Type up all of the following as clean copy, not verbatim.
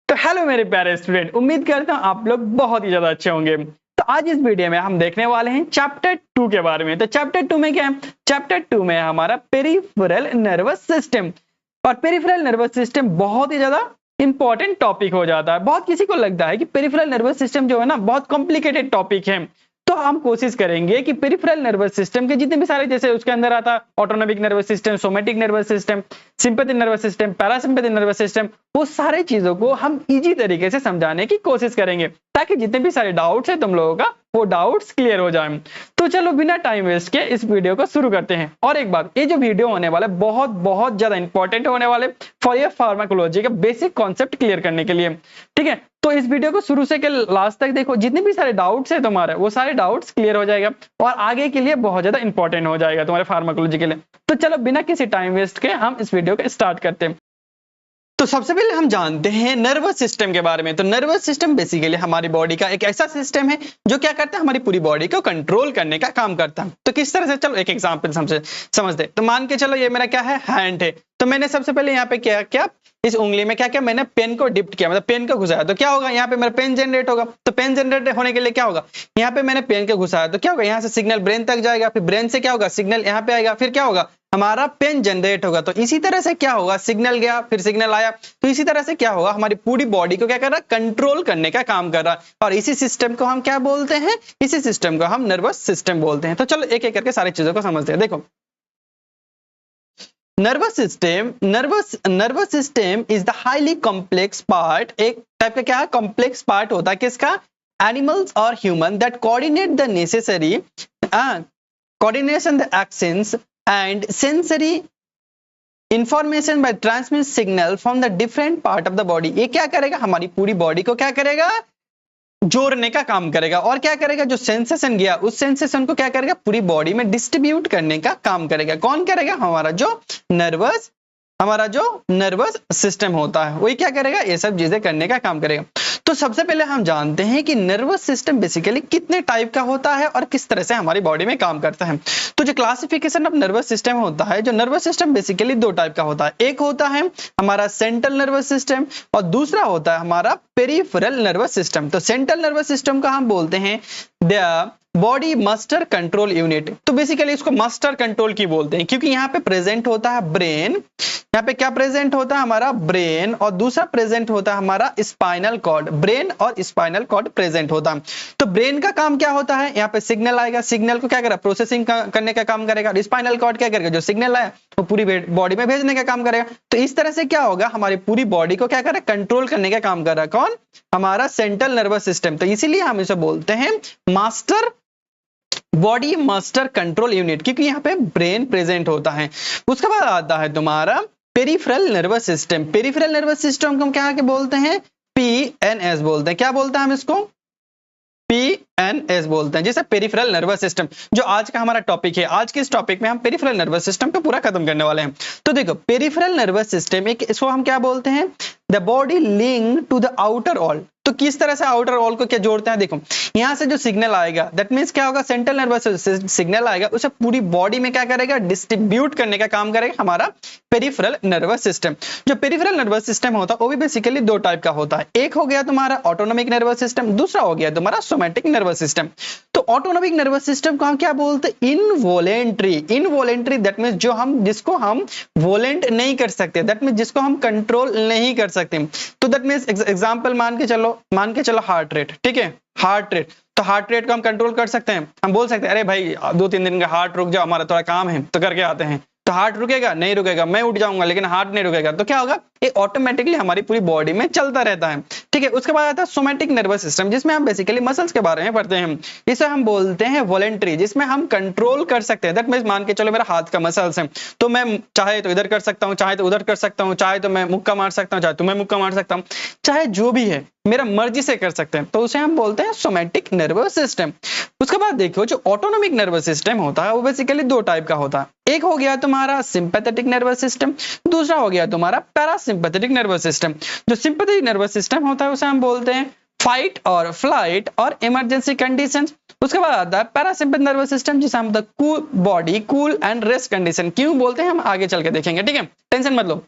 तो हेलो मेरे प्यारे स्टूडेंट, उम्मीद करता हूँ आप लोग बहुत ही ज्यादा अच्छे होंगे। तो आज इस वीडियो में हम देखने वाले हैं चैप्टर 2 के बारे में। तो चैप्टर 2 में क्या है? चैप्टर 2 में हमारा पेरिफेरल नर्वस सिस्टम। और पेरिफेरल नर्वस सिस्टम बहुत ही ज्यादा इंपॉर्टेंट टॉपिक हो जाता है। बहुत किसी को लगता है कि पेरिफेरल नर्वस सिस्टम जो है ना बहुत कॉम्प्लिकेटेड टॉपिक है। तो हम कोशिश करेंगे कि पेरिफेरल नर्वस सिस्टम के जितने भी सारे, जैसे उसके अंदर आता है autonomic nervous system, somatic nervous system, sympathetic nervous system, parasympathetic nervous system, वो सारे चीजों को हम इजी तरीके से समझाने की कोशिश करेंगे ताकि जितने भी सारे डाउट्स है तुम लोगों का वो डाउट्स क्लियर हो जाए। तो चलो बिना टाइम वेस्ट के इस वीडियो को शुरू करते हैं। और एक बात, ये जो वीडियो होने वाला है बहुत बहुत ज्यादा इंपॉर्टेंट होने वाले फॉर योर फार्माकोलॉजी का बेसिक कॉन्सेप्ट क्लियर करने के लिए। ठीक है, तो इस वीडियो को शुरू से के लास्ट तक देखो, जितने भी सारे डाउट्स है तुम्हारे वो सारे डाउट्स क्लियर हो जाएगा और आगे के लिए बहुत ज्यादा इंपॉर्टेंट हो जाएगा तुम्हारे फार्माकोलॉजी के लिए। तो चलो बिना किसी टाइम वेस्ट के हम इस वीडियो को स्टार्ट करते हैं। तो सबसे पहले हम जानते हैं नर्वस सिस्टम के बारे में। तो नर्वस सिस्टम बेसिकली हमारी बॉडी का एक ऐसा सिस्टम है जो क्या करता है, हमारी पूरी बॉडी को कंट्रोल करने का काम करता है। तो किस तरह से, चलो एक एग्जांपल समझते। तो मान के चलो ये मेरा क्या है, हैंड है। तो मैंने सबसे पहले यहाँ पे क्या इस उंगली में क्या मैंने पेन को डिप्ट किया, मतलब पेन को घुसाया। तो क्या होगा, यहाँ पे मेरा पेन जनरेट होगा। तो पेन जनरेट होने के लिए क्या होगा, यहाँ पे मैंने पेन को घुसाया तो क्या होगा, यहाँ से सिग्नल ब्रेन तक जाएगा, फिर ब्रेन से क्या होगा, सिग्नल यहाँ पे आएगा, फिर क्या होगा, हमारा पेन जनरेट होगा। तो इसी तरह से क्या होगा, सिग्नल गया फिर सिग्नल आया। तो इसी तरह से क्या होगा, हमारी पूरी बॉडी को क्या कर रहा है, कंट्रोल करने का काम कर रहा है। और इसी सिस्टम को हम क्या बोलते हैं, इसी सिस्टम को हम नर्वस सिस्टम बोलते हैं। तो चलो एक एक करके सारी चीजों को समझते हैं। देखो, nervous system is the highly complex part, एक टाइप का क्या है, कॉम्प्लेक्स पार्ट होता है किसका, एनिमल्स और human, that coordinate the necessary coordination the actions and sensory information bye transmit signal from the different part of the body. ये क्या करेगा, हमारी पूरी बॉडी को क्या करेगा, जोड़ने का काम करेगा। और क्या करेगा, जो सेंसेशन गया उस सेंसेशन को क्या करेगा, पूरी बॉडी में डिस्ट्रीब्यूट करने का काम करेगा। कौन करेगा, हमारा जो नर्वस सिस्टम होता है वही क्या करेगा, ये सब चीजें करने का काम करेगा। तो सबसे पहले हम जानते हैं कि नर्वस सिस्टम बेसिकली कितने टाइप का होता है और किस तरह से हमारी बॉडी में काम करता है। तो जो क्लासिफिकेशन ऑफ नर्वस सिस्टम होता है, जो नर्वस सिस्टम बेसिकली दो टाइप का होता है। एक होता है हमारा सेंट्रल नर्वस सिस्टम और दूसरा होता है हमारा पेरिफेरल नर्वस सिस्टम। तो सेंट्रल नर्वस सिस्टम का हम बोलते हैं the body master control unit. तो बेसिकली इसको मास्टर कंट्रोल की बोलते हैं क्योंकि यहाँ पे प्रेजेंट होता है ब्रेन, यहाँ पे क्या प्रेजेंट होता है, हमारा ब्रेन, और दूसरा प्रेजेंट होता है हमारा स्पाइनल कॉर्ड। ब्रेन और स्पाइनल कॉर्ड प्रेजेंट होता है। तो ब्रेन का काम क्या होता है, यहाँ पे सिग्नल आएगा, सिग्नल को क्या करेगा, प्रोसेसिंग करने का काम करेगा। और स्पाइनल कॉर्ड क्या करेगा, जो सिग्नल आया वो पूरी बॉडी में भेजने का काम करेगा। तो इस तरह से क्या होगा, हमारी पूरी बॉडी को क्या कर रहा है, कंट्रोल करने का काम कर रहा है। कौन, हमारा सेंट्रल नर्वस सिस्टम। तो इसीलिए हम इसे बोलते हैं master, body master control unit, क्योंकि यहाँ पे ब्रेन प्रेजेंट होता है। उसके बाद आता है तुम्हारा peripheral nervous system. Peripheral nervous system को हम क्या के बोलते हैं, पीएनएस बोलते हैं। क्या बोलते हैं हम इसको, पीएनएस बोलते हैं। जैसे पेरिफेरल नर्वस सिस्टम जो आज का हमारा टॉपिक है, आज के इस टॉपिक में हम पेरिफेरल नर्वस सिस्टम को पूरा खत्म करने वाले हैं। तो देखो, पेरिफेरल नर्वस सिस्टम एक, इसको हम क्या बोलते हैं, the body link to the outer all. तो किस तरह से आउटर ऑल को क्या जोड़ते हैं, देखो यहां से जो सिग्नल आएगा दैट मींस क्या होगा, सेंट्रल नर्वस सिग्नल आएगा, उसे पूरी बॉडी में क्या करेगा, डिस्ट्रीब्यूट करने का काम करेगा हमारा पेरिफेरल नर्वस सिस्टम। जो पेरिफेरल नर्वस सिस्टम होता है वो भी बेसिकली दो टाइप का होता है। एक हो गया तुम्हारा ऑटोनॉमिक नर्वस सिस्टम, दूसरा हो गया तुम्हारा सोमैटिक नर्वस सिस्टम। तो ऑटोनॉमिक नर्वस सिस्टम को हम क्या बोलते हैं, इनवॉलेंट्री दैट मींस जो हम, जिसको हम वोलेंट नहीं कर सकते, दैट मींस जिसको हम कंट्रोल नहीं कर सकते। तो दैट मींस एग्जांपल मान के चलो हार्ट रेट, ठीक है, हार्ट रेट। तो हार्ट रेट को हम कंट्रोल कर सकते हैं, हम बोल सकते हैं अरे भाई 2-3 दिन का हार्ट रुक जाओ, हमारा थोड़ा काम है तो करके आते हैं। तो हार्ट रुकेगा, नहीं रुकेगा, मैं उठ जाऊंगा लेकिन हार्ट नहीं रुकेगा। तो क्या होगा, ये ऑटोमेटिकली हमारी पूरी बॉडी में चलता रहता है। ठीक है, उसके बाद आता है सोमैटिक नर्वस सिस्टम, जिसमें हम बेसिकली मसल्स के बारे में पढ़ते हैं। इसे हम बोलते हैं वॉलेंट्री, जिसमें हम कंट्रोल कर सकते हैं। दैट मींस मान के चलो मेरा हाथ का मसल्स है, तो मैं चाहे तो इधर कर सकता हूँ, चाहे तो उधर कर सकता हूँ, चाहे तो मैं मुक्का मार सकता हूँ, चाहे तो मैं मुक्का मार सकता हूँ, चाहे जो भी है मेरा मर्जी से कर सकते हैं। तो उसे हम बोलते हैं सोमैटिक नर्वस सिस्टम। उसके बाद देखो, जो ऑटोनॉमिक नर्वस सिस्टम होता है वो बेसिकली दो टाइप का होता है। एक हो गया तुम्हारा सिंपैथेटिक नर्वस सिस्टम, दूसरा हो गया तुम्हारा पैरासिम्पैथेटिक नर्वस सिस्टम। जो सिंपैथेटिक नर्वस सिस्टम होता है उसे हम बोलते हैं फाइट और फ्लाइट और इमरजेंसी कंडीशन। उसके बाद आता है पैरासिम्पैथिक नर्वस सिस्टम, जिसे हम body cool and rest condition. क्यों बोलते हैं हम आगे चल के देखेंगे, ठीक है, टेंशन मत लो।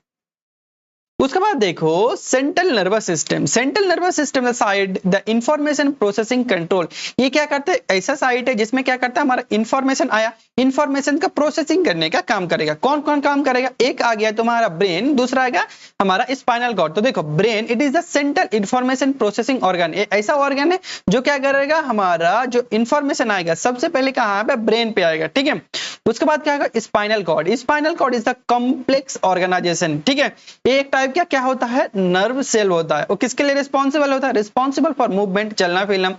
उसके बाद देखो central nervous system. Central nervous system the side the information processing control. ये क्या करता है, ऐसा साइट है जिसमें क्या करता है, हमारा इंफॉर्मेशन आया, इंफॉर्मेशन का प्रोसेसिंग करने का काम करेगा। कौन कौन काम करेगा, एक आ गया तुम्हारा ब्रेन, दूसरा आएगा हमारा स्पाइनल कॉर्ड। तो देखो brain it is the central information processing organ. ऐसा ऑर्गन है जो क्या करेगा, हमारा जो इंफॉर्मेशन आएगा सबसे पहले कहां पे, ब्रेन पे आएगा, ठीक है। उसके बाद क्या आएगा, spinal cord. Spinal cord is the complex organisation, ठीक है। ये एक टाइप का क्या होता है, नर्व सेल होता है। वो किसके लिए रिस्पॉन्सिबल होता है, रिस्पॉन्सिबल फॉर मूवमेंट, चलना फिरना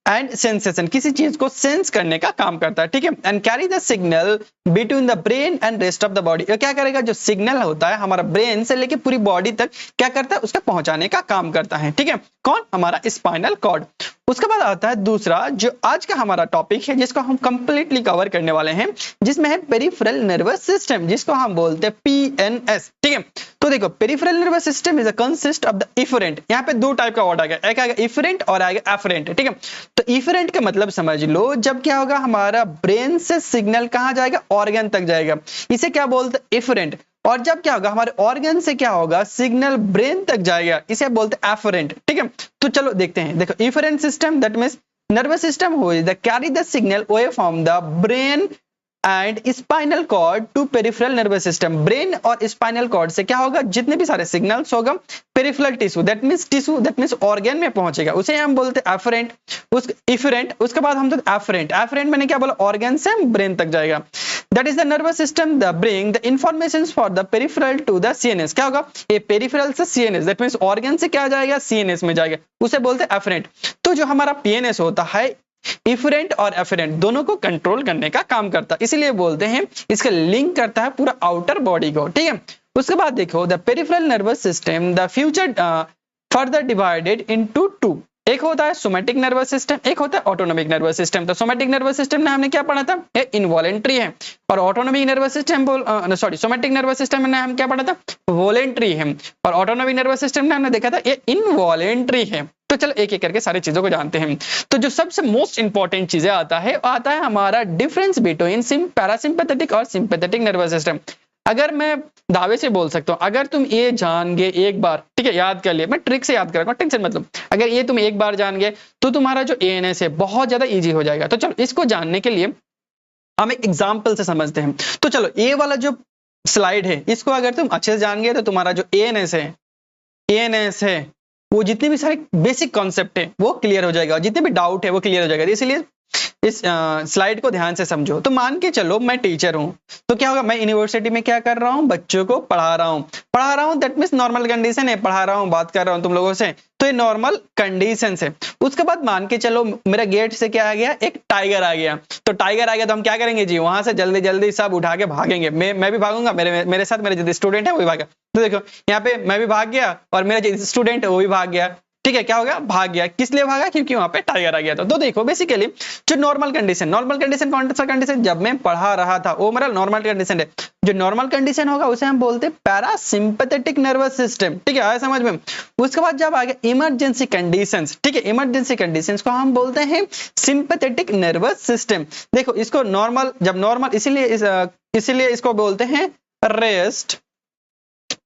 एंड सेंसेशन, किसी चीज को सेंस करने का काम करता है, ठीक है। And carry the signal between the brain and rest of the body. क्या करेगा, जो सिग्नल होता है हमारा ब्रेन से लेके पूरी बॉडी तक क्या करता है, उसका पहुंचाने का काम करता है, ठीक है। कौन, हमारा स्पाइनल कॉर्ड। उसके बाद आता है दूसरा जो आज का हमारा टॉपिक है, जिसको हम कंप्लीटली कवर करने वाले हैं, जिसमें है पेरिफेरल नर्वस सिस्टम, जिसको हम बोलते हैं पीएनएस, ठीक है। तो देखो peripheral nervous system is a consist of the efferent. यहाँ पे दो टाइप का वर्ड आ गया, एक आएगा इफरेंट और आएगा एफरेंट, ठीक है। तो इफरेंट का मतलब समझ लो, जब क्या होगा, हमारा ब्रेन से सिग्नल कहां जाएगा, ऑर्गन तक जाएगा, इसे क्या बोलते हैं, इफरेंट। और जब क्या होगा, हमारे ऑर्गन से क्या होगा, सिग्नल ब्रेन तक जाएगा, इसे बोलते हैं एफरेंट, ठीक है। तो चलो देखते हैं। देखो efferent system that means nervous system who is the carry the signal away from the brain and spinal cord to peripheral nervous system. Brain और स्पाइनल कॉर्ड से क्या होगा, जितने भी सारे सिग्नल्स होगा peripheral tissue that means organ में पहुंचेगा, उसे हम बोलते हैं एफरेंट, उस इफरेंट। उसके बाद हम तो एफरेंट, एफरेंट मैंने क्या बोला, ऑर्गन से ब्रेन तक जाएगा। That is the nervous system the bring the information for the peripheral to the CNS. क्या होगा, ये पेरिफेरल से सीएनएस दैट मींस ऑर्गन से क्या जाएगा, सीएनएस में जाएगा, उसे बोलते हैं एफरेंट। तो जो हमारा पीएनएस होता है, इफरेंट और एफरेंट दोनों को कंट्रोल करने का काम करता है, इसीलिए बोलते हैं इसका लिंक करता है पूरा आउटर बॉडी को, ठीक है। उसके बाद देखो the peripheral nervous system the future further divided into two. एक होता है सोमैटिक नर्वस सिस्टम, एक होता है ऑटोनोमिक नर्वस सिस्टम। तो सोमैटिक नर्वस सिस्टम में हमने क्या पढ़ा था, ये इनवॉलेंट्री है, और autonomic nervous system somatic nervous system में हम क्या पढ़ा था, वॉलेंट्री है, और ऑटोनोमिक नर्वस सिस्टम में हमने देखा था ये इनवॉलेंट्री है। तो चलो एक एक करके सारी चीजों को जानते हैं। तो जो सबसे मोस्ट इंपॉर्टेंट चीजें आता है हमारा डिफरेंस बिटवीन पैरासिम्पैथेटिक और सिंपैथेटिक नर्वस सिस्टम। अगर मैं दावे से बोल सकता हूं, अगर तुम ये जान गए एक बार, ठीक है, याद कर लिए, मैं ट्रिक से याद करूंगा, टेंशन मत लो। अगर ये तुम एक बार जान गए तो तुम्हारा जो एएनएस है बहुत ज्यादा इजी हो जाएगा। तो चलो इसको जानने के लिए हम एक एग्जाम्पल से समझते हैं। तो चलो ये वाला जो स्लाइड है, इसको अगर तुम अच्छे से जान गए तो तुम्हारा जो एएनएस है वो जितने भी सारे बेसिक कॉन्सेप्ट है वो क्लियर हो जाएगा, और जितने भी डाउट है वो क्लियर हो जाएगा। इसलिए इस स्लाइड को ध्यान से समझो। तो मान के चलो मैं टीचर हूं, तो क्या होगा, मैं यूनिवर्सिटी में क्या कर रहा हूं, बच्चों को पढ़ा रहा हूं दैट मींस नॉर्मल कंडीशन है, पढ़ा रहा हूं, बात कर रहा हूं तुम लोगों से, तो ये नॉर्मल कंडीशन है। उसके बाद मान के चलो मेरा गेट से क्या आ गया, एक टाइगर आ गया। तो टाइगर आ गया तो हम क्या करेंगे जी, वहां से जल्दी जल्दी सब उठा के भागेंगे। मैं भी भागूंगा, मेरे साथ मेरे जो स्टूडेंट है वो भी भागा। तो देखो यहाँ पे मैं भी भाग गया और मेरा जो स्टूडेंट है वो भी भाग गया, ठीक है। क्या हो गया, भाग गया। किस लिए भागा, क्योंकि वहां पे टाइगर आ गया था। तो देखो बेसिकली जो नॉर्मल कंडीशन कौन सा कंडीशन, जब मैं पढ़ा रहा था वो मेरा नॉर्मल कंडीशन है। जो नॉर्मल कंडीशन होगा उसे हम बोलते हैं पैरासिम्पैथेटिक नर्वस सिस्टम, ठीक है, आया समझ में। उसके बाद जब आ गया इमरजेंसी कंडीशंस, ठीक है, इमरजेंसी कंडीशंस को हम बोलते हैं सिंपैथेटिक नर्वस सिस्टम। देखो इसको नॉर्मल इसीलिए इसको बोलते हैं रेस्ट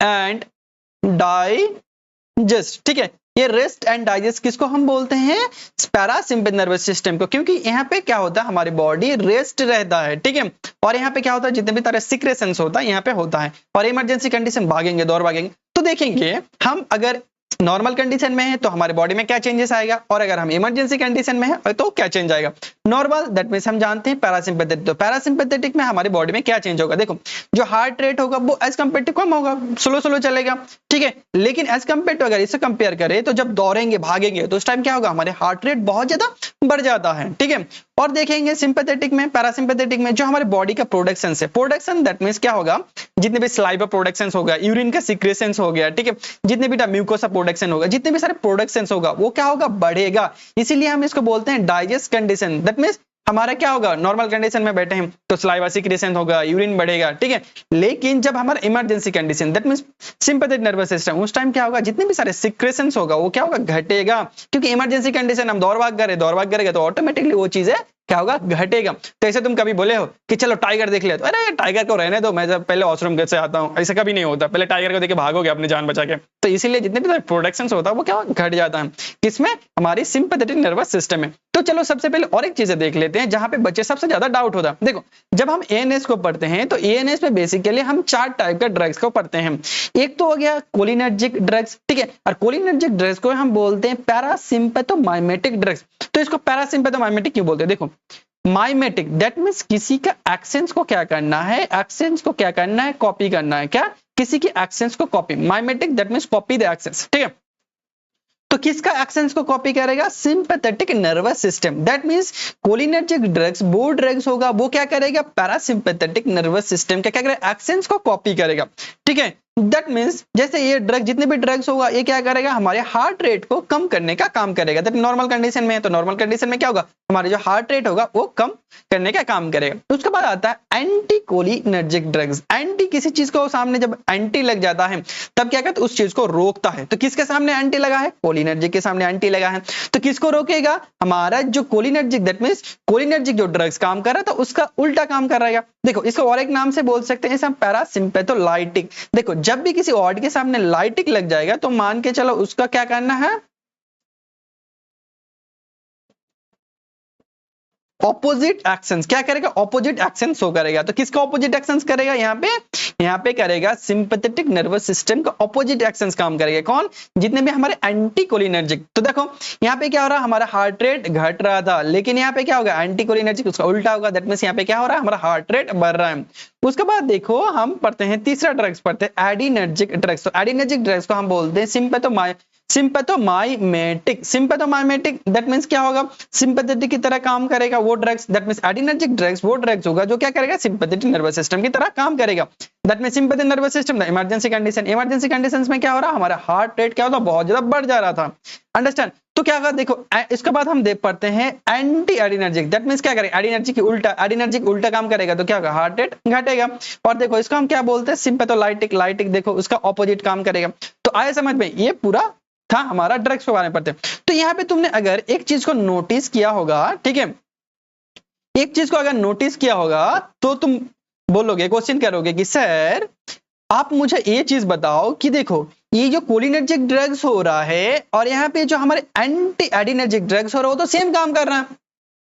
एंड डाइजेस्ट, ठीक है। ये रेस्ट एंड डाइजेस्ट किसको हम बोलते हैं, पैरासिम्पैथेटिक नर्वस सिस्टम को, क्योंकि यहाँ पे क्या होता है, हमारी बॉडी रेस्ट रहता है, ठीक है। और यहाँ पे क्या होता है, जितने भी तरह सिक्रेशंस होता है यहाँ पे होता है, और इमरजेंसी कंडीशन भागेंगे, दौड़ भागेंगे। तो देखेंगे हम अगर नॉर्मल कंडीशन में है तो हमारे बॉडी में क्या चेंजेस आएगा, और अगर हम इमरजेंसी कंडीशन में है तो क्या चेंज आएगा। नॉर्मल दैट मींस हम जानते हैं पैरासिम्पैथेटिक, तो पैरासिम्पैथेटिक में हमारी बॉडी में क्या चेंज होगा, देखो जो हार्ट रेट होगा वो एज कंपेयर टू कम होगा, स्लो चलेगा, ठीक है। लेकिन एज कंपेयर टू अगर इसे कंपेयर करें तो जब दौड़ेंगे भागेंगे तो उस टाइम क्या होगा, हमारे हार्ट रेट बहुत ज्यादा बढ़ जाता है, ठीक है। और देखेंगे सिंपैथेटिक में, पैरासिम्पैथेटिक में जो हमारे बॉडी का प्रोडक्शन है, प्रोडक्शन दैट मींस क्या होगा, जितने भी सलाइवा प्रोडक्शन होगा, यूरिन का सिक्रेशंस हो गया, ठीक है, जितने भी म्यूकोसा प्रोडक्शन होगा, जितने भी सारे प्रोडक्शंस होगा वो क्या होगा, बढ़ेगा। इसीलिए हम इसको बोलते हैं डाइजेस्ट कंडीशन। दैट मींस हमारा क्या होगा, नॉर्मल कंडीशन में बैठे हैं तो सलाइवा सिक्रेशन होगा, यूरिन बढ़ेगा, ठीक है। लेकिन जब हमारा emergency condition that means sympathetic nervous system, उस टाइम क्या होगा, जितने भी सारे सिक्रेशंस होगा वो क्या होगा, घटेगा, क्योंकि इमरजेंसी कंडीशन हम दौड़ भाग करेंगे तो ऑटोमेटिकली वो चीजें क्या होगा, घटेगा। तो ऐसे तुम कभी बोले हो कि चलो टाइगर देख लिया, तो अरे टाइगर को रहने दो, मैं जब पहले वॉशरूम से आता हूँ, ऐसा कभी नहीं होता, पहले टाइगर को देख के भागोगे अपनी जान बचा के। तो इसीलिए जितने भी प्रोडक्शन होता है वो क्या घट जाता है, किसमें, हमारी सिंपैथेटिक नर्वस सिस्टम में। तो चलो सबसे पहले और एक चीजें देख लेते हैं जहां पे बच्चे सबसे ज्यादा डाउट होता है। देखो जब हम एएनएस को पढ़ते हैं तो एएनएस में बेसिकली हम 4 टाइप का ड्रग्स को पढ़ते हैं। एक तो हो गया कोलिनर्जिक ड्रग्स, ठीक है, और कोलिनर्जिक ड्रग्स को हम बोलते हैं पैरासिम्पैथोमाइमेटिक ड्रग्स। तो इसको पैरासिम्पैथोमाइमेटिक क्यों बोलते हैं, देखो माइमेटिक दैट मींस किसी का एक्शंस को क्या करना है, एक्शंस को क्या करना है, कॉपी करना है, क्या, किसी की एक्शंस को copy. Mimetic that means copy the actions, ठीक है। तो किसका एक्शंस को कॉपी करेगा, sympathetic nervous system. That means cholinergic drugs वो ड्रग्स होगा वो क्या करेगा, पैरासिम्पैथेटिक नर्वस सिस्टम का क्या करेगा, एक्शंस को कॉपी करेगा, ठीक है। दैट मींस जैसे ये ड्रग, जितने भी ड्रग्स होगा ये क्या करेगा, हमारे हार्ट रेट को कम करने का काम करेगा। दैट नॉर्मल कंडीशन में है, तो नॉर्मल कंडीशन में क्या होगा, हमारे जो हार्ट रेट होगा वो कम करने का काम करेगा। तो उसके बाद आता है एंटी कोलिनर्जिक ड्रग्स। एंटी किसी चीज को सामने जब एंटी लग जाता है तब क्या करता है, उस चीज को रोकता है। तो किसके सामने एंटी लगा है, कोलिनर्जिक के सामने एंटी लगा है, तो किसको रोकेगा, हमारा जो कोलिनर्जिक, दैट मींस कोलिनर्जिक जो ड्रग्स काम कर रहा था उसका उल्टा काम कर रहेगा। देखो इसको और एक नाम से बोल सकते हैं, पैरासिम्पैथोलाइटिक। देखो जब भी किसी ऑड के सामने लाइटिक लग जाएगा तो मान के चलो उसका क्या करना है, ऑपोजिट एक्शंस, क्या करेगा, ऑपोजिट एक्शंस शो करेगा। तो किसका ऑपोजिट एक्शंस करेगा, यहाँ पे करेगा सिंपैथेटिक नर्वस सिस्टम का ऑपोजिट एक्शंस काम करेगा। कौन, जितने भी हमारे एंटी कोलिनर्जिक। तो देखो यहाँ पे क्या हो रहा है, हमारा हार्ट रेट घट रहा था, लेकिन यहाँ पे क्या होगा, एंटी कोलिनर्जिक उसका उल्टा होगा। दैट मींस यहाँ पे क्या हो रहा है, हमारा हार्ट रेट बढ़ रहा है। उसके बाद देखो हम पढ़ते हैं तीसरा ड्रग्स पढ़ते हैं एडिनर्जिक ड्रग्स। तो एडिनर्जिक ड्रग्स को हम बोलते हैं सिंपैथोमाइमेटिक। सिंपैथोमाइमेटिक दैट मींस क्या होगा, सिंपैथेटिक की तरह काम करेगा वो drugs. That means adrenergic drugs वो ड्रग्स होगा जो क्या करेगा, सिंपैथेटिक नर्वस सिस्टम की तरह काम करेगा। That means sympathetic nervous system emergency condition, emergency conditions में क्या हो रहा, हमारा हार्ट रेट क्या होता, बहुत ज्यादा बढ़ जा रहा था। अंडरस्टैंड। तो क्या होगा, देखो इसके बाद हम देख पढ़ते हैं एंटी एडिनर्जिक। दैट मींस क्या करेगा, एडिनर्जिक की उल्टा, एडिनर्जिक उल्टा काम करेगा तो क्या होगा, हार्ट रेट घटेगा। और देखो इसको हम क्या बोलते हैं, सिंपैथोलाइटिक। लाइटिक देखो उसका ऑपोजिट काम करेगा। तो आए समझ में, ये पूरा था हमारा ड्रग्स के बारे में पढ़ते हैं। तो यहाँ पे तुमने अगर एक चीज को नोटिस किया होगा, ठीक है, एक चीज को अगर नोटिस किया होगा तो तुम बोलोगे, क्वेश्चन करोगे कि सर आप मुझे ये चीज बताओ कि देखो ये जो कोलिनर्जिक ड्रग्स हो रहा है और यहाँ पे जो हमारे एंटी एडिनर्जिक ड्रग्स हो रहा है वो तो सेम काम कर रहा है,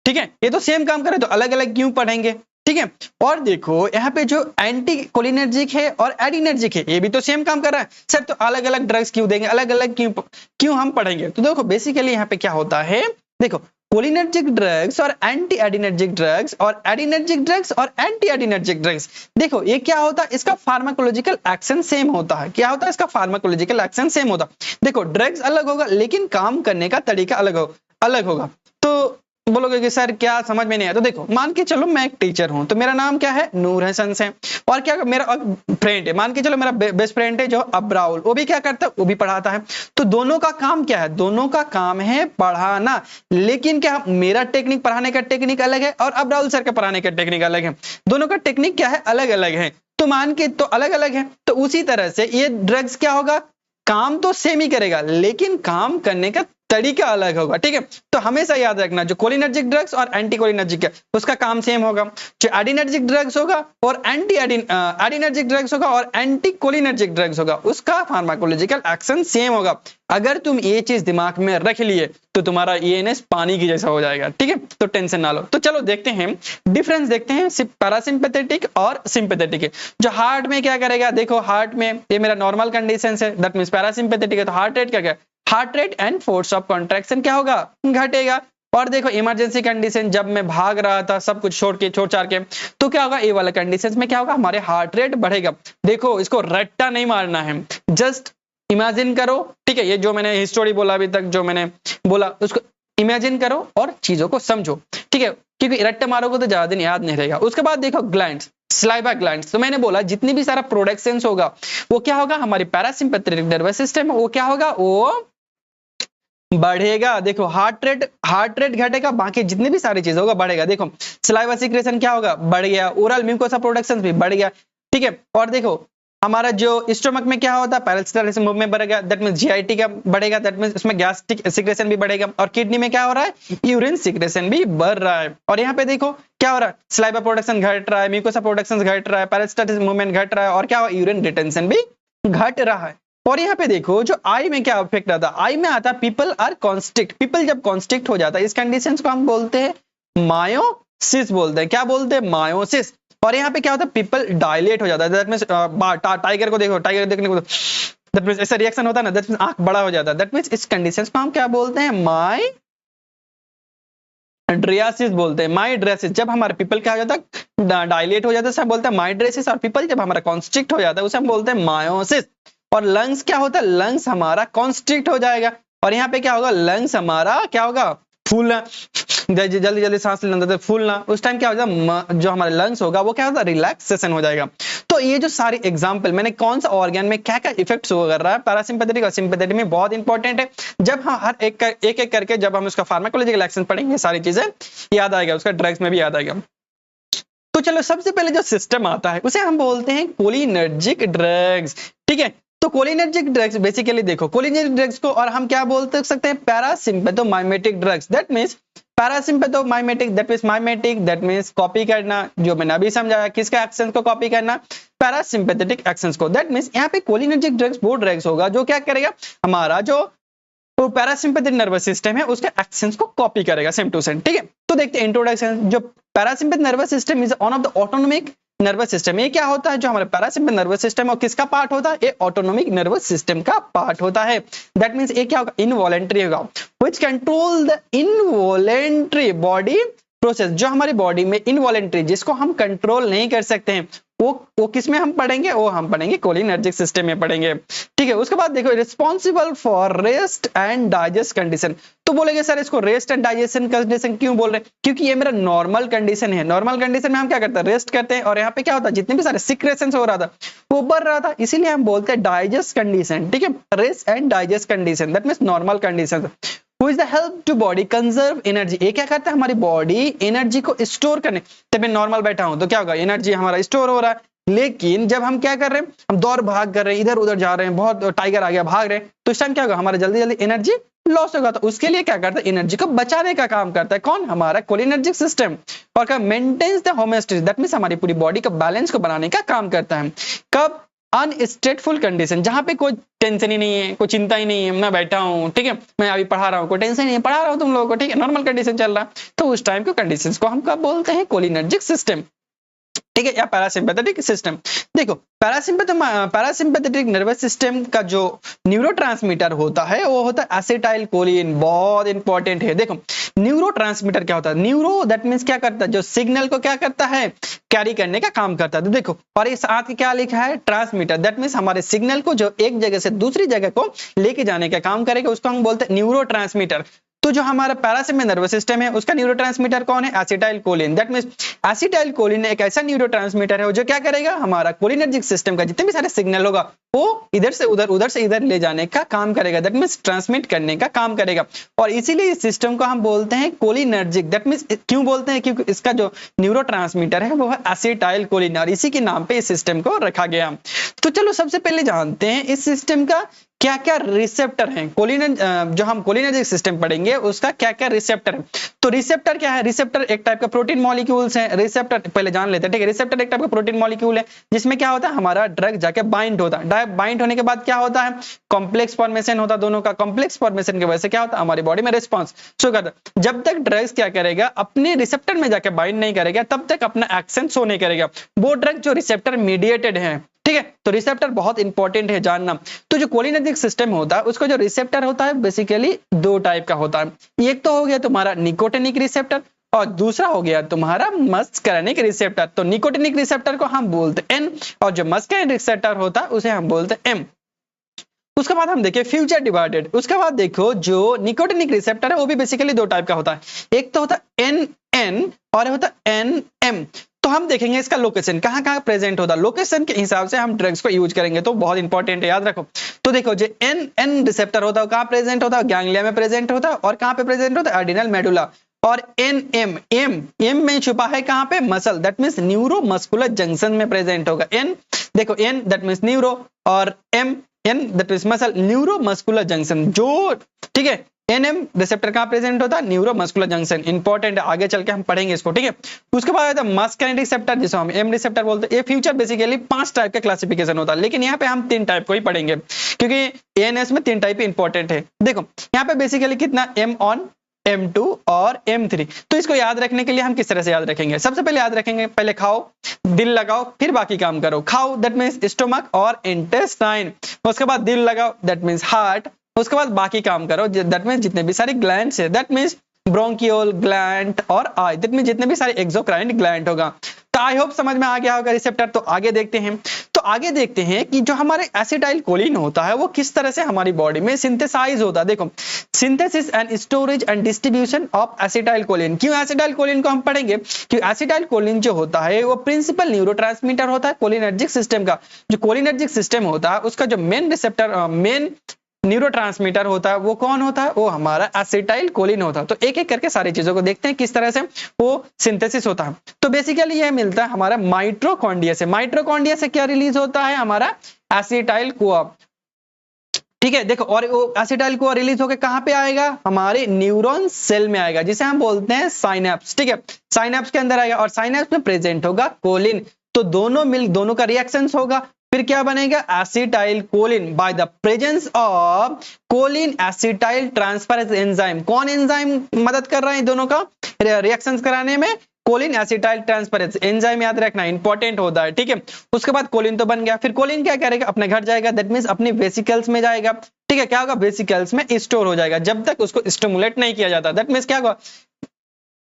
ठीक है, ये तो सेम काम कर रहे हैं, तो अलग अलग क्यों पढ़ेंगे, ठीक है। और देखो यहाँ पे जो एंटी कोलिनर्जिक है और एडिनर्जिक है ये भी तो सेम काम कर रहा है सर, तो अलग अलग ड्रग्स क्यों देंगे, अलग अलग क्यों हम पढ़ेंगे। तो देखो बेसिकली यहाँ पे क्या होता है, देखो कोलिनर्जिक ड्रग्स और एंटी एडिनर्जिक ड्रग्स और एडिनर्जिक ड्रग्स और एंटी एडिनर्जिक ड्रग्स, देखो ये क्या होता है, इसका फार्माकोलॉजिकल एक्शन सेम होता है। क्या होता है, इसका फार्माकोलॉजिकल एक्शन सेम होता है। देखो ड्रग्स अलग होगा लेकिन काम करने का तरीका अलग होगा। तो बोलोगे कि सर क्या समझ में नहीं आया। तो देखो मान के चलो मैं एक टीचर हूं, तो मेरा नाम क्या है, नूर हसन है, और क्या मेरा फ्रेंड है, मान के चलो मेरा बेस्ट फ्रेंड है जो अब्राउल, वो भी क्या करता है, वो भी पढ़ाता है। तो दोनों का काम क्या है, दोनों का काम है पढ़ाना, लेकिन क्या मेरा टेक्निक, पढ़ाने का टेक्निक अलग है और अब्राउल सर का पढ़ाने का टेक्निक अलग है। दोनों का टेक्निक क्या है, अलग अलग है। तो मान के तो अलग अलग है, तो उसी तरह से ये ड्रग्स क्या होगा, काम तो सेम ही करेगा लेकिन काम करने का तरीका अलग होगा, ठीक है। तो हमेशा याद रखना जो कोलिनर्जिक ड्रग्स और एंटी कोलिनर्जिक है उसका काम सेम होगा। जो एडिनर्जिक ड्रग्स होगा और एडिनर्जिक ड्रग्स होगा और एंटी कोलिनर्जिक ड्रग्स होगा उसका फार्माकोलॉजिकल एक्शन सेम होगा। अगर तुम ये चीज दिमाग में रख लिए तो तुम्हारा ईएनएस पानी की जैसा हो जाएगा, ठीक है, तो टेंशन ना लो। तो चलो देखते हैं डिफरेंस, देखते हैं पैरासिम्पैथेटिक और सिंपैथेटिक। जो हार्ट में क्या करेगा, देखो हार्ट में ये मेरा नॉर्मल कंडीशन है, दैट मींस पैरासिम्पैथेटिक है, तो हार्ट रेट क्या, heart rate and force of contraction क्या होगा, घटेगा। और देखो इमरजेंसी कंडीशन, जब मैं भाग रहा था सब कुछ छोड़ छाड़ के, तो क्या होगा, ये वाला कंडीशन में क्या होगा, हमारे हार्ट रेट बढ़ेगा। देखो इसको रट्टा नहीं मारना है, जस्ट इमेजिन करो, ठीक है। ये जो मैंने हिस्टोरी बोला अभी तक, जो मैंने बोला उसको इमेजिन करो और चीजों को समझो, ठीक है, क्योंकि रट्टा मारोगे तो ज्यादा दिन याद नहीं रहेगा। उसके बाद देखो ग्लैंड्स, सलाइवा ग्लैंड्स, तो मैंने बोला जितनी भी सारा प्रोडक्शंस होगा वो क्या होगा, हमारी पैरासिम्पैथेटिक नर्वस सिस्टम वो क्या होगा, वो बढ़ेगा। देखो हार्ट रेट घटेगा, बाकी जितनी भी सारी चीज होगा बढ़ेगा। देखो सलाइवा सीक्रेशन क्या होगा, बढ़ गया। ओरल म्यूकोसा प्रोडक्शन भी बढ़ गया, ठीक है। और देखो हमारा जो स्टोमक में क्या होता है, पैरासिटालिस मूवमेंट बढ़ेगा, दैट मींस जीआईटी का बढ़ेगा, दैट मींस उसमें गैस्ट्रिक सिक्रेशन भी बढ़ेगा। और किडनी में क्या हो रहा है, यूरिन सिक्रेशन भी बढ़ रहा है। और यहाँ पे देखो क्या हो रहा है, सलाइवा प्रोडक्शन घट रहा है, म्यूकोसा प्रोडक्शन घट रहा है, पैरासिटालिस मूवमेंट घट रहा है, और क्या हो, यूरिन रिटेंशन भी घट रहा है। और यहाँ पे देखो जो आई में क्या इफेक्ट आता है, आई में आता है पीपल आर कॉन्स्ट्रिक्ट, पीपल जब कॉन्स्ट्रिक्ट हो जाता है इस कंडीशन को हम बोलते हैं मायोसिस बोलते हैं। क्या बोलते हैं, मायोसिस। और यहाँ पे क्या होता है, पीपल डायलेट हो जाता है, दैट मींस टाइगर को देखो, टाइगर देखने को दैट मींस ऐसा रिएक्शन होता है ना, दैट मींस आंख बड़ा हो जाता है, दैट मींस इस कंडीशन को हम क्या बोलते हैं, माइड्रियासिस बोलते हैं। माइड्रियासिस जब हमारे पीपल क्या हो जाता है, डायलेट हो जाता है, उसे हम बोलते हैं माइड्रियासिस। और पीपल जब हमारा कॉन्स्ट्रिक्ट हो जाता है उसे हम बोलते हैं मायोसिस। और लंग्स क्या होता है, लंग्स हमारा कॉन्स्ट्रिक्ट हो जाएगा, और यहाँ पे क्या होगा, लंग्स हमारा क्या होगा, फूलना, जल्दी जल्दी सांस लेना, फूलना। उस टाइम क्या होगा, जो हमारे लंग्स होगा वो क्या होगा, रिलैक्सेशन हो जाएगा। तो ये जो सारी एग्जांपल मैंने कौन सा ऑर्गन में क्या क्या इफेक्ट शो कर रहा है, पैरासिम्पैथेटिक और सिंपैथेटिक में बहुत इंपॉर्टेंट है। जब हम हर एक करके जब हम उसका फार्माकोलॉजिकल एक्शन पढ़ेंगे सारी चीजें याद आएगा, उसका ड्रग्स में भी याद आएगा। तो चलो सबसे पहले जो सिस्टम आता है उसे हम बोलते हैं कोलिनर्जिक ड्रग्स, ठीक है। तो कोलिनर्जिक ड्रग्स बेसिकली देखो, कोलिनर्जिक ड्रग्स को और हम क्या बोलते सकते हैं, parasympathomimetic drugs, that means parasympathomimetic, that means mimetic, that means copy करना, जो मैंने अभी समझाया किसका एक्शंस को कॉपी करना, पैरासिम्पैथेटिक एक्शंस को। दैट मींस यहाँ पे कोलिनर्जिक ड्रग्स वो ड्रग्स होगा जो क्या करेगा, हमारा जो तो पैरासिम्पैथिक नर्वस सिस्टम है उसके एक्शंस को कॉपी करेगा सेम टू सेम, ठीक है। तो देखते हैं इंट्रोडक्शन। जो parasympathetic nervous system is one of the autonomic nervous system. ये क्या होता है, जो हमारे पैरासिम्पैथिक नर्वस सिस्टम है और किसका पार्ट होता है, ये ऑटोनोमिक नर्वस सिस्टम का पार्ट होता है। दैट मींस ये क्या होगा, इनवॉलेंटरी होगा, which control the involuntary body process. जो हमारी बॉडी में इनवॉलेंटरी, जिसको हम कंट्रोल नहीं कर सकते हैं, वो किस में हम पढ़ेंगे, वो हम पढ़ेंगे कोलिनर्जिक सिस्टम में पढ़ेंगे, ठीक है। उसके बाद देखो responsible for rest and digest condition. तो बोलेंगे सर इसको रेस्ट एंड डाइजेशन कंडीशन क्यों बोल रहे हैं, क्योंकि ये मेरा नॉर्मल कंडीशन है। नॉर्मल कंडीशन में हम क्या करते हैं, रेस्ट करते हैं, और यहाँ पे क्या होता है, जितने भी सारे सिक्रेशंस हो रहा था वो बढ़ रहा था, इसीलिए हम बोलते हैं डाइजेस्ट कंडीशन, ठीक है। Rest and digest condition, that means normal condition. Who is the help to body conserve energy। ये क्या करता है, हमारी बॉडी एनर्जी को स्टोर करने। जब मैं नॉर्मल बैठा हूं तो क्या होगा, एनर्जी हमारा स्टोर हो रहा है। लेकिन जब हम क्या कर रहे हैं, हम दौड़ भाग कर रहे हैं, इधर उधर जा रहे हैं, बहुत टाइगर आ गया भाग रहे हैं, तो इस टाइम क्या होगा, हमारा जल्दी जल्दी एनर्जी लॉस होगा। तो उसके लिए क्या करता है, एनर्जी को बचाने का काम करता है कौन, हमारा कोलिनर्जिक सिस्टम। और क्या maintains the homeostasis, that means हमारी पूरी बॉडी का बैलेंस को बनाने का काम करता है। कब, अनस्ट्रेसफुल कंडीशन, जहां पे कोई टेंशन ही नहीं है, कोई चिंता ही नहीं है, मैं बैठा हूं, ठीक है, मैं अभी पढ़ा रहा हूं, कोई टेंशन नहीं है, पढ़ा रहा हूं तुम लोगों को, ठीक है, नॉर्मल कंडीशन चल रहा है, तो उस टाइम के कंडीशंस को हम कब बोलते हैं, कोलिनर्जिक सिस्टम, ठीक है, या पैरासिम्पैथेटिक सिस्टम। देखो पैरासिम्पैथेटिक नर्वस सिस्टम का जो न्यूरोट्रांसमीटर होता है वो होता है एसिटाइल कोलिन, बहुत इंपॉर्टेंट है। देखो न्यूरोट्रांसमीटर क्या होता है, न्यूरो दैट मींस क्या करता है, जो सिग्नल को क्या करता है, कैरी करने का काम करता है। तो देखो, और इस साथ क्या लिखा है, ट्रांसमीटर, दैट मींस हमारे सिग्नल को जो एक जगह से दूसरी जगह को लेके जाने का काम करेगा, उसको हम बोलते हैं न्यूरोट्रांसमीटर। तो जो हमारा पैरासिम्पैथिक नर्वस सिस्टम है उसका न्यूरोट्रांसमीटर कौन है, acetyl choline. That means acetyl choline एक ऐसा न्यूरोट्रांसमीटर है जो क्या करेगा, हमारा कोलिनर्जिक सिस्टम का जितने भी सारे सिग्नल होगा वो इधर से उधर ले जाने का काम करेगा, दैट मींस ट्रांसमिट करने का काम करेगा। और इसीलिए इस सिस्टम को हम बोलते हैं कोलिनर्जिक। दैट मींस क्यों बोलते हैं, क्योंकि इसका जो न्यूरोट्रांसमीटर है वो है एसिटाइल कोलिन, और इसी के नाम पे इस सिस्टम को रखा गया। तो चलो सबसे पहले जानते हैं इस सिस्टम का क्या क्या रिसेप्टर हैं। जो हम कोलिनर्जिक सिस्टम पढ़ेंगे उसका क्या क्या रिसेप्टर है। तो रिसेप्टर क्या है, रिसेप्टर एक टाइप का प्रोटीन मॉलिक्यूल्स है। रिसेप्टर पहले जान लेते हैं, ठीक है। रिसेप्टर एक टाइप का प्रोटीन मॉलिक्यूल है जिसमें क्या होता है, हमारा ड्रग जाके बाइंड होता है। बाइंड होने के बाद क्या होता है, कॉम्प्लेक्स फॉर्मेशन होता है दोनों का। कॉम्प्लेक्स फॉर्मेशन की वजह से क्या होता है, हमारी बॉडी में रिस्पॉन्स शो करता है। जब तक ड्रग्स क्या करेगा, अपने रिसेप्टर में जाके बाइंड नहीं करेगा तब तक अपना एक्शन शो नहीं करेगा। वो ड्रग जो रिसेप्टर मीडिएटेड है, ठीक है। तो रिसेप्टर बहुत इंपॉर्टेंट है जानना। तो जो कोलिनर्जिक सिस्टम होता है उसका जो रिसेप्टर होता है बेसिकली दो टाइप का होता है। एक तो हो गया तुम्हारा निकोटिनिक रिसेप्टर और दूसरा हो गया तुम्हारा मस्करनिक रिसेप्टर। तो निकोटिनिक रिसेप्टर को हम बोलते हैं एन और जो मस्करनिक रिसेप्टर होता है उसे हम बोलते हैं एम। उसके बाद हम देखें फ्यूचर डिवाइडेड। उसके बाद देखो जो निकोटिनिक रिसेप्टर है वो भी बेसिकली दो टाइप का होता है। एक तो होता है एन एन और होता है एन एम। तो हम देखेंगे इसका लोकेशन कहाँ कहाँ प्रेजेंट होता है, लोकेशन के हिसाब से हम ड्रग्स को यूज करेंगे। तो बहुत इंपॉर्टेंट है, याद रखो। तो देखो जो एन एन रिसेप्टर होता है कहाँ प्रेजेंट होता है, गैंग्लिया में प्रेजेंट होता है। और कहाँ पे प्रेजेंट होता है, एड्रिनल मेडुला। और एन एम एम एम में छुपा है कहाँ पे, muscle, that means neuro muscular junction में प्रेजेंट होगा। एन देखो N दैट मींस न्यूरो और M N that means muscle, neuro muscular junction जो, ठीक है, NM रिसेप्टर कहाँ प्रेजेंट होता है, न्यूरो मस्कुलर जंक्शन, इंपॉर्टेंट है, आगे चल के हम पढ़ेंगे इसको, ठीक है। उसके बाद आता है मस्कुलिन रिसेप्टर जिसको हम M रिसेप्टर बोलते हैं। ये फ्यूचर बेसिकली 5 टाइप का क्लासिफिकेशन होता है, लेकिन यहाँ पे हम 3 टाइप को ही पढ़ेंगे क्योंकि ANS में 3 टाइप इंपॉर्टेंट है। देखो यहाँ पे बेसिकली कितना M1 M2 और M3, तो इसको याद रखने के लिए हम किस तरह से याद रखेंगे, सबसे पहले याद रखेंगे, पहले खाओ, दिल लगाओ, फिर बाकी काम करो। खाओ दैट मींस स्टोमक और इंटेस्टाइन, उसके बाद दिल लगाओ दैट मींस हार्ट, उसके बाद बाकी काम करो दैट मींस जितने भी सारे ग्लैंड्स है दैट मींस ब्रोंकियोल ग्लैंड और आई, दैट मींस जितने भी सारे एक्सोक्राइन ग्लैंड होगा। तो आई होप समझ में आ गया होगा रिसेप्टर। तो आगे देखते हैं, तो आगे देखते हैं कि जो हमारे एसिटाइल कोलिन होता है वो किस तरह से हमारी बॉडी में सिंथेसाइज होता है। देखो synthesis and storage and distribution of acetyl choline. क्यों एसिटाइल कोलिन को हम पढ़ेंगे, क्योंकि एसिटाइल कोलिन जो होता है वो प्रिंसिपल न्यूरोट्रांसमीटर होता है कोलिनर्जिक सिस्टम का। जो कोलिनर्जिक सिस्टम होता है उसका जो मेन रिसेप्टर, मेन न्यूरोट्रांसमीटर होता है वो कौन होता है, वो हमारा एसिटाइल कोलिन होता है। तो एक एक करके सारी चीजों को देखते हैं किस तरह से वो सिंथेसिस होता है। तो बेसिकली ये मिलता है हमारा माइटोकॉन्ड्रिया से। माइटोकॉन्ड्रिया से क्या रिलीज होता है, हमारा एसिटाइल कोआ, ठीक है। देखो और वो एसिटाइल कोआ रिलीज होकर कहां पे आएगा, हमारे न्यूरॉन सेल में आएगा जिसे हम बोलते हैं साइनेप्स, ठीक है। साइनेप्स के अंदर आएगा और साइनेप्स में प्रेजेंट होगा कोलिन, तो दोनों का रिएक्शंस होगा, फिर क्या बनेगा, acetyl choline by the presence of choline acetyl transferase enzyme. कौन एंजाइम मदद कर रहा है दोनों का रिएक्शंस कराने में, कोलिन एसिटाइल ट्रांसफरेज एंजाइम, याद रखना इंपॉर्टेंट होता है, ठीक है। उसके बाद कोलिन तो बन गया, फिर कोलिन क्या करेगा, अपने घर जाएगा, दैट मींस अपनी वेसिकल्स में जाएगा, ठीक है। क्या होगा, वेसिकल्स में स्टोर हो जाएगा जब तक उसको स्टिमुलेट नहीं किया जाता, दैट मींस क्या होगा,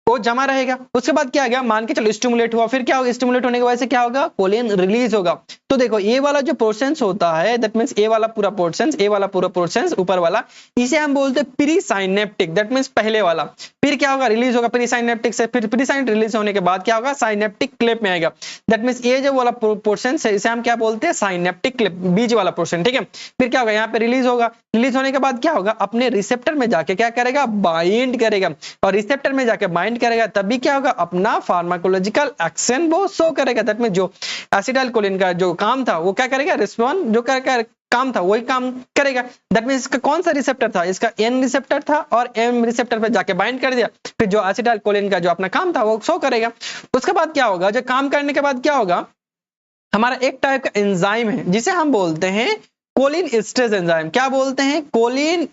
वो जमा रहेगा। उसके बाद क्या आ गया, मान के चलो स्टिमुलेट हुआ, फिर क्या होगा, स्टिमुलेट होने की वजह से क्या होगा, कोलिन रिलीज होगा। तो देखो ये वाला जो पोर्शन होता है दैट मींस ए वाला पूरा पोर्शन ऊपर वाला, इसे हम बोलते हैं प्री साइनेप्टिक, दैट मींस पहले वाला। फिर क्या होगा, रिलीज होगा प्री साइनेप्टिक से, फिर प्री साइनेप्टिक रिलीज होने के बाद क्या होगा, साइनेप्टिक क्लिप में आएगा। दैट मींस ये जो वाला पोर्शन है इसे हम क्या बोलते हैं, साइनेप्टिक क्लिप, बीच वाला पोर्शन, ठीक है। फिर क्या होगा, यहाँ पे रिलीज होगा, रिलीज होने के बाद क्या होगा, अपने रिसेप्टर में जाके क्या करेगा, बाइंड करेगा, और रिसेप्टर में जाके बाइंड करेगा तभी क्या होगा, अपना फार्माकोलॉजिकल एक्शन वो शो करेगा। दैट मींस जो एसिटाइल कोलिन का जो काम था वो क्या करेगा, रिस्पॉन्ड जो काम था वही काम करेगा। दैट मींस इसका कौन सा रिसेप्टर था, इसका N रिसेप्टर था और M रिसेप्टर पे जाके बाइंड कर दिया, फिर जो एसिटाइल कोलिन का जो अपना काम था वो शो करेगा। उसके बाद क्या होगा, जो काम करने के बाद क्या होगा, हमारा एक टाइप का एंजाइम है जिसे हम बोलते हैं कोलिन एस्ट्रेज एंजाइम। क्या बोलते हैं, choline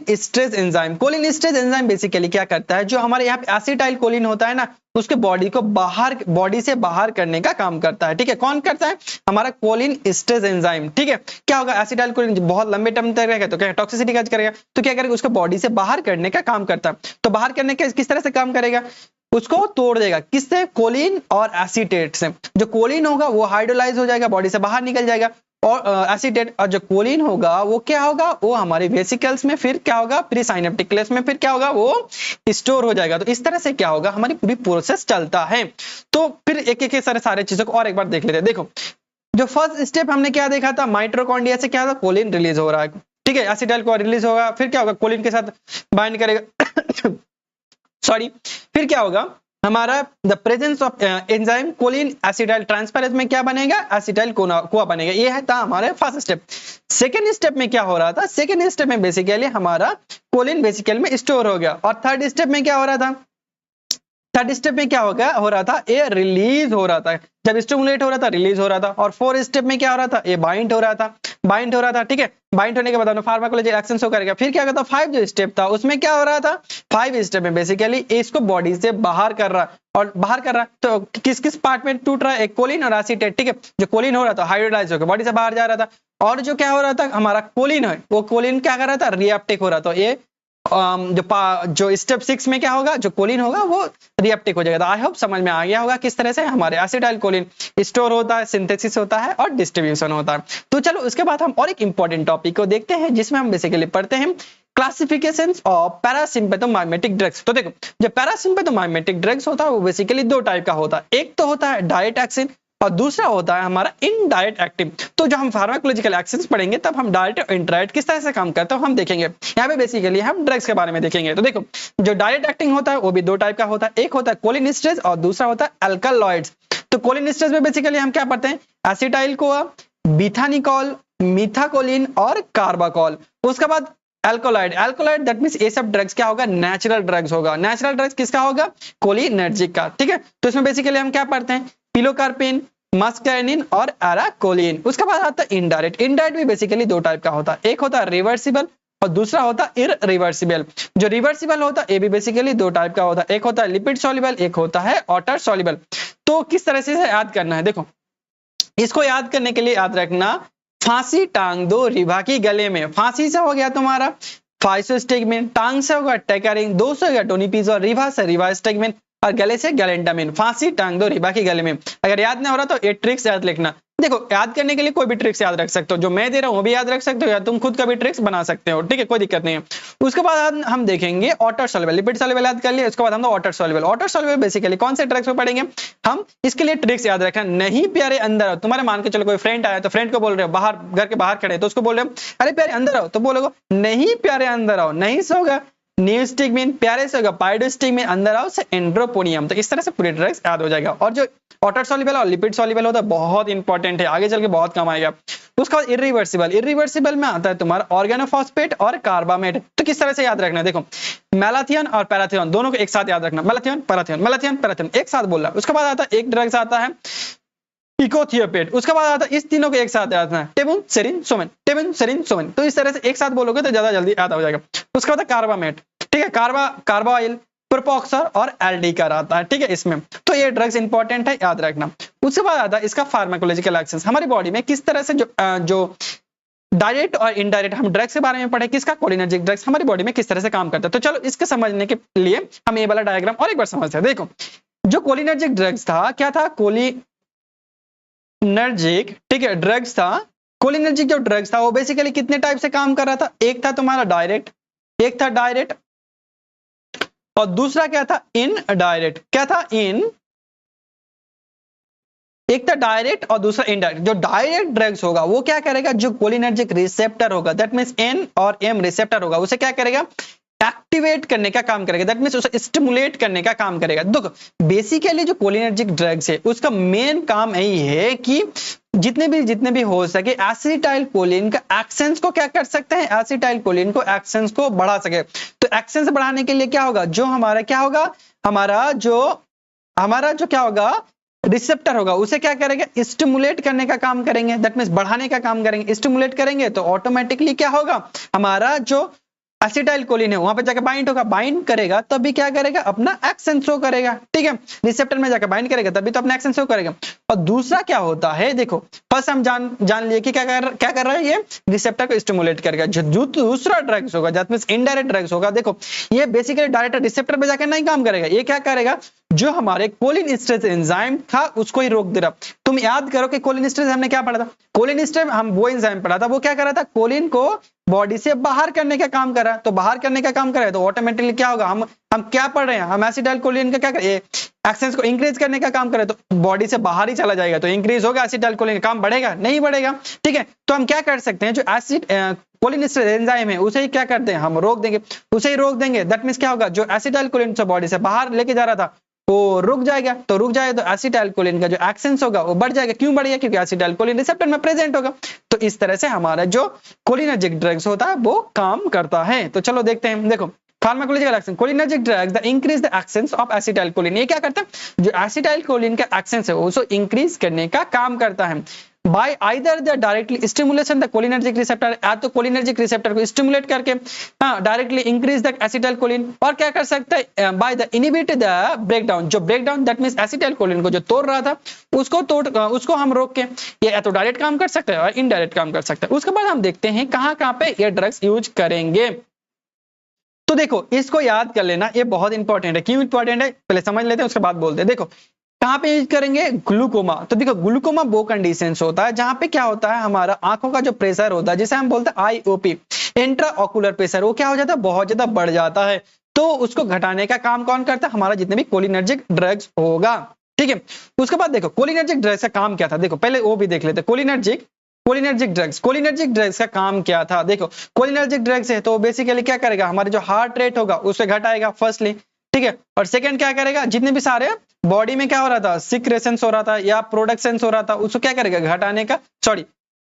esterase enzyme. Choline esterase enzyme basically क्या करता है, जो हमारे यहाँ पे एसिटाइल कोलिन होता है ना, उसके बॉडी से बाहर करने का काम करता है, ठीक है। कौन करता है, हमारा कोलिन एस्ट्रेज एंजाइम, ठीक है। क्या होगा, एसिटाइल कोलिन बहुत लंबे टर्म तक रहेगा तो क्या टॉक्सिसिटी का करेगा, तो क्या करेगा, उसको बॉडी से बाहर करने का काम करता है। तो बाहर करने का किस तरह से काम करेगा, उसको तोड़ देगा, किससे, कोलिन और एसीटेट से। जो कोलिन होगा वो हाइड्रोलाइज हो जाएगा, बॉडी से बाहर निकल जाएगा, और एसीटेट, और जो कोलिन होगा वो क्या होगा, वो हमारे वेसिकल्स में, फिर क्या होगा, प्री साइनेप्टिक क्लेस में, फिर क्या होगा, वो स्टोर हो जाएगा। तो इस तरह से क्या होगा, हमारी पूरी प्रोसेस चलता है। तो फिर एक एक सारे चीजों को और एक बार देख लेते हैं। देखो जो फर्स्ट स्टेप हमने क्या देखा था, माइटोकॉन्ड्रिया से क्या था, कोलिन रिलीज हो रहा है, ठीक है, एसिटाइल को रिलीज होगा, फिर क्या होगा, कोलिन के साथ बाइंड करेगा सॉरी, फिर क्या होगा, हमारा the presence of enzyme choline acetyl transferase में क्या बनेगा, एसिटाइल कोआ बनेगा। ये है था हमारे फर्स्ट स्टेप। सेकेंड स्टेप में क्या हो रहा था, सेकेंड स्टेप में बेसिकली हमारा कोलिन वेसिकल में स्टोर हो गया, और थर्ड स्टेप में क्या हो रहा था, थर्ड स्टेप में क्या हो रहा था, ये रिलीज हो रहा था, जब स्टिमुलेट हो रहा था रिलीज हो रहा था। और फोर्थ स्टेप में क्या हो रहा था, ये बाइंड हो रहा था, ठीक है। बाइंड होने के बाद फार्माकोलॉजिकल एक्शन शो करेगा। फिर क्या होता, 5 जो स्टेप था उसमें क्या हो रहा था, 5 स्टेप में बेसिकली इसको बॉडी से बाहर कर रहा, और बाहर कर रहा तो किस किस पार्ट में टूट रहा है, एक कोलिन और एसीटेट, ठीक है। जो कोलिन हो रहा था हाइड्रोलाइज होकर बॉडी से बाहर जा रहा था, और जो क्या हो रहा था, हमारा कोलिन है वो कोलिन क्या कर रहा था, रिएप्टिक हो रहा था। ये जो स्टेप 6 में क्या होगा, जो कोलिन होगा वो रिएप्टिक हो जाएगा। आई होप समझ में आ गया होगा किस तरह से हमारे एसिटाइल कोलिन स्टोर होता है, सिंथेसिस होता है और डिस्ट्रीब्यूशन होता है। तो चलो उसके बाद हम और एक इंपॉर्टेंट टॉपिक को देखते हैं जिसमें हम बेसिकली पढ़ते हैं क्लासिफिकेशंस ऑफ पैरासिम्पैथोमाइमेटिक ड्रग्स। तो देखो जो पैरासिम्पैथोमाइमेटिक ड्रग्स होता है वो बेसिकली 2 टाइप का होता है, एक तो होता है डायरेक्ट एक्शन और दूसरा होता है हमारा इनडायरेक्ट एक्टिव। तो जो हम फार्माकोलॉजिकल एक्शंस पढ़ेंगे तब हम डायरेक्ट और इनडायरेक्ट किस तरह से काम करते हैं हम देखेंगे। यहाँ पे बेसिकली हम ड्रग्स के बारे में देखेंगे। तो देखो जो डायरेक्ट एक्टिंग होता है वो भी 2 टाइप का होता है, एक होता है कोलिन एस्ट्रेज और दूसरा होता है अल्कलॉइड्स। तो कोलिनेस्टर्स में बेसिकली हम क्या पढ़ते हैं, एसिटाइल कोआ, बिथानिकॉल, मीथाकोलिन और कार्बाकॉल। उसके बाद अल्कोलाइड, अल्कोलाइड दैट मींस ये सब ड्रग्स क्या होगा, नेचुरल ड्रग्स होगा। नेचुरल ड्रग्स किसका होगा, कोलिनर्जिक का, ठीक है। तो इसमें बेसिकली हम क्या पढ़ते हैं, पिलोकार्पिन, मस्कैनिन और एराकोलिन। उसके बाद आता है इनडायरेक्ट। इनडायरेक्ट भी बेसिकली दो टाइप का होता है, एक होता है रिवर्सिबल और दूसरा होता है इररिवर्सिबल। जो रिवर्सिबल होता है ये भी बेसिकली दो टाइप का होता है, एक होता है लिपिड सॉल्युबल, एक होता है वाटर सॉल्युबल। तो किस तरह से याद करना है, देखो इसको याद करने के लिए याद रखना, फांसी टांग दो रिभा की गले में। फांसी से हो गया तुम्हारा फाइसोस्टिग्मिन, टांग से होगा टेकारिन, दो से हो गया डोनिपीज और रिभा से रिवास्टिग्मिन और गले से गैलेंटामिन। फांसी टांग दो रिभा की गले में। अगर याद नहीं हो रहा तो ये ट्रिक्स याद लिखना। देखो याद करने के लिए कोई भी ट्रिक्स याद रख सकते हो, जो मैं दे रहा हूं वो भी याद रख सकते हो या तुम खुद का भी ट्रिक्स बना सकते हो, ठीक है, कोई दिक्कत नहीं है। उसके बाद हम देखेंगे वाटर सॉल्युबल, लिपिड सॉल्युबल याद कर लिया, उसके बाद हम water soluble. Water soluble basically कौन से ट्रिक्स में पढ़ेंगे हम, इसके लिए ट्रिक्स याद रखना। नहीं प्यारे अंदर आओ, तुम्हारे मान के चलो कोई फ्रेंड आया तो फ्रेंड को बोल रहे हो बाहर, घर के बाहर खड़े तो उसको बोल रहे हो अरे प्यारे अंदर आओ, तो बोलोगे नहीं प्यारे अंदर आओ, नहीं से होगा नियोस्टिग्मिन, प्यारे से होगा पाइडोस्टिग्मिन, अंदर आओ से एंड्रोपोनियम। तो इस तरह से पूरे ड्रग्स याद हो जाएगा। और जो वाटर सॉल्युबल और लिपिड सॉल्युबल होता है बहुत इंपॉर्टेंट है, आगे चल के बहुत काम आएगा। उसके बाद इररिवर्सिबल, इररिवर्सिबल में आता है तुम्हारा ऑर्गेनोफॉस्फेट और कार्बामेट। तो किस तरह से याद रखना है, देखो मैलाथियन और पैराथियन दोनों को एक साथ याद रखना, मैलाथियन पैराथियन, मैलाथियन पैराथियन एक साथ बोल रहा है। उसके बाद आता है एक ड्रग्स आता है इकोथियोपेट, उसके बाद आता है इस तीनों को एक साथ याद रखना, टेबुन सेरिन सोमेन, टेबुन सेरिन सोमेन। तो इस तरह से एक साथ बोलोगे तो ज्यादा जल्दी याद हो जाएगा। उसके बाद कार्बामेट, ठीक है, कार्बा ऑयल, प्रोपोक्सर और एल्डिकर आता है, ठीक है इसमें। तो ये ड्रग्स इंपॉर्टेंट है, याद रखना। उसके बाद आता है इसका फार्माकोलॉजिकल एक्शन, हमारी बॉडी में किस तरह से जो डायरेक्ट और इनडायरेक्ट हम ड्रग्स के बारे में पढ़े, किसका कोलिनर्जिक ड्रग्स हमारी बॉडी में किस तरह से काम करता है। तो चलो इसके समझने के लिए हम ये वाला डायग्राम और एक बार समझते हैं। देखो जो कोलिनर्जिक ड्रग्स था क्या था, कोलिनर्जिक, ठीक है, ड्रग्स था। कोलिनर्जिक जो ड्रग्स था वो बेसिकली कितने टाइप से काम कर रहा था, एक था तुम्हारा डायरेक्ट, एक था डायरेक्ट और दूसरा क्या था इनडायरेक्ट। क्या था एक था डायरेक्ट और दूसरा इनडायरेक्ट। जो डायरेक्ट ड्रग्स होगा वो क्या करेगा, जो कोलिनर्जिक रिसेप्टर होगा दैट मींस एन और एम रिसेप्टर होगा, उसे क्या करेगा, एक्टिवेट करने का काम करेगा, दैट मींस उसे स्टिमुलेट करने का काम करेगा। देखो बेसिकली जो कोलिनर्जिक ड्रग्स है उसका मेन काम यही है कि जितने भी हो सके एसिटाइल कोलिन का एक्शंस को क्या कर सकते हैं, एसिटाइल कोलिन को एक्शंस को बढ़ा सके। तो एक्शंस बढ़ाने के लिए क्या होगा, जो हमारा क्या होगा, हमारा जो क्या होगा रिसेप्टर होगा उसे क्या करेगा, स्टिमुलेट करने का काम करेंगे, दैट मींस बढ़ाने का काम करेंगे। स्टिमुलेट करेंगे तो ऑटोमेटिकली क्या होगा, हमारा जो एसिटाइल कोलिन है वहां पे जाकर बाइंड होगा, बाइंड करेगा तभी क्या करेगा, अपना एक्शन शो करेगा, ठीक है, रिसेप्टर में जाकर बाइंड करेगा तभी तो अपना एक्शन शो करेगा। और दूसरा क्या होता है, देखो फर्स्ट हम जान लिए कि क्या कर रहा है, ये रिसेप्टर को स्टिमुलेट करेगा। जो दूसरा ड्रग्स होगा दैट मींस इनडायरेक्ट ड्रग्स होगा, देखो ये बेसिकली डायरेक्ट रिसेप्टर पे जाकर नहीं काम करेगा, ये क्या करेगा, जो हमारे कोलिनेस्टरेज एंजाइम था उसको ही रोक दे रहा। तुम याद करो कि कोलिनेस्टरेज हमने क्या पढ़ा था, कोलिनेस्टरेज हम वो एंजाइम पढ़ा था, वो क्या कर रहा था, कोलिन को बॉडी से बाहर करने का काम कर रहा है। तो बाहर करने का काम कर रहा है तो ऑटोमेटिकली क्या होगा, हम क्या पढ़ रहे हैं, हम एसिटाइल कोलिन का क्या करें, एक्शंस को इंक्रीज करने का काम करे तो बॉडी से बाहर ही चला जाएगा, तो इंक्रीज होगा एसिटाइल कोलिन का काम, बढ़ेगा नहीं बढ़ेगा, ठीक है। तो हम क्या कर सकते हैं, जो एसिड कोलिनेस्टरेज एंजाइम है उसे ही क्या करते हैं, हम रोक देंगे, उसे ही रोक देंगे। दैट मींस क्या होगा, जो एसिटाइल कोलिन से बॉडी से बाहर लेके जा रहा था वो रुक जाएगा, तो रुक जाए तो एसिटाइल कोलिन का जो एक्शंस होगा वो बढ़ जाएगा। क्यों बढ़ेगा, क्योंकि एसिटाइल कोलिन रिसेप्टर में प्रेजेंट होगा। तो इस तरह से हमारा जो कोलिनर्जिक ड्रग्स होता है वो काम करता है। तो चलो देखते हैं, देखो pharmacological action, cholinergic drugs the increase the actions of acetyl choline. ये क्या करता है, जो एसिटाइल कोलिन का एक्शंस है उसको इंक्रीज करने का काम करता है by either the directly stimulation the cholinergic receptor, या तो कोलिनर्जिक रिसेप्टर को स्टिमुलेट करके directly increase the acetylcholine, और क्या कर सकता है by the inhibit the breakdown, जो breakdown that means acetylcholine को जो तोड़ रहा था उसको हम रोक के ये या तो डायरेक्ट काम कर सकते हैं और इनडायरेक्ट काम कर सकते हैं। उसके बाद हम देखते हैं कहां पे ये ड्रग्स यूज करेंगे। तो देखो इसको याद कर लेना, ये बहुत इंपॉर्टेंट है। क्यों इंपॉर्टेंट है पहले समझ लेते हैं, उसके बाद बोलते हैं। देखो कहां पे यूज करेंगे, ग्लूकोमा। तो देखो ग्लूकोमा वो कंडीशंस होता है जहां पे क्या होता है, हमारा आंखों का जो प्रेशर होता है जिसे हम बोलते हैं आईओपी, इंट्रा ऑकुलर प्रेशर, वो क्या हो जाता है, बहुत ज्यादा बढ़ जाता है। तो उसको घटाने का काम कौन करता है, हमारा जितने भी कोलिनर्जिक ड्रग्स होगा, ठीक है। उसके बाद देखो कोलिनर्जिक ड्रग्स का काम क्या था, देखो पहले वो भी देख लेते हैं। कोलिनर्जिक ड्रग्स का काम क्या था, देखो कोलिनर्जिक ड्रग्स है तो बेसिकली क्या करेगा, हमारे जो हार्ट रेट होगा उसे घटाएगा फर्स्टली, ठीक है। और सेकंड क्या करेगा, जितने भी सारे बॉडी में क्या हो रहा था, सिक्रेशंस हो रहा था या प्रोडक्शंस हो रहा था, उसको क्या करेगा, घटाने का, सॉरी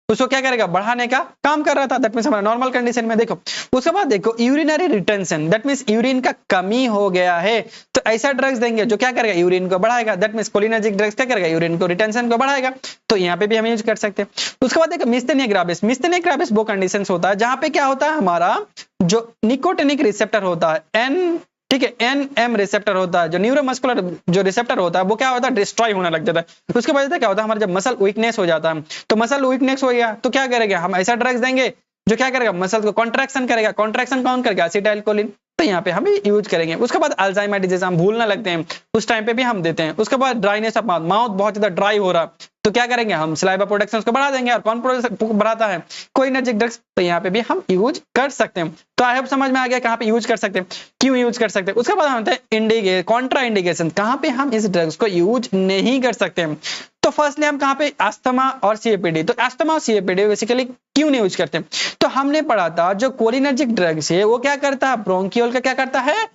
उसको क्या करेगा, बढ़ाने का काम कर रहा था। दैट मींस हमारा नॉर्मल कंडीशन में देखो। उसके बाद देखो urinary retention, that means urine का कमी हो गया है, तो ऐसा ड्रग्स देंगे जो क्या करेगा, यूरिन को बढ़ाएगा। दैट मींस कोलिनर्जिक ड्रग्स क्या करेगा, यूरिन को रिटेंशन को बढ़ाएगा, तो यहाँ पे भी हम यूज कर सकते हैं। उसके बाद देखो मिस्थेनिया ग्राविस, मिस्थेनिया ग्राविस वो कंडीशन होता है जहां पे क्या होता है, हमारा जो निकोटिनिक रिसेप्टर होता है एन, ठीक है, एनएम रिसेप्टर होता है, जो न्यूरोमस्कुलर जो रिसेप्टर होता है वो क्या होता है, डिस्ट्रॉय होने लग जाता है। उसके वजह से क्या होता है, हमारा जब मसल वीकनेस हो जाता है, तो मसल वीकनेस हो गया तो क्या करेंगे, हम ऐसा ड्रग्स देंगे जो क्या करेगा, मसल को कॉन्ट्रैक्शन करेगा। कॉन्ट्रैक्शन कौन करेगा, एसिटाइलकोलिन, तो यहाँ पे हम यूज करेंगे। उसके बाद अल्जाइमर डिजीज हम भूलने लगते हैं, उस टाइम पे भी हम देते हैं। उसके बाद ड्राइनेस ऑफ माउथ, माउथ बहुत ज्यादा ड्राई हो रहा, तो क्या करेंगे, हम सलाइवा प्रोडक्शन को बढ़ा देंगे। और कौन बढ़ाता है, कोलिनर्जिक ड्रग्स, तो यहाँ पे भी हम यूज कर सकते हैं। तो आई होप समझ में आ गया कहाँ पे यूज कर सकते हैं, क्यों यूज कर सकते हैं। उसके बाद हम कॉन्ट्रा इंडिकेशन, कहाँ पे हम इस ड्रग्स को यूज नहीं कर सकते हैं। तो फर्स्टली हम कहाँ पे, अस्थमा और सीएपीडी। तो अस्थमा और सीएपीडी बेसिकली क्यों नहीं यूज करते, तो हमने पढ़ा था जो कोलिनर्जिक ड्रग्स है वो क्या करता है, ब्रोंकियोल का क्या करता है,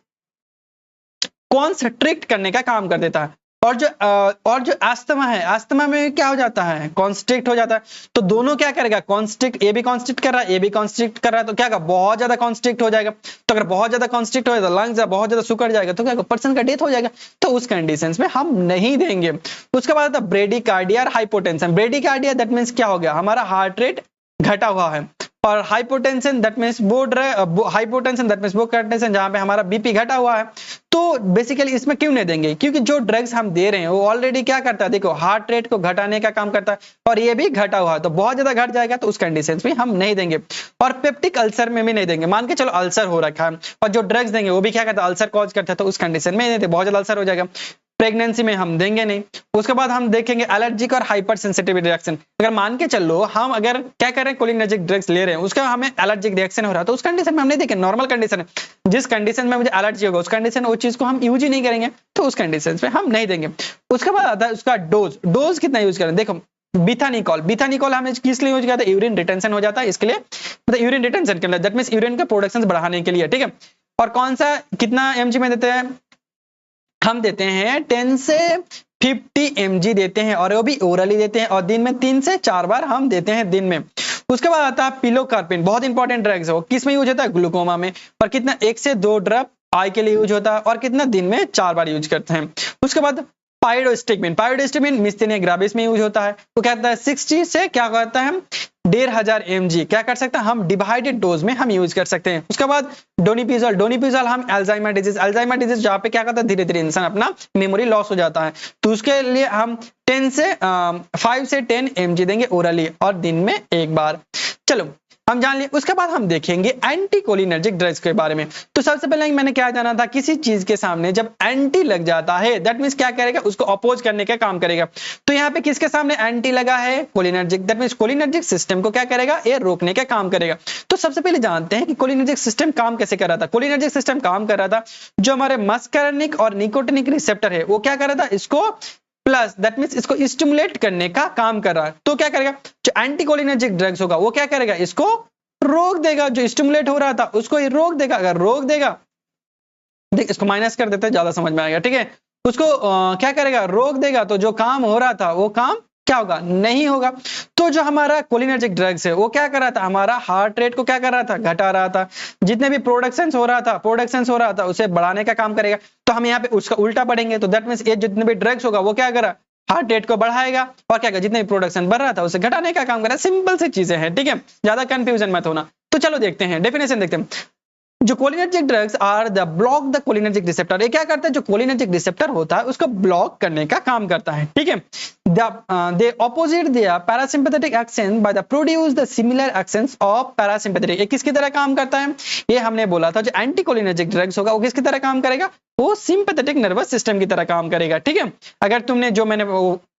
कॉन्स्ट्रिक्ट करने का काम कर देता है। और जो अस्थमा है, अस्थमा में क्या हो जाता है, कॉन्स्ट्रिक्ट हो जाता है। तो दोनों क्या करेगा, कॉन्स्ट्रिक्ट, ये भी कॉन्स्ट्रिक्ट कर रहा है, ये भी कॉन्स्ट्रिक्ट कर रहा है, तो क्या बहुत ज्यादा कॉन्स्ट्रिक्ट हो जाएगा। तो अगर बहुत ज्यादा कॉन्स्ट्रिक्ट हो जाएगा, लंग्स बहुत ज्यादा सुकड़ जाएगा, तो क्या पर्सन का डेथ हो जाएगा। तो उस कंडीशंस में हम नहीं देंगे। उसके बाद ब्रेडिकार्डिया और हाइपोटेंशन। ब्रेडिकार्डिया दैट मींस क्या हो गया, हमारा हार्ट रेट घटा हुआ है, और hypotension that means hypotension that means वो कंडीशन जहां पे हमारा बीपी घटा हुआ है। तो बेसिकली इसमें क्यों नहीं देंगे, क्योंकि जो ड्रग्स हम दे रहे हैं वो ऑलरेडी क्या करता है, देखो हार्ट रेट को घटाने का काम करता है, और ये भी घटा हुआ है, तो बहुत ज्यादा घट जाएगा, तो उस कंडीशन में हम नहीं देंगे। और पेप्टिक अल्सर में भी नहीं देंगे। मान के चलो अल्सर हो रखा है और जो ड्रग्स देंगे वो भी क्या करता है, अल्सर कॉज करता है, तो उस कंडीशन में नहीं देते, बहुत ज्यादा अल्सर हो जाएगा। प्रेगनेंसी में हम देंगे नहीं। उसके बाद हम देखेंगे एलर्जिक और हाइपर सेंसिटिव रिएक्शन। अगर मान के चलो हम अगर क्या कर रहे हैं, कोलिनर्जिक ड्रग्स ले रहे हैं, उसका हमें एलर्जिक रिएक्शन हो रहा है, तो उस कंडीशन में हम नहीं देखेंगे। नॉर्मल कंडीशन है, जिस कंडीशन में मुझे एलर्जी होगा उस कंडीशन वो चीज को हम यूज ही नहीं करेंगे, तो उस कंडीशन में हम नहीं देंगे। उसके बाद आता है उसका डोज। डोज कितना यूज करें, देखो बिथानिकॉल, बिथानिकॉल हमें किस लिए यूज किया था, यूरिन रिटेंशन हो जाता है इसके लिए, मतलब यूरिन रिटेंशन के लिए, दैट मींस यूरिन का प्रोडक्शन बढ़ाने के लिए, ठीक है। और कौन सा कितना एमजी में देते हैं, हम देते हैं 10 से 50 mg देते हैं, और वो भी ओरली देते हैं, और दिन में 3 से 4 बार हम देते हैं दिन में। उसके बाद आता है पिलोकार्पिन, बहुत इंपॉर्टेंट ड्रग्स है, वो किस में यूज होता है, ग्लूकोमा में, और कितना 1 से 2 ड्रॉप आई के लिए यूज होता है, और कितना दिन में 4 बार यूज करते हैं। उसके बाद पाइरोस्टिकमिन, पाइरोस्टिकमिन मिस्थेनिया ग्राविस में यूज होता है, वो कहता है 60 से क्या करता है, 1500 mg क्या कर सकते हैं हम, डिवाइडेड डोज में हम यूज कर सकते हैं। उसके बाद डोनिपिजोल, डोनिपिजोल हम अल्जाइमर डिजीज जहाँ पे क्या करता है, धीरे धीरे इंसान अपना मेमोरी लॉस हो जाता है, तो उसके लिए हम 5 से 10 mg देंगे ओरली, और दिन में 1 बार। चलो हम जान लिए। उसके बाद हम देखेंगे एंटी कोलिनर्जिक ड्रग्स के बारे में। तो सबसे पहले मैंने क्या जाना था, किसी चीज के सामने जब एंटी लग जाता है दैट मींस क्या करेगा, उसको अपोज करने का काम करेगा। तो यहाँ पे किसके सामने एंटी लगा है, cholinergic, that means cholinergic system को क्या करेगा, ये रोकने का काम करेगा। तो सबसे पहले जानते हैं कि कोलिनर्जिक सिस्टम काम कैसे कर रहा था। कोलिनर्जिक सिस्टम काम कर रहा था, जो हमारे मस्करनिक और निकोटिनिक रिसेप्टर है वो क्या कर रहा था, इसको प्लस दैट मींस इसको स्टिमुलेट करने का काम कर रहा है। तो क्या करेगा, जो एंटीकोलिनर्जिक ड्रग्स होगा वो क्या करेगा, इसको रोक देगा, जो स्टिमुलेट हो रहा था उसको ये रोक देगा। अगर रोक देगा, देख इसको माइनस कर देते हैं, ज्यादा समझ में आएगा, ठीक है। उसको क्या करेगा, रोक देगा, तो जो काम हो रहा था वो काम क्या होगा, नहीं होगा। तो जो हमारा कोलिनर्जिक ड्रग्स है वो क्या कर रहा था, हमारा हार्ट रेट को क्या कर रहा था, घटा रहा था, जितने भी प्रोडक्शन हो रहा था उसे बढ़ाने का काम करेगा। तो हम यहाँ पे उसका उल्टा पढ़ेंगे, तो दैट मींस ये जितने भी ड्रग्स होगा वो क्या करा, हार्ट रेट को बढ़ाएगा, और क्या जितने भी प्रोडक्शन बढ़ रहा था उसे घटाने का काम करेगा। सिंपल सी चीजें हैं, ठीक है, ज्यादा कंफ्यूजन मत होना। तो चलो देखते हैं, डेफिनेशन देखते हैं। जो cholinergic drugs are the block the cholinergic receptor, ये क्या करता है, जो कोलिनर्जिक रिसेप्टर होता है उसको ब्लॉक करने का काम करता है, ठीक है। They opposite their parasympathetic action by the produce the similar actions of parasympathetic. ये किसकी तरह काम करता है, ये हमने बोला था, जो एंटी कोलिनर्जिक ड्रग्स होगा वो किसकी तरह काम करेगा, वो सिंपैथेटिक नर्वस सिस्टम की तरह काम करेगा, ठीक है। अगर तुमने जो मैंने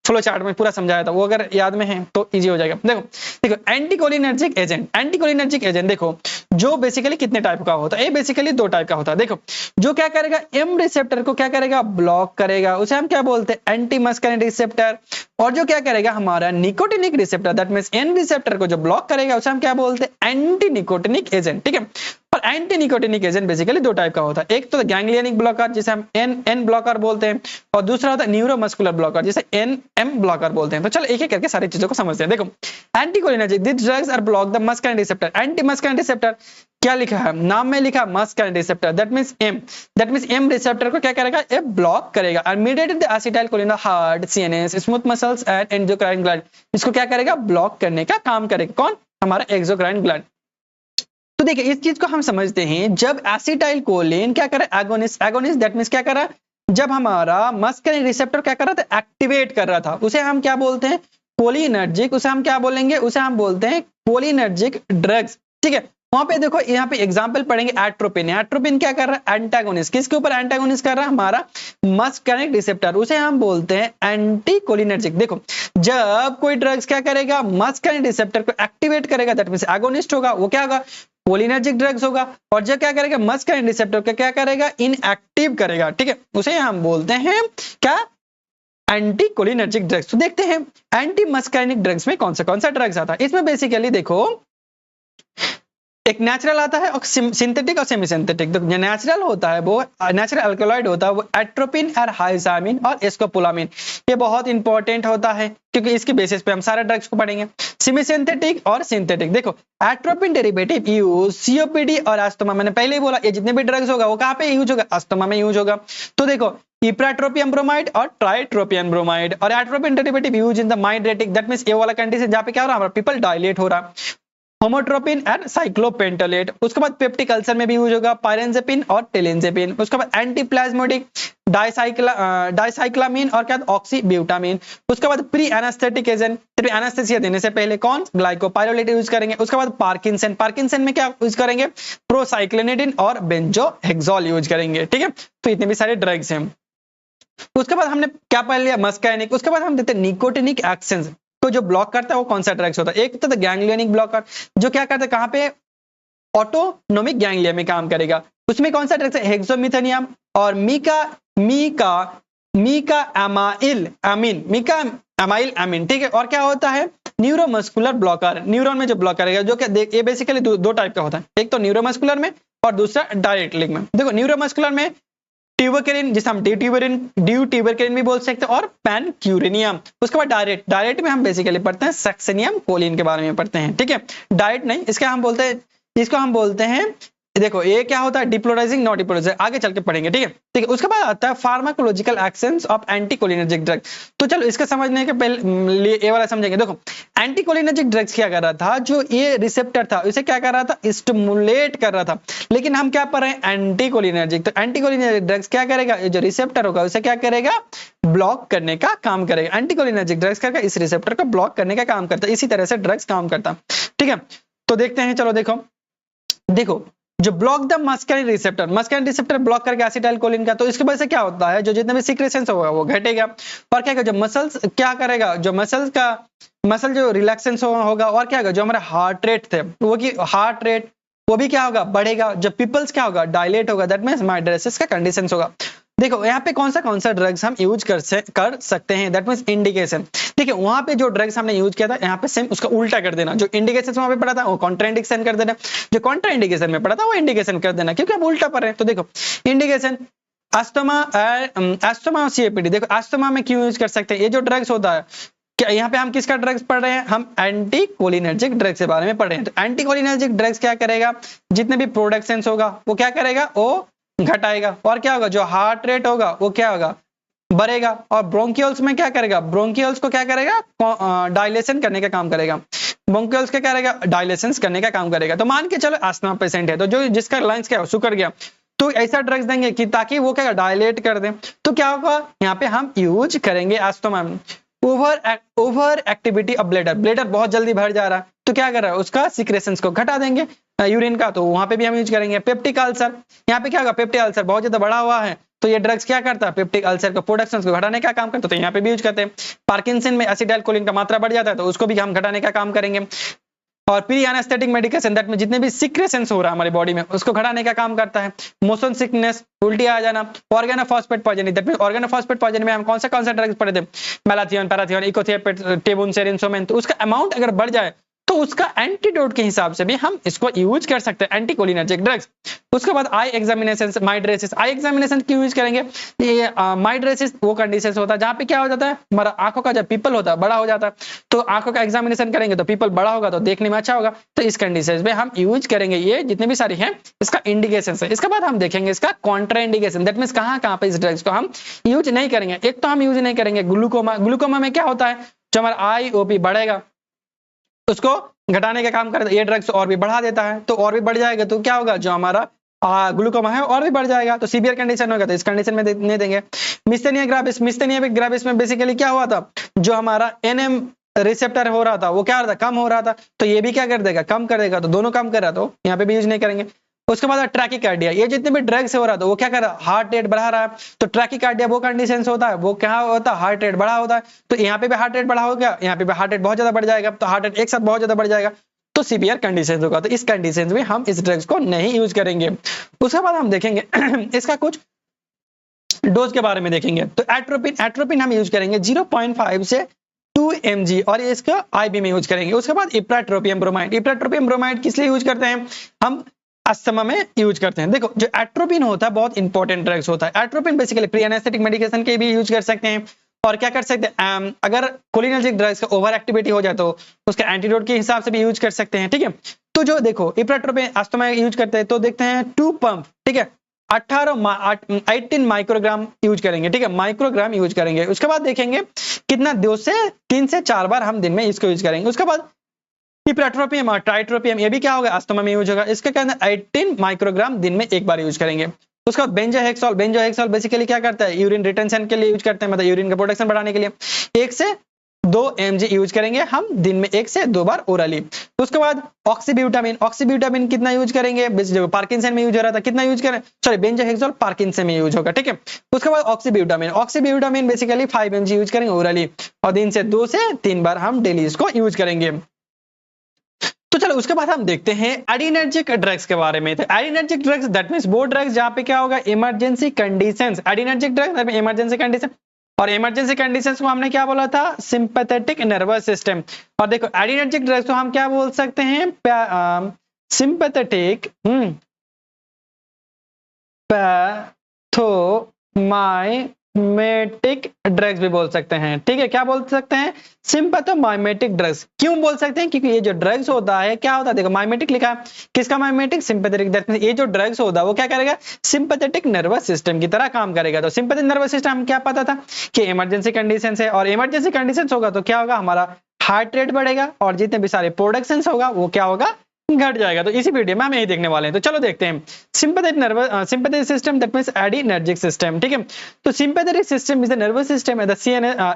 फ्लो चार्ट में पूरा समझाया था वो अगर याद में है तो इजी हो जाएगा। देखो देखो एंटीकोलिनर्जिक एजेंट देखो जो बेसिकली कितने टाइप का होता है, ये बेसिकली 2 टाइप का होता है। देखो जो क्या करेगा, एम रिसेप्टर को क्या करेगा, ब्लॉक करेगा, उसे हम क्या बोलते हैं, एंटी मस्करिन रिसेप्टर। और जो क्या करेगा, हमारा nicotinic receptor that means N receptor को जो ब्लॉक करेगा उसे हम क्या बोलते हैं, एंटी निकोटिनिक एजेंट, ठीक है। और एंटी निकोटिनिक एजेंट बेसिकली दो टाइप का होता है, एक तो गैंग्लियनिक ब्लॉकर जिसे हम एन ब्लॉकर बोलते हैं, और दूसरा होता है न्यूरोमस्कुलर ब्लॉकर जिसे एम ब्लॉकर बोलते हैं। तो चलो एक एक करके सारी चीजों को समझते हैं। देखो anticholinergic, this drugs are block the muscarine receptor. Anti muscarine receptor क्या लिखा है, नाम में लिखा muscarine receptor, that means M receptor को क्या करेगा, ये ब्लॉक करेगा। और mediated the acetylcholine heart, CNS, smooth muscles and endocrine gland, इसको क्या करेगा, ब्लॉक करने का काम करेगा। कौन, हमारा एक्सोक्राइन ग्लैंड। तो देखिए इस चीज को हम समझते हैं, जब एसिटाइलकोलिन क्या करे, एगोनिस्ट दैट मींस क्या कर रहा है, जब हमारा मस्कारिन रिसेप्टर क्या कर रहा था, एक्टिवेट कर रहा था, उसे हम क्या बोलते हैं, कोलिनर्जिक, उसे हम क्या बोलेंगे, उसे हम बोलते हैं कोलिनर्जिक ड्रग्स। ठीक है, वहां पे देखो यहाँ पे एग्जांपल पढ़ेंगे एट्रोपिन। एट्रोपिन क्या कर रहा है, एंटागोनिस्ट, किसके ऊपर एंटागोनिस्ट कर रहा है, हमारा मस्कारिन रिसेप्टर, उसे हम बोलते हैं एंटी कोलिनर्जिक। देखो जब कोई ड्रग्स क्या करेगा, मस्कारिन रिसेप्टर को एक्टिवेट करेगा, दैट मींस एगोनिस्ट होगा, वो क्या होगा, कोलिनर्जिक ड्रग्स होगा। और जब क्या करेगा, मस्कारिन रिसेप्टर को क्या करेगा, इनएक्टिव करेगा। ठीक है, उसे हम बोलते हैं क्या, एंटी कोलिनर्जिक ड्रग्स। तो देखते हैं एंटी मस्कारिनिक ड्रग्स में कौन सा ड्रग्स आता है। इसमें बेसिकली देखो एक नेचुरल आता है और सिंथेटिक और सेमी सिंथेटिक। तो जो नेचुरल होता है वो नेचुरल अल्कलॉइड होता है, वो एट्रोपिन और हाइजामिन और स्कोपोलामिन, ये बहुत इंपॉर्टेंट होता है क्योंकि इसके बेसिस पे हम सारे ड्रग्स को पढ़ेंगे। सेमी सिंथेटिक और सिंथेटिक, देखो एट्रोपिन डेरिवेटिव यूज सीओपीडी और अस्थमा, मैंने पहले ही बोला ये जितने भी ड्रग्स होगा वो कहाँ पे यूज होगा, अस्थमा में यूज होगा। तो देखो इप्राट्रोपियम ब्रोमाइड और ट्राइट्रोपियम ब्रोमाइड, और atropine derivative use in the mydriatic, that means ये वाला कंडीशन जहाँ पे क्या हो रहा है, हमारा पीपल डायलेट हो रहा। होमोट्रोपिन एंड साइक्लोपेंटोलेट, उसके बाद पेप्टिक अल्सर में भी यूज होगा, पायरेंजेपिन और टेलेंजेपिन, उसके बाद एंटीप्लाज्मोटिक डाइसाइक्लामीन और क्या ऑक्सीब्यूटामीन, उसके बाद प्री एनास्थेटिक एजेंट, एनास्थेसिया देने से पहले कौन, ग्लाइकोपाइरोलेट यूज करेंगे। उसके बाद पार्किंसन में क्या यूज करेंगे, प्रोसाइक्लिनिडिन और बेंजोहेक्सोल यूज करेंगे। ठीक है, तो इतने भी सारे ड्रग्स हैं। उसके बाद हमने क्या पढ़ लिया, मस्कारिनिक। उसके बाद हम देते हैं निकोटिनिक एक्शंस को जो ब्लॉक करता है वो कौन सा ड्रग्स होता है। एक तो गैंग्लियनिक ब्लॉकर जो क्या करता है, कहां पे, ऑटोनोमिक गैंग्लिया में काम करेगा। उसमें कौन सा ड्रग्स है, हेक्सोमिथेनियम और मीका अमाइल अमीन। ठीक है, और क्या होता है, न्यूरोमस्कुलर ब्लॉकर, न्यूरॉन में जो ब्लॉक करेगा, जो क्या ये बेसिकली दो टाइप का होता है, एक तो न्यूरोमस्कुलर में और दूसरा डायरेक्ट लिंक में। देखो न्यूरोमस्कुलर में ट्यूबरकेलिन, जिसे हम ड्यूट्यूबरकेलिन भी बोल सकते हैं, और पैनक्यूरिनियम। उसके बाद डायरेक्ट में हम बेसिकली पढ़ते हैं सक्सेनियम कोलिन के बारे में पढ़ते हैं। ठीक है, डायरेक्ट नहीं, इसको हम बोलते हैं देखो ये क्या होता है, डिपोलराइजिंग नॉट डिपोलराइजिंग, आगे चल के पढ़ेंगे। ठीक है, उसके बाद आता है pharmacological actions of anticholinergic drug. तो चलो इसके समझने के पहले ये वाला समझेंगे। देखो एंटीकोलिनर्जिक ड्रग्स क्या कर रहा था, जो ये रिसेप्टर था उसे क्या कर रहा था, स्टिमुलेट कर रहा था। लेकिन हम क्या पढ़ रहे हैं, एंटीकोलिनर्जिक। तो एंटीकोलिनर्जिक ड्रग्स क्या करेगा, जो रिसेप्टर होगा उसे क्या करेगा, ब्लॉक करने का काम करेगा। एंटीकोलिनर्जिक ड्रग्स करके इस रिसेप्टर को ब्लॉक करने का काम करता है। इसी तरह से ड्रग्स काम करता। ठीक है, तो देखते हैं, चलो देखो जो block the muscarine receptor block करके एसिटाइलकोलिन का, तो इसकी वजह से क्या होता है, जो जितने भी सीक्रेशंस होगा वो घटेगा। और क्या जो मसल्स क्या करेगा, जो मसल जो रिलैक्सेंस होगा, और क्या होगा, जो हमारा हार्ट रेट थे वो भी क्या होगा, बढ़ेगा। जब पीपल्स क्या होगा, डायलेट होगा, दैट मींस माइड्रेसिस का कंडीशन होगा। देखो यहाँ पे कौन सा ड्रग्स हम यूज कर सकते हैं, दैट मींस इंडिकेशन। देखिए वहां पे जो ड्रग्स हमने यूज किया था, यहाँ पे सेम उसका उल्टा कर देना। जो इंडिकेशन वहां पे पढ़ा था वो कॉन्ट्राइंडिकेशन कर देना, जो कॉन्ट्राइंडिकेशन में पढ़ा था वो इंडिकेशन कर देना, क्योंकि हम उल्टा पढ़ रहे हैं। तो देखो इंडिकेशन अस्थमा और सीओपीडी। देखो अस्थमा में क्यों यूज कर सकते हैं, ये जो ड्रग्स होता है, क्या यहाँ पे हम किसका ड्रग्स पढ़ रहे हैं, हम एंटी कोलिनर्जिक ड्रग्स के बारे में पढ़ रहे हैं। तो एंटी कोलिनर्जिक ड्रग्स क्या करेगा, जितने भी प्रोडक्शंस होगा वो क्या करेगा, वो घटाएगा। और क्या होगा, जो हार्ट रेट होगा वो क्या होगा, बढ़ेगा। और ब्रोंकियल्स में क्या करेगा, ब्रोंकियल्स को क्या करेगा, डायलेशन करने का काम करेगा। ब्रोंकियल्स क्या करेगा, डायलेशन करने का काम करेगा। तो मान के चलो अस्थमा पेशेंट है, तो जो जिसका लंग्स क्या सुकर गया, तो ऐसा ड्रग्स देंगे कि ताकि वो क्या डायलेट कर दे। तो क्या होगा, यहाँ पे हम यूज करेंगे अस्थमा में ओवर एक्टिविटी ऑफ ब्लेडर बहुत जल्दी भर जा रहा है, तो क्या कर रहा है, उसका सिक्रेशंस को घटा देंगे यूरिन का, तो वहां पे भी हम यूज करेंगे। पेप्टिक अल्सर, यहाँ पे क्या होगा, पेप्टिक अल्सर बहुत ज्यादा बढ़ा हुआ है, तो ये ड्रग्स क्या करता है, पेप्टिक अल्सर को प्रोडक्शन को घटाने का काम करता है, तो यहाँ पे भी यूज करते हैं। पार्किंसन में एसिटाइलकोलिन का मात्रा बढ़ जाता है, तो उसको भी हम घटाने का काम करेंगे। और प्री एनास्थेटिक मेडिकेशन, दैट में जितने भी सिक्रेशंस हो रहा है हमारी बॉडी में उसको घटाने का काम करता है। मोशन सिकनेस, उल्टी आ जाना, organophosphate poisoning, that means organophosphate poisoning में हम कौन सा ड्रग्स पढ़े थे, मेलाथियोन, पैराथियोन, इकोथियोन, टेबुनसेरिन, सोमेन। तो उसका अमाउंट अगर बढ़ जाए तो उसका एंटीडोट के हिसाब से भी हम इसको यूज कर सकते हैं, एंटीकोलिनर्जिक ड्रग्स। उसके बाद आई एग्जामिनेशन, माइड्रेसिस। आई एग्जामिनेशन क्यों यूज करेंगे? ये माइड्रेसिस वो कंडीशन होता है जहां पे क्या हो जाता है, हमारा आंखों का जब पीपल होता है बड़ा हो जाता है, तो आंखों का एग्जामिनेशन करेंगे तो पीपल बड़ा होगा तो देखने में अच्छा होगा, तो इस कंडीशन में हम यूज करेंगे। ये जितने भी सारी हैं इसका इंडिकेशन है। इसके बाद हम देखेंगे इसका कॉन्ट्रा इंडिकेशन, दैट मींस कहां कहां पे इस ड्रग्स को हम यूज नहीं करेंगे। एक तो हम यूज नहीं करेंगे ग्लूकोमा। ग्लूकोमा में क्या होता है, जो हमारा आईओपी बढ़ेगा उसको घटाने का काम करता है, ये ड्रग्स और भी बढ़ा देता है, तो और भी बढ़ जाएगा तो क्या होगा, जो हमारा ग्लूकोमा है और भी बढ़ जाएगा, तो सीवियर कंडीशन होगा, तो इस कंडीशन में नहीं देंगे। मिस्थेनिया ग्राविस, मिस्थेनिया ग्राविस में बेसिकली क्या हुआ था, जो हमारा एनएम रिसेप्टर हो रहा था वो क्या हो रहा था, कम हो रहा था, तो ये भी क्या कर देगा, कम कर देगा, तो दोनों कम कर रहा तो यहाँ पे भी यूज नहीं करेंगे। उसके बाद ट्रैकिकार्डिया, ये जितने भी ड्रग्स हो रहा था वो क्या कर रहा है, हार्ट रेट बढ़ा रहा है, तो ट्रैकिकार्डिया वो कंडीशन होता है, वो क्या होता है, हार्ट रेट बढ़ा होता है, तो यहाँ पे भी हार्ट रेट बढ़ा हो गया, यहाँ पे भी हार्ट रेट बहुत ज्यादा बढ़ जाएगा, तो हार्ट रेट एक साथ बहुत ज्यादा बढ़ जाएगा, तो सीवियर कंडीशन होगा, तो इस कंडीशन में हम इस ड्रग्स को नहीं यूज करेंगे। उसके बाद हम देखेंगे इसका कुछ डोज के बारे में देखेंगे, तो एट्रोपिन, एट्रोपिन हम यूज करेंगे 0.5 से 2 mg और ये इसका आईबी में यूज करेंगे। उसके बाद इप्राट्रोपियम ब्रोमाइड, इप्राट्रोपियम ब्रोमाइड किस लिए यूज करते हैं, हम अस्थमा में यूज करते हैं। देखो जो एट्रोपिन होता है बहुत इंपॉर्टेंट ड्रग्स होता है, atropine basically pre anaesthetic medication के भी यूज कर सकते हैं, और क्या कर सकते हैं, अगर कोलिनर्जिक ड्रग्स का ओवर एक्टिविटी हो जाए तो उसके एंटीडोट के हिसाब से भी यूज कर सकते हैं, ठीक है। तो जो देखो इप्राट्रोपिन अस्थमा में यूज करते हैं, तो देखते हैं 2 पंप, ठीक है, 18 माइक्रोग्राम यूज करेंगे, ठीक है, माइक्रोग्राम यूज करेंगे। उसके बाद देखेंगे कितना 3 से 4 बार हम दिन में इसको यूज करेंगे। उसके बाद इप्राट्रोपियम और ट्राइट्रोपियम, ये भी क्या होगा, अस्थमा में यूज होगा, इसके अंदर 18 माइक्रोग्राम दिन में एक बार यूज करेंगे। उसके बाद बेंजोहेक्सोल, बेंजोहेक्सोल बेसिकली क्या करता है, यूरिन रिटेंशन के लिए यूज करते हैं, मतलब यूरिन का प्रोडक्शन बढ़ाने के लिए। 1 से 2 mg यूज करेंगे हम दिन में 1 से 2 बार ओरली। उसके बाद ऑक्सीब्यूटामिन, ऑक्सीब्यूटामिन कितना यूज करेंगे, जो पार्किंसन में यूज हो रहा था कितना यूज करें, सॉरी बेंजोहेक्सोल पार्किंसन में यूज होगा, ठीक है। उसके बाद ऑक्सीब्यूटामिन, ऑक्सीब्यूटामिन बेसिकली 5 mg यूज करेंगे ओरली, और दिन से 2 से 3 बार हम डेली इसको यूज करेंगे। तो चलो उसके बाद हम देखते हैं एडिनर्जिक ड्रग्स के बारे में। तो एडिनर्जिक ड्रग्स दैट मींस वो ड्रग्स जहां पे क्या होगा, emergency conditions, adrenergic drugs that means emergency condition, और इमरजेंसी कंडीशंस को हमने क्या बोला था, सिंपैथेटिक नर्वस सिस्टम। और देखो एडिनर्जिक ड्रग्स को हम क्या बोल सकते हैं, सिंपैथेटिक पैथोमाइमेटिक ड्रग्स भी बोल सकते हैं, ठीक है। क्या बोल सकते हैं, सिंपैथोमाइमेटिक ड्रग्स। क्यों बोल सकते हैं, क्योंकि ये जो ड्रग्स होता है क्या होता है, देखो माइमेटिक लिखा है, किसका माइमेटिक, सिंपैथेटिक, दैट मींस ये जो ड्रग्स होता है वो क्या करेगा, सिंपैथेटिक नर्वस सिस्टम की तरह काम करेगा। तो सिंपैथेटिक नर्वस सिस्टम क्या पता था कि इमरजेंसी कंडीशन है, और इमरजेंसी कंडीशन होगा तो क्या होगा, हमारा हार्ट रेट बढ़ेगा और जितने भी सारे प्रोडक्शन होगा वो क्या होगा, घट जाएगा। तो इसी वीडियो में हम यही देखने वाले हैं। तो चलो देखते हैं sympathetic nervous, sympathetic system that means adrenergic system, ठीक है। तो sympathetic system is the nervous system and the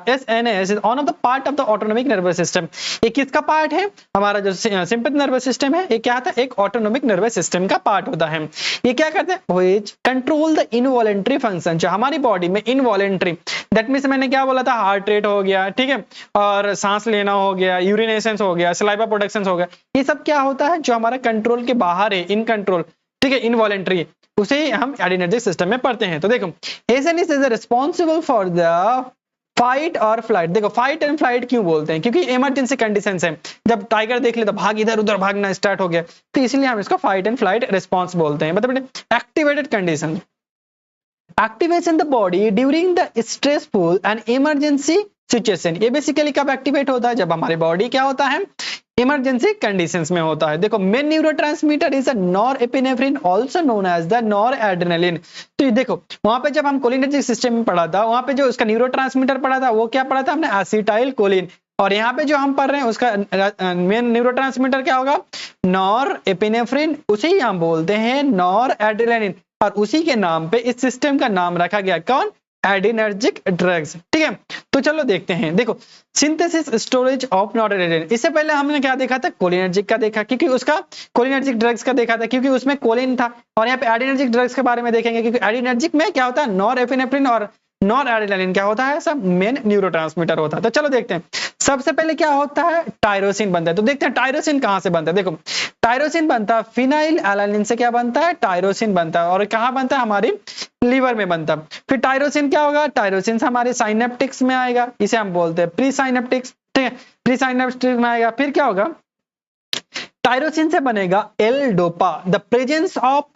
SNS is one of the part of the autonomic nervous system. ये किसका पार्ट है, हमारा जो सिंपैथेटिक नर्वस सिस्टम है ये क्या होता है, एक ऑटोनोमिक नर्वस सिस्टम का पार्ट होता है। ये क्या करते हैं, which control the involuntary function, जो हमारी बॉडी में इनवॉलंटरी, दैट मींस मैंने क्या बोला था, हार्ट रेट हो गया, ठीक है, और सांस लेना हो गया, यूरिनेशन हो गया, सलाइवा प्रोडक्शन हो गया, ये सब क्या होता है, जो हमारा कंट्रोल के बाहर है, इन कंट्रोल, ठीक है, इनवॉलंटरी, उसे हम एडिनर्जिक सिस्टम में पढ़ते हैं। तो देखो SNS is responsible for the fight और फ्लाइट। देखो फाइट एंड फ्लाइट क्यों बोलते हैं, क्योंकि इमरजेंसी कंडीशंस है, जब टाइगर देख ले तो भाग, इधर उधर भागना स्टार्ट हो गया, तो इसलिए हम इसको फाइट एंड फ्लाइट रिस्पांस बोलते हैं, मतलब activated condition. Activation the body during the stressful and emergency situation, ये बेसिकली कब एक्टिवेट होता है, जब हमारी बॉडी क्या होता है, इमरजेंसी कंडीशंस में होता है। देखो main neurotransmitter is a norepinephrine also known as the noradrenaline. तो ये देखो वहां पे जब हम कोलिनर्जिक सिस्टम में पढ़ा था, वहां पे जो उसका न्यूरोट्रांसमीटर पढ़ा था वो क्या पढ़ा था हमने, एसिटाइल कोलिन, और यहाँ पे जो हम पढ़ रहे हैं उसका मेन न्यूरोट्रांसमीटर क्या होगा, नॉरएपिनेफ्रिन, उसे ही हम बोलते हैं नॉरएड्रेनालिन, और उसी के नाम पे इस सिस्टम का नाम रखा गया, कौन, एडिनर्जिक ड्रग्स, ठीक है। तो चलो देखते हैं, देखो सिंथेसिस स्टोरेज ऑफ नॉरएड्रेनालिन, इससे पहले हमने क्या देखा था, कोलिनर्जिक का देखा, क्योंकि उसका कोलिनर्जिक ड्रग्स का देखा था क्योंकि उसमें कोलिन था, और यहाँ पे एडिनर्जिक ड्रग्स के बारे में देखेंगे क्योंकि एडिनर्जिक में क्या होता है, नॉरएपिनेफ्रिन और नॉरएड्रेनालिन क्या होता है, सब मेन न्यूरोट्रांसमीटर होता है। तो चलो देखते हैं, सबसे पहले क्या होता है, टायरोसिन बनता है। तो देखते हैं टायरोसिन कहां से बनता है, देखो टायरोसिन बनता है फिनाइल एलानिन से, क्या बनता है, टायरोसिन बनता है, और कहां बनता है, हमारी लीवर में बनता है। फिर टायरोसिन क्या होगा, टायरोसिन हमारे साइनेप्टिक्स में आएगा, इसे हम बोलते हैं प्री साइनेप्टिक्स, ठीक है, प्री साइनेप्टिक्स में आएगा। फिर क्या होगा, टायरोसिन से बनेगा L dopa, the presence of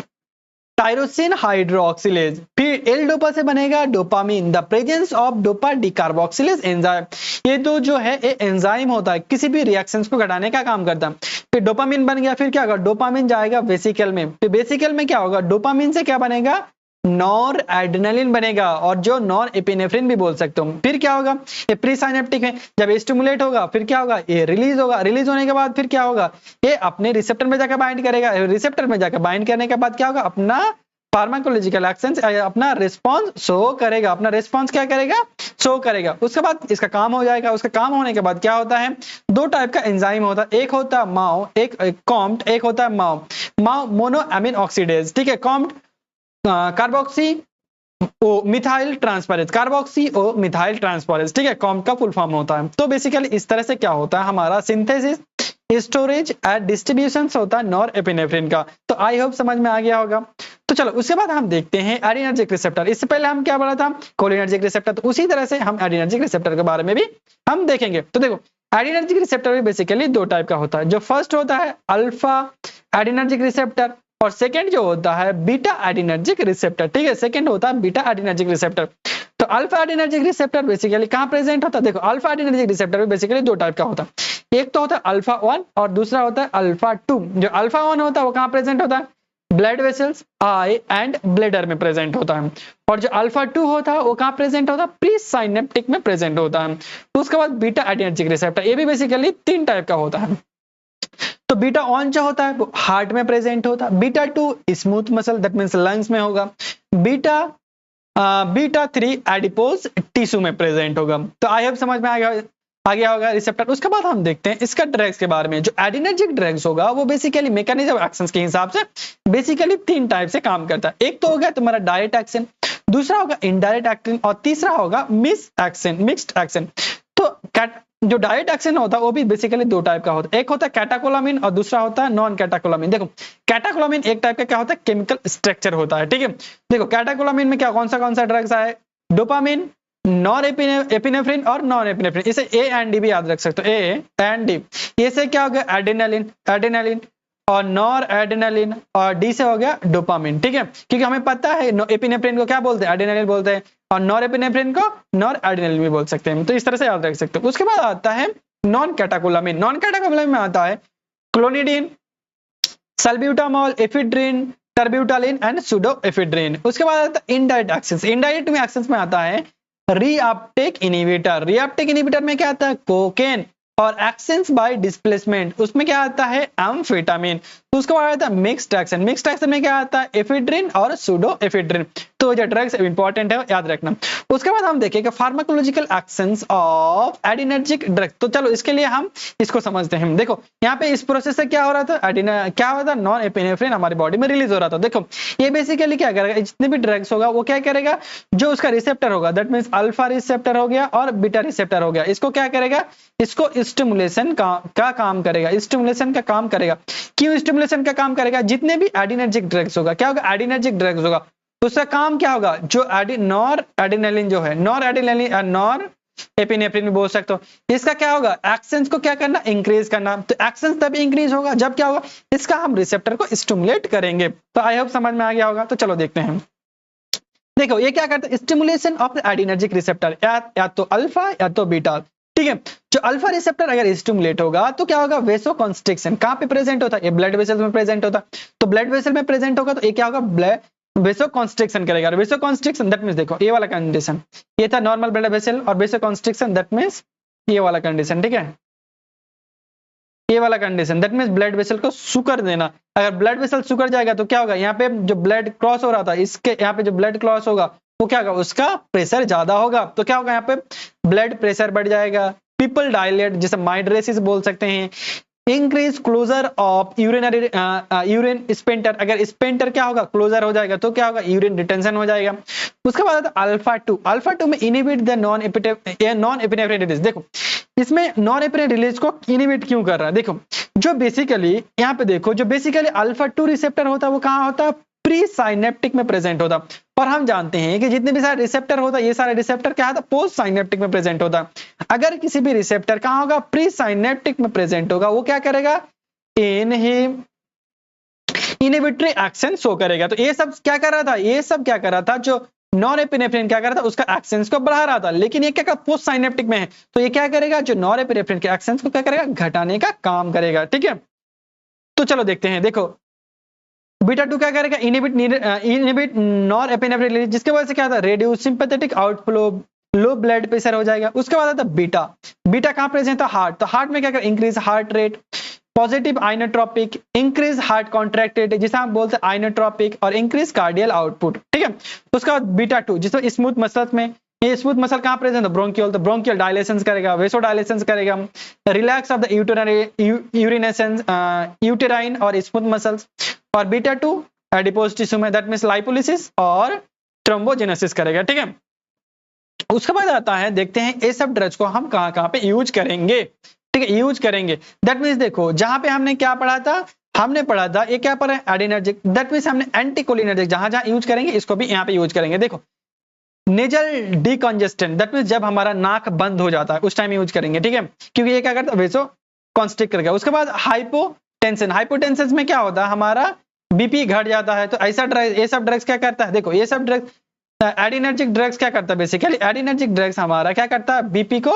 tyrosine hydroxylase. फिर एल डोपा से बनेगा dopamine, the presence of dopa decarboxylase enzyme. ये दो जो है ये एंजाइम होता है, किसी भी रिएक्शंस को घटाने का काम करता है। फिर डोपामीन बन गया, फिर क्या होगा, डोपामीन जाएगा वेसिकल में, फिर वेसिकल में क्या होगा, डोपामीन से क्या बनेगा, नॉर एड्रेनालिन बनेगा, और जो नॉर एपिनेफ्रिन भी बोल सकते हो। फिर क्या होगा, ये प्री साइनेप्टिक है, जब स्टिमुलेट होगा फिर क्या होगा, ये रिलीज होगा, रिलीज होने के बाद फिर क्या होगा, ये अपने रिसेप्टर में जाकर बाइंड करेगा, रिसेप्टर में जाकर बाइंड करने के बाद क्या होगा, अपना फार्माकोलॉजिकल एक्शन, अपना रिस्पॉन्स शो करेगा, अपना रिस्पॉन्स क्या करेगा, शो करेगा। उसके बाद इसका काम हो जाएगा। उसका काम होने के बाद क्या होता है, दो टाइप का एंजाइम होता है, एक होता है माओ, एक कॉम्ट, एक होता है माओ। माओ मोनोअमीन ऑक्सीडेज, ठीक है। कॉम्ट कार्बोक्सी ओ मिथाइल ट्रांसफरेज, कार्बोक्सी ओ मिथाइल ट्रांसफरेज, ठीक है, कॉम्ट का फुल फॉर्म होता है। तो बेसिकली इस तरह से क्या होता है, हमारा सिंथेसिस, स्टोरेज एंड डिस्ट्रीब्यूशन होता है नॉर एपिनेफ्रिन का। तो आई होप समझ में आ गया होगा। तो चलो उसके बाद हम देखते हैं एडिनर्जिक रिसेप्टर। इससे पहले हम क्या पढ़ा था, कोलिनर्जिक रिसेप्टर। तो उसी तरह से हम एडिनर्जिक रिसेप्टर के बारे में भी हम देखेंगे। तो देखो एडिनर्जिक रिसेप्टर भी बेसिकली दो टाइप का होता है। जो फर्स्ट होता है अल्फा एडिनर्जिक रिसेप्टर, और सेकंड जो होता है बीटा एडिनर्जिक रिसेप्टर, ठीक है। सेकंड होता है बीटा एडिनर्जिक रिसेप्टर। तो अल्फा एडिनर्जिक रिसेप्टर बेसिकली कहां प्रेजेंट होता है, देखो अल्फा एडिनर्जिक रिसेप्टर भी बेसिकली दो टाइप का होता है। एक तो होता है अल्फा 1 और दूसरा होता है अल्फा 2। जो अल्फा 1 होता है वो कहां प्रेजेंट होता है, blood vessels, I and bladder में प्रेजेंट होता है। और जो अल्फा 2 होता है वो कहां प्रेजेंट होता है, प्री साइनेप्टिक में प्रेजेंट होता है। उसके बाद बीटा एडिनर्जिक रिसेप्टर, ये भी बेसिकली तीन टाइप का होता है। तो बीटा 1 जो होता है वो हार्ट में प्रेजेंट होता है, beta 2 smooth muscle that means lungs में होगा, बीटा 3 एडिपोज टिश्यू में प्रेजेंट होगा। तो आई होप समझ में आ गया होगा रिसेप्टर। उसके बाद हम देखते हैं इसका ड्रग्स के बारे में। जो एडिनर्जिक ड्रग्स होगा वो बेसिकली मैकेनिज्म एक्शंस के हिसाब से बेसिकली तीन टाइप से काम करता है। एक तो होगा तुम्हारा डायरेक्ट एक्शन, दूसरा होगा इनडायरेक्ट एक्शन, और तीसरा होगा मिक्स्ड एक्शन। तो जो डायरेक्ट एक्शन होता है वो भी बेसिकली दो टाइप का होता है। एक होता है कैटाकोलामिन और दूसरा होता है नॉन कैटाकोलामिन। देखो कैटाकोलामिन एक टाइप का क्या होता है, केमिकल स्ट्रक्चर होता है, ठीक है। देखो कैटाकोलामिन में क्या कौन सा ड्रग्स है, डोपामिन, नॉन एपिनेफ्रिन और नॉन एपिनेफ्रिन। इसे ए एंड डी भी याद रख सकते हो, ए एंड डी। ये से क्या हो गया एड्रेनालिन और नॉर एड्रेनालिन, और डी से हो गया डोपामिन, ठीक है। क्योंकि हमें पता है एपिनेफ्रिन को क्या बोलते हैं, एड्रेनालिन बोलते हैं, और नॉर एपिनेफ्रिन को नॉर एड्रेनालिन भी बोल सकते हैं। तो इस तरह से याद रख सकते हो। उसके बाद आता है नॉन कैटाकोलामिन। नॉन कैटाकोलामिन में आता है क्लोनिडीन, सल्ब्यूटामॉल, एफिड्रिन, टर्ब्यूटालिन एंड सूडोएफिड्रिन। उसके बाद आता है इनडायरेक्ट एक्शंस। इनडायरेक्ट में एक्शंस में आता है रीअपटेक इनहिबिटर। रीअपटेक इनहिबिटर में क्या आता है, कोकेन, और एक्शंस बाय डिस्प्लेसमेंट उसमें क्या आता है, एम्फेटामिन। तो उसके बाद आता है मिक्स्ड एक्शन। मिक्स्ड एक्शन में क्या आता है, एफिड्रिन और सूडोएफिड्रिन। तो जो ड्रग्स इंपॉर्टेंट है याद रखना। उसके बाद हम देखेंगे pharmacological actions of adrenergic drug. तो चलो इसके लिए हम इसको समझते हैं। देखो यहाँ पे इस प्रोसेस से क्या हो रहा था, क्या हो रहा था, नॉन एपिनेफ्रिन हमारी बॉडी में रिलीज हो रहा था। देखो ये बेसिकली क्या करेगा, जितने भी ड्रग्स होगा वो क्या करेगा, जो उसका रिसेप्टर होगा दैट मींस अल्फा रिसेप्टर हो गया और बीटा रिसेप्टर हो गया, इसको क्या करेगा, इसको स्टिमुलेशन का काम करेगा, स्टिमुलेशन का काम करेगा। क्यों स्टिमुलेशन का काम करेगा, जितने भी एडिनर्जिक ड्रग्स होगा, क्या होगा, एडिनर्जिक ड्रग्स होगा, उसका काम क्या होगा, जो नॉर एड्रेनालिन जो है, नॉर एड्रेनालिन और नॉर एपिनेफ्रिन भी बोल सकते हो, इसका क्या होगा, एक्शंस को क्या करना, इंक्रीज करना। तो एक्शंस तभी इंक्रीज होगा जब क्या होगा, इसका हम रिसेप्टर को स्टिमुलेट करेंगे। तो आई होप समझ में आ गया होगा। तो चलो देखते हैं। देखो ये क्या करता है, stimulation of the adrenergic receptor, या तो अल्फा या तो बीटा, ठीक है। जो अल्फा रिसेप्टर अगर स्टिमुलेट होगा तो क्या होगा, वेसोकॉन्स्ट्रिक्शन कहां पे प्रेजेंट होता है, ये ब्लड वेसल्स में प्रेजेंट होता है। तो ब्लड वेसल में प्रेजेंट होगा तो ये क्या होगा, ब्लड वेसोकॉन्स्ट्रिक्शन करेगा। वेसोकॉन्स्ट्रिक्शन दैट मींस देखो ये वाला कंडीशन, ये था नॉर्मल ब्लड वेसल, और वेसोकॉन्स्ट्रिक्शन दैट मींस ये वाला कंडीशन, ठीक है, ये वाला condition that means blood vessel को सुकर देना। अगर ब्लड वेसल सुकर जाएगा तो क्या होगा, यहाँ पे जो ब्लड क्रॉस हो रहा था, इसके यहाँ पे जो ब्लड क्रॉस होगा वो क्या होगा, उसका प्रेशर ज्यादा होगा। तो क्या होगा, यहाँ पे ब्लड प्रेशर बढ़ जाएगा, पीपल डायलेट, जिसे माइड्रेसिस बोल सकते हैं, increase closure of urinary urine sphincter, अगर स्पेंटर क्या होगा, क्लोजर हो जाएगा तो क्या होगा, यूरिन रिटेंशन हो जाएगा। उसके बाद अल्फा 2, अल्फा 2 में inhibit the non epinephrine release. देखो इसमें नॉन एपिनेफ्रिन रिलीज को इनहिबिट क्यों कर रहा है, देखो जो बेसिकली यहाँ पे देखो, जो बेसिकली अल्फा 2 रिसेप्टर होता है वो कहाँ होता है, प्री साइनेप्टिक में प्रेजेंट होता। और हम जानते हैं कि जितने भी सारे रिसेप्टर होता है, ये सारे रिसेप्टर क्या होता है, पोस्ट साइनेप्टिक में प्रेजेंट होता है। अगर किसी भी रिसेप्टर कहाँ होगा, प्री साइनेप्टिक में प्रेजेंट होगा, वो क्या करेगा, इनहिबिटरी एक्शन शो करेगा। तो ये सब क्या कर रहा था, ये सब क्या कर रहा था, जो नॉर एपिनेफ्रिन क्या कर रहा था, उसका एक्शंस को बढ़ा रहा था, लेकिन ये क्या कर पोस्ट साइनेप्टिक में है, तो ये क्या करेगा, जो नॉर एपिनेफ्रिन के एक्शंस को क्या करेगा, घटाने का काम करेगा। ठीक है, तो चलो देखते हैं। देखो बीटा 2 क्या करेगा, इनहिबिट नॉर एपिनेफ्रिन, जिसके वजह से क्या होता है, reduce sympathetic outflow, low blood pressure हो जाएगा। उसके बाद आता है बीटा। बीटा कहां प्रेजेंट था, हार्ट, तो हार्ट में क्या करेगा, increase heart rate, positive inotropic, increase heart contracted जिसे हम बोलते हैं आइनोट्रोपिक, और इंक्रीज कार्डियल आउटपुट। ठीक है, तो उसके बाद बीटा 2 जिसमें स्मूथ मसल्स में, ये स्मूथ मसल कहां प्रेजेंट है, ब्रोंकियल, तो ब्रोंकियल डायलेशन करेगा, वेसोडायलेशन करेगा, रिलैक्स ऑफ द यूरिनेशंस, यूटेराइन और स्मूथ मसल्स। और बीटा 2 एडिपोज टिश्यू में, दैट मींस लाइपोलिसिस और थ्रोम्बोजेनेसिस करेगा। ठीक है, उसके बाद आता है, देखते हैं ये सब ड्रग्स को हम कहां पे यूज करेंगे। ठीक है, यूज करेंगे, दैट मींस देखो जहां पे हमने क्या पढ़ा था, हमने पढ़ा था ये क्या पढ़ा है, एडिनर्जिक, दैट मींस हमने एंटीकोलिनर्जिक, जहां जहां यूज करेंगे इसको भी यहाँ पे यूज करेंगे। देखो नेजल डिकंजेस्टेंट, दैट मींस जब हमारा नाक बंद हो जाता है उस टाइम यूज करेंगे। ठीक है, क्योंकि ये क्या करता है, वेसो कॉन्स्ट्रिक्ट करेगा। उसके बाद हाइपोटेंशन, हाइपोटेंशन में क्या होता है, हमारा बीपी घट जाता है। तो ऐसा ड्रग, ये सब ड्रग्स क्या करता है, देखो ये सब ड्रग्स, एडिनर्जिक ड्रग्स क्या करता है, बेसिकली एडिनर्जिक ड्रग्स हमारा क्या करता है, बीपी को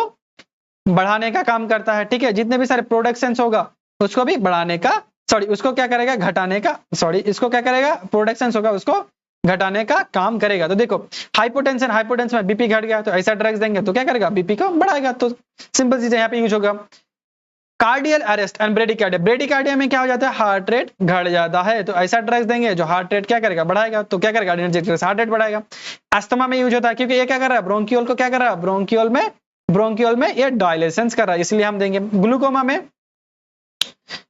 बढ़ाने का काम करता है। ठीक है, जितने भी सारे प्रोडक्शंस होगा उसको भी बढ़ाने का, सॉरी उसको क्या करेगा, घटाने का, सॉरी इसको क्या करेगा, प्रोडक्शंस होगा उसको घटाने का काम करेगा। तो देखो हाइपोटेंशन, हाइपोटेंशन में बीपी घट गया तो ऐसा ड्रग्स देंगे तो क्या करेगा, बीपी को बढ़ाएगा। तो सिंपल चीज यहाँ पे यूज होगा। कार्डियल अरेस्ट एंड ब्रेडिकार्डिया, ब्रेडिकार्डिया में क्या हो जाता है, हार्ट रेट घट जाता है, तो ऐसा ड्रग्स देंगे जो हार्ट रेट क्या करेगा, बढ़ाएगा। तो क्या करेगा, हार्ट रेट बढ़ाएगा। अस्थमा में यूज होता है, क्योंकि ये क्या कर रहा है, ब्रोंकियोल को क्या कर रहा है, ब्रोंकियोल में ये डायलेशन कर रहा है, इसलिए हम देंगे। ग्लूकोमा में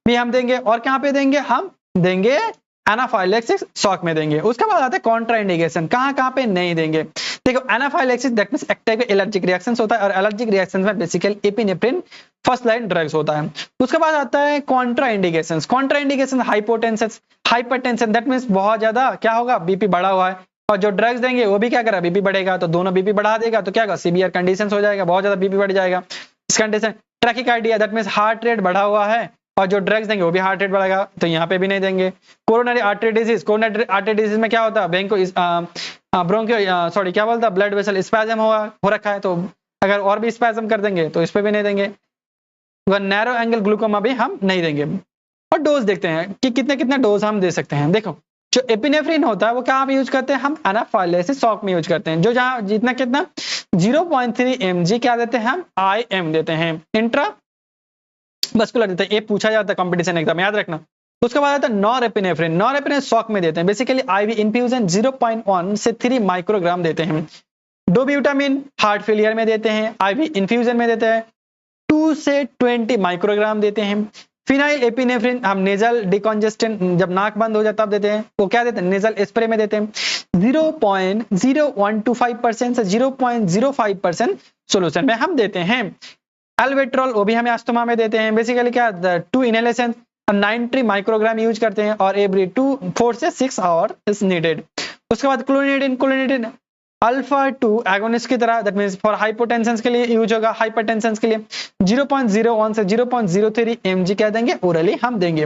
भी हम देंगे, और कहां पे देंगे, हम देंगे एनाफाइलेक्सिस शॉक में देंगे। उसके बाद आता है कॉन्ट्राइंडिकेशन, कहां पे नहीं देंगे। देखो anaphylaxis that means active allergic reactions होता है, और एलर्जिक रिएक्शंस में basically epinephrine first line drugs होता है। उसके बाद आता है contraindications, contraindication hypotension, hypertension that means बहुत ज्यादा क्या होगा, बीपी बढ़ा हुआ है, और जो ड्रग्स देंगे वो भी क्या करेगा, बीपी बढ़ेगा, तो दोनों बीपी बढ़ा देगा, तो क्या होगा, सीवियर कंडीशंस हो जाएगा, बहुत ज्यादा बीपी बढ़ जाएगा। इस condition ट्रैकिकार्डिया that means heart rate बढ़ा हुआ है, और जो ड्रग्स देंगे वो भी हार्ट रेट बढ़ेगा, तो यहाँ पे भी नहीं देंगे। Coronary artery disease, coronary artery disease में क्या होता है, ब्रोंकियो सॉरी क्या बोलता है, ब्लड वेसल स्पैज्म हो रखा है, तो अगर और भी स्पैज्म कर देंगे तो इस पे भी नहीं देंगे। नैरो एंगल ग्लूकोमा भी हम नहीं देंगे। और डोज देखते हैं कि कितने कितने डोज हम दे सकते हैं। देखो जो एपिनेफ्रिन होता है वो कहाँ पे यूज करते हैं, हम एनाफाइलेसिस शॉक में यूज करते हैं, जो जहाँ जितना कितना 0.3 mg क्या देते हैं, हम IM देते हैं, इंट्रा मस्कुलर देते हैं। ये पूछा जाता है कंपटीशन एग्जाम, याद रखना। उसके बाद आता है नॉरएपिनेफ्रिन, नॉरएपिनेफ्रिन शॉक में देते हैं, बेसिकली IV इन्फ्यूजन 0.1 से 3 माइक्रोग्राम देते हैं। डोब्यूटामिन हार्ट फेलियर में देते हैं, IV इन्फ्यूजन में देते हैं 2 से 20 माइक्रोग्राम देते हैं। फिनाइल एपिनेफ्रिन हम नेजल डिकॉन्जेस्टेंट, जब नाक बंद हो जाता तब देते हैं, वो क्या देते हैं, नेजल स्प्रे में देते हैं। 0.0125% से 0.05% सोल्यूशन में हम देते हैं। एल्वेट्रॉल वो भी हमें अस्थमा में देते हैं, बेसिकली क्या 2 इनहेलेशन 90 माइक्रोग्राम यूज करते हैं, और एवरी 4 से 6 आवर इज नीडेड। उसके बाद क्लोनिडिन अल्फा 2 एगोनिस्ट की तरह, दैट मींस फॉर हाइपोटेंशन के लिए यूज होगा, हाइपरटेंशन के लिए 0.01 से 0.03 mg कह देंगे, ओरली हम देंगे।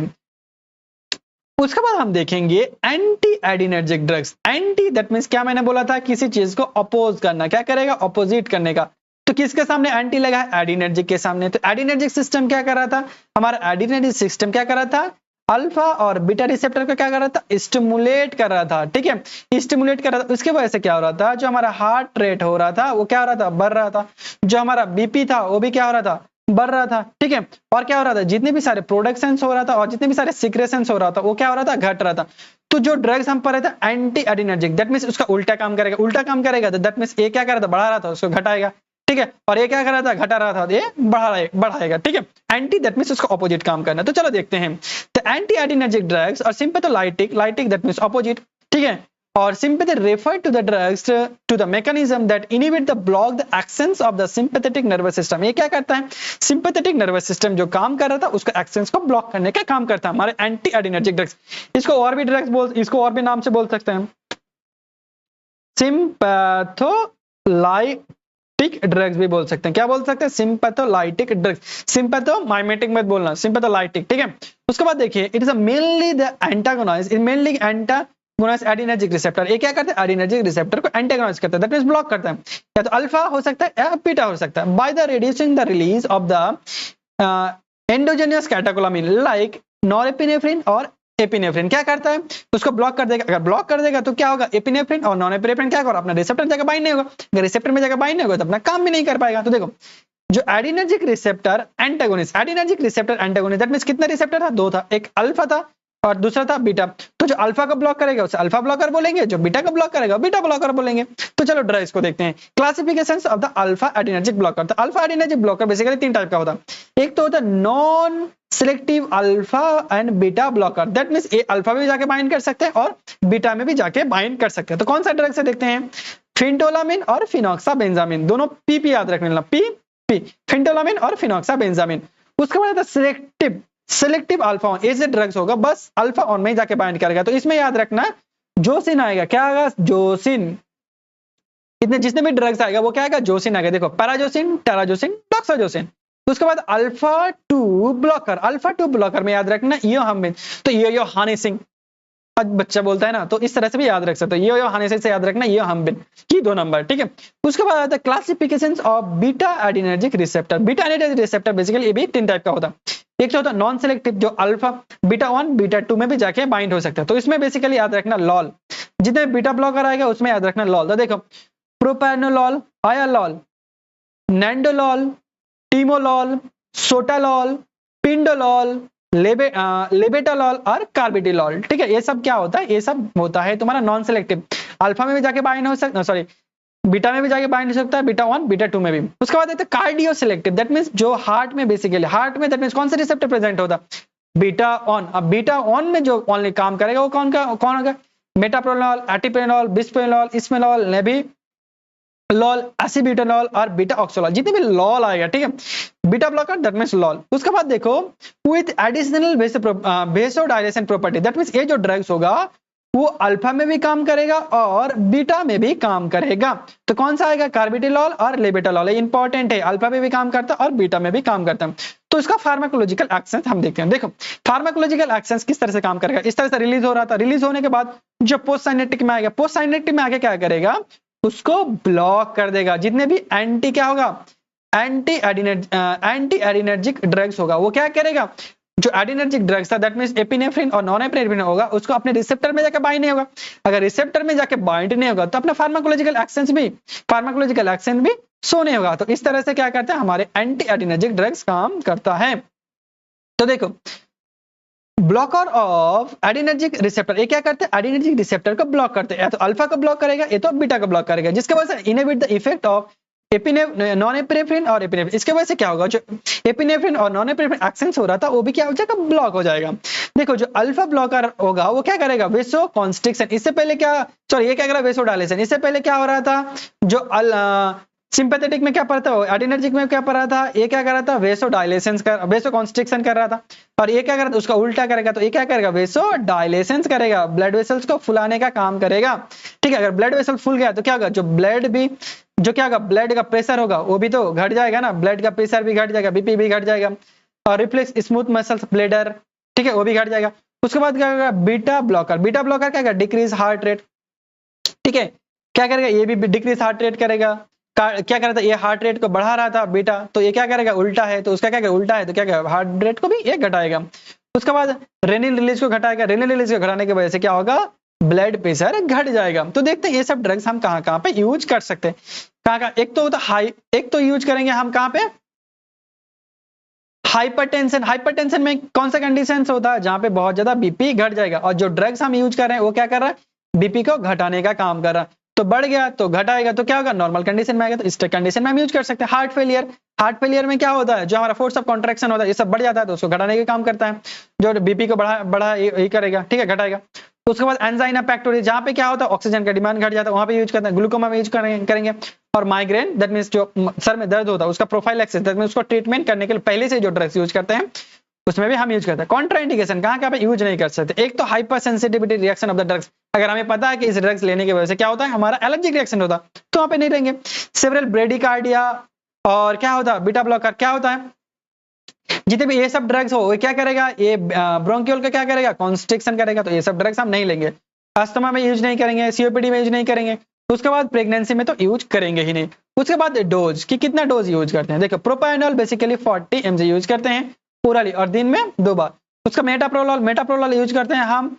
उसके बाद हम देखेंगे anti adrenergic drugs. Anti that means क्या मैंने बोला था, किसी चीज को अपोज करना, क्या करेगा, अपोजिट करने का। तो किसके सामने एंटी लगा है, एडिनर्जिक के सामने। तो एडिनर्जिक सिस्टम क्या कर रहा था, हमारा एडिनर्जिक सिस्टम क्या कर रहा था, अल्फा और बीटा रिसेप्टर को क्या कर रहा था, स्टिमुलेट कर रहा था। ठीक है, स्टिमुलेट कर रहा था, उसके वजह से क्या हो रहा था, जो हमारा हार्ट रेट हो रहा था वो क्या हो रहा था, बढ़ रहा था। जो हमारा बीपी था वो भी क्या हो रहा था, बढ़ रहा था। ठीक है, और क्या हो रहा था, जितने भी सारे प्रोडक्शंस हो रहा था और जितने भी सारे सिक्रेशंस हो रहा था वो क्या हो रहा था, घट रहा था। तो जो ड्रग्स हम पढ़े थे एंटी एडिनर्जिक, दैट मींस उसका उल्टा काम करेगा, उल्टा काम करेगा, तो दैट मींस ये क्या कर रहा था, बढ़ा रहा था, उसको घटाएगा। ठीक है, और ये क्या कर रहा था, घटा रहा था, ये बढ़ाएगा। ठीक है, एंटी दैट मींस उसका ऑपोजिट काम करना। तो चलो देखते हैं, तो एंटी एडिनर्जिक ड्रग्स और sympatholytic, lytic that means opposite. ठीक है, और sympathetic refer to the drugs to the mechanism that inhibit the block the actions of the sympathetic nervous system। ये क्या करता है, sympathetic nervous system जो काम कर रहा था उसका एक्शंस को ब्लॉक करने का काम करता है हमारे एंटी एडिनर्जिक ड्रग्स। इसको और भी ड्रग्स इसको और भी नाम से बोल सकते हैं, सिंपैथोलाइटिक सिंपैथोलाइटिक ड्रग्स भी बोल सकते हैं। क्या बोल सकते हैं? Sympatholytic drugs. सिंपैथोमाइमेटिक मत बोलना, सिंपैथोलाइटिक, ठीक है। उसके बाद देखिए it is mainly the antagonize, mainly antagonize adrenergic receptor. ये क्या करते हैं? एडिनर्जिक रिसेप्टर को एंटागोनाइज करता है, दैट मींस ब्लॉक करता है। या तो अल्फा हो सकता है या बीटा हो सकता है, by the reducing the release of the endogenous catecholamine like norepinephrine और एपिनेफ्रिन। क्या करता है? उसको ब्लॉक कर देगा। अगर ब्लॉक कर देगा तो क्या होगा? एपिनेफ्रिन और नॉन एपिनेफ्रिन क्या होगा? अपना रिसेप्टर जगह बाइंड नहीं होगा। अगर रिसेप्टर में जगह बाइंड नहीं होगा तो अपना काम भी नहीं कर पाएगा। तो देखो जो adrenergic receptor antagonist, adrenergic receptor antagonist, that means कितने रिसेप्टर था? दो था, एक अल्फा था और दूसरा था बीटा। तो जो अल्फा को ब्लॉक करेगा उसे अल्फा ब्लॉकर बोलेंगे, जो बीटा को ब्लॉक करेगा बीटा ब्लॉकर बोलेंगे। तो चलो ड्रग्स को देखते हैं, classifications of the alpha adrenergic blocker. तो अल्फा एडिनर्जिक ब्लॉकर बेसिकली तीन टाइप का होता है। एक तो होता है non selective alpha and beta blocker, that means ये अल्फा में भी जाके बाइंड कर सकते हैं और बीटा में भी जाके बाइंड कर सकते हैं। तो कौन सा ड्रग से देखते हैं? फिनटोलामिन और फिनॉक्साबेंजामिन, दोनों पी याद रख लेना, पी फिनटोलामिन और फिनॉक्साबेंजामिन। उसके बाद सिलेक्टिव, सिलेक्टिव अल्फा ऑन, ऐसे ड्रग्स होगा बस अल्फा ऑन में जाके बाइंड करेगा। तो इसमें याद रखना जोसिन आएगा। क्या आएगा? जोसिन। इतने जितने भी ड्रग्स आएगा वो क्या आएगा? जोसिन आएगा। देखो पैराजोसिन, टेराजोसिन, डॉक्साजोसिन। उसके बाद अल्फा 2 ब्लॉकर, अल्फा 2 ब्लॉकर में याद रखना यो हम, तो यो हानि सिंह, आज बच्चा बोलता है ना, तो इस तरह से भी याद रख सकते हो। यो हानि सिंह से याद रखना यो हम की 2 नंबर, ठीक है। उसके बाद आता है classifications of beta adrenergic receptor. Beta adrenergic receptor basically ये भी 3 टाइप का होता है। एक तो होता है नॉन सेलेक्टिव, जो अल्फा बीटा 1 बीटा 2 में भी जाके बाइंड हो सकता है। तो इसमें बेसिकली याद रखना लॉल, जितने बीटा ब्लॉकर आएगा उसमें याद रखना लॉल। तो देखो प्रोपैनोलॉल, आयालॉल, नैंडोलॉल, टीमोलॉल, सोटालॉल, पिंडोलॉल, लेबेटालॉल और कार्बिडिलॉल, ठीक है। ये सब क्या होता है? ये सब होता है तुम्हारा नॉन सेलेक्टिव, अल्फा में भी जाके बाइंड हो सकता, सॉरी बीटा में भी जाके बाइंड हो सकता है, बीटा 1 बीटा 2 में भी। उसके बाद आता है कार्डियो सिलेक्टिव, दैट मींस जो हार्ट में, बेसिकली हार्ट में दैट मींस कौन सा रिसेप्टर प्रेजेंट होता? बीटा 1। अब बीटा 1 में जो ओनली काम करेगा वो कौन होगा? मेटाप्रोनॉल, एटिप्रेनॉल, बिस्पेनॉल, इस्मेनॉल, नेबिलॉल, एसिब्यूटेनॉल और बीटा ऑक्सोलॉल, जितने भी लॉल आएगा, ठीक है। Beta blocker that means lol. उसके बाद देखो with additional vasodilation property, that means ये जो ड्रग्स होगा वो अल्फा में भी काम करेगा और बीटा में भी काम करेगा। तो कौन सा आएगा? कार्बिडिलॉल और लेबेटालॉल। इंपॉर्टेंट है, अल्फा में भी काम करता है और बीटा में भी काम करता है। तो इसका फार्माकोलॉजिकल एक्शंस हम देखते हैं। देखो फार्माकोलॉजिकल एक्शंस किस तरह से काम करेगा। इस तरह से रिलीज हो रहा था, रिलीज होने के बाद जो पोस्ट साइनेटिक में आएगा, पोस्ट साइनेटिक में आके क्या करेगा? उसको ब्लॉक कर देगा। जितने भी एंटी क्या होगा? एंटी एडिनर्जिक ड्रग्स होगा वो क्या करेगा? जो एडिनर्जिक ड्रग्स था दैट मींस एपिनेफ्रिन और नॉन एपिनेफ्रिन होगा, उसको अपने रिसेप्टर में जाकर बाइंड नहीं होगा। अगर रिसेप्टर में जाके बाइंड नहीं होगा तो अपना फार्माकोलॉजिकल एक्शन भी शो नहीं होगा। तो इस तरह से क्या करता है? हमारे एंटी एडिनर्जिक ड्रग्स काम करता है। तो देखो ब्लॉकर ऑफ एडिनर्जिक रिसेप्टर, ये क्या करते हैं? एडिनर्जिक रिसेप्टर को ब्लॉक करते हैं। या तो अल्फा को ब्लॉक करेगा या तो बीटा को ब्लॉक करेगा, जिसके वजह से inhibit the effect of non epinephrine और एपिनेफ्रिन। इसके वजह से क्या होगा? जो एपिनेफ्रिन और नॉन एपिनेफ्रिन एक्शन हो रहा था वो भी क्या हो जाएगा? ब्लॉक हो जाएगा। देखो जो अल्फा ब्लॉकर होगा वो क्या करेगा? वेसो कॉन्स्ट्रिक्शन। इससे पहले क्या, सॉरी ये क्या कर रहा है? वेसोडाइलेशन। इससे पहले क्या हो रहा था? जो सिंपैथेटिक में क्या पढ़ा था, एडिनर्जिक में क्या पढ़ा था? ये क्या कर रहा था? वेसोडाइलेशन कर, वेसोकॉन्स्ट्रिक्शन कर रहा था। और ये क्या कर रहा था? उसका उल्टा करेगा। तो ये क्या करेगा? वेसोडाइलेशन करेगा, ब्लड वेसल्स को फुलाने का काम करेगा, ठीक है। अगर ब्लड वेसल फुल गया तो क्या होगा? जो ब्लड भी, जो क्या होगा? ब्लड का प्रेशर होगा वो भी तो घट जाएगा ना, ब्लड का प्रेशर भी घट जाएगा, बीपी भी घट जाएगा और रिफ्लेक्स स्मूथ मसल्स ब्लेडर, ठीक है, वो भी घट जाएगा। उसके बाद क्या होगा? बीटा ब्लॉकर, बीटा ब्लॉकर क्या करेगा? डिक्रीज हार्ट रेट, ठीक है। क्या करेगा? ये भी डिक्रीज हार्ट रेट करेगा। क्या कर रहा था? ये हार्ट रेट को बढ़ा रहा था बीटा, तो ये क्या करेगा? उल्टा है, तो उसका क्या करेगा? उल्टा है तो क्या करेगा? हार्ट रेट को भी ये घटाएगा। उसके बाद रेनिल रिलीज को घटाएगा, रेनिल रिलीज को घटाने की वजह से क्या होगा? ब्लड प्रेशर घट जाएगा। तो देखते हैं ये सब ड्रग्स हम कहां पे यूज कर सकते हैं। कहां? एक तो होता हाई, एक तो यूज करेंगे हम कहां पे? हाइपरटेंशन। हाइपरटेंशन में कौन सा कंडीशन होता है? जहां पे बहुत ज्यादा बीपी घट जाएगा। और जो ड्रग्स हम यूज कर रहे हैं वो क्या कर रहा है? बीपी को घटाने का काम कर रहा है। तो बढ़ गया तो घटाएगा तो क्या होगा? नॉर्मल कंडीशन में आएगा। तो इस कंडीशन में हम यूज कर सकते हैं। हार्ट फेलियर, हार्ट फेलियर में क्या होता है? जो हमारा फोर्स ऑफ कॉन्ट्रैक्शन होता है ये सब बढ़ जाता है, तो उसको घटाने का काम करता है। जो बीपी को बढ़ा यही करेगा, ठीक है, घटाएगा। उसके बाद एंजाइना पेक्टोरिस, जहां पे क्या होता है? ऑक्सीजन का डिमांड घट जाता है, वहां पे यूज करते हैं। ग्लूकोमा में यूज करेंगे। और माइग्रेन, दैट मींस जो सर में दर्द होता है उसका प्रोफाइलैक्सिस, दैट मींस उसको ट्रीटमेंट करने के लिए पहले से जो ड्रग्स यूज करते हैं उसमें भी हम यूज करते हैं। कॉन्ट्राइंडिकेशन कहाँ पे यूज नहीं कर सकते। एक तो hyper sensitivity reaction of the drugs, अगर हमें पता है कि इस ड्रग्स लेने की वजह से क्या होता है, हमारा एलर्जिक रिएक्शन होता है, तो वहां पे नहीं रहेंगे। सेवरल ब्रेडिकार्डिया और क्या होता है, बीटा ब्लॉकर क्या होता है, जितने भी ये सब ड्रग्स हो, वो क्या करेगा, ये ब्रोंकियोल का क्या करेगा, कॉन्स्ट्रिक्शन करेगा, तो ये सब ड्रग्स हम नहीं लेंगे। अस्थमा में यूज नहीं करेंगे, सीओपीडी में यूज नहीं करेंगे। उसके बाद प्रेगनेंसी में तो यूज करेंगे ही नहीं। उसके बाद डोज कि कितना डोज यूज करते हैं, देखो प्रोपानोल बेसिकली 40 mg यूज करते हैं ओरली और दिन में 2 बार। उसका मेटाप्रोलोल यूज करते हैं हम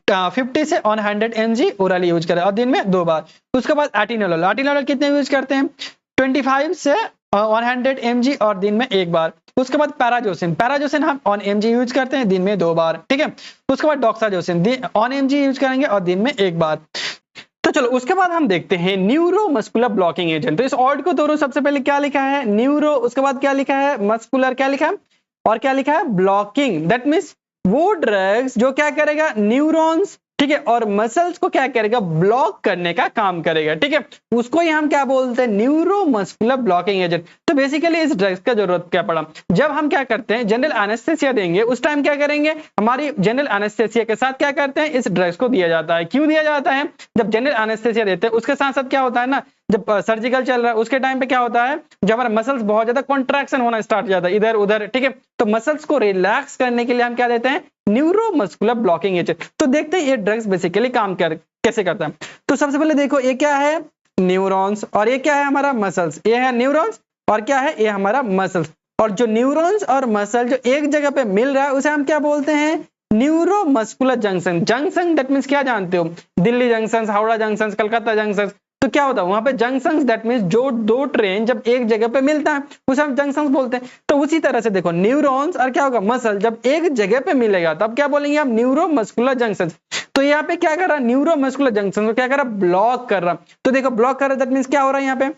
50 से 100 mg ओरली यूज करें और दिन में 2 बार। उसके बाद एटिनोल कितने यूज करते हैं, 25 से 100 mg और दिन में 1 बार। उसके बाद पैराजोसिन हम 1 mg यूज करते हैं, दिन में 2 बार, ठीक है। उसके बाद डॉक्साजोसिन 1 mg यूज करेंगे और दिन में 1 बार। तो चलो उसके बाद हम देखते हैं न्यूरोमस्कुलर ब्लॉकिंग एजेंट। तो इस ऑर्ड को तोड़ो, सबसे पहले क्या लिखा है, न्यूरो, उसके बाद क्या लिखा है, मस्कुलर क्या लिखा है, और क्या लिखा है, ब्लॉकिंग। दैट मींस वो ड्रग्स जो क्या करेगा, न्यूरॉन्स, ठीक है, और मसल्स को क्या करेगा, ब्लॉक करने का काम करेगा, ठीक है। उसको ही हम क्या बोलते हैं, न्यूरोमस्कुलर ब्लॉकिंग एजेंट। तो बेसिकली इस ड्रग्स का जरूरत क्या पड़ा, जब हम क्या करते हैं जनरल एनेस्थेसिया देंगे, उस टाइम क्या करेंगे, हमारी जनरल एनेस्थेसिया के साथ क्या करते हैं, इस ड्रग्स को दिया जाता है। क्यों दिया जाता है, जब जनरल एनेस्थेसिया देते हैं उसके साथ साथ क्या होता है ना, जब सर्जिकल चल रहा है उसके टाइम पे क्या होता है, जब हमारे मसल्स बहुत ज्यादा कॉन्ट्रैक्शन होना स्टार्ट हो जाता है इधर उधर, ठीक है, तो मसल्स को रिलैक्स करने के लिए हम क्या देते हैं, न्यूरोमस्कुलर ब्लॉकिंग एजेंट। तो देखते हैं ये ड्रग्स बेसिकली काम कैसे करता है। तो सबसे पहले देखो ये क्या है, न्यूरॉन्स, और ये क्या है हमारा मसल्स, ये है न्यूरॉन्स और क्या है, ये हमारा मसल्स। और जो न्यूरॉन्स और मसल जो एक जगह पे मिल रहा है उसे हम क्या बोलते हैं, neuromuscular junction. Junction that means क्या जानते हो, Delhi junction, Howrah junction, Calcutta junction. तो क्या होता है वहां पे जंक्शंस, दैट मींस जो दो ट्रेन जब एक जगह पे मिलता है उसे हम जंक्शंस बोलते हैं। तो उसी तरह से देखो न्यूरॉन्स और क्या होगा, मसल जब एक जगह पे मिलेगा तब क्या बोलेंगे हम, न्यूरोमस्कुलर जंक्शन। तो यहाँ पे क्या कर रहा है, न्यूरोमस्कुलर जंक्शन को क्या कर रहा है, ब्लॉक कर रहा। तो देखो ब्लॉक कर रहा है, दैट मींस क्या हो रहा है, यहाँ पे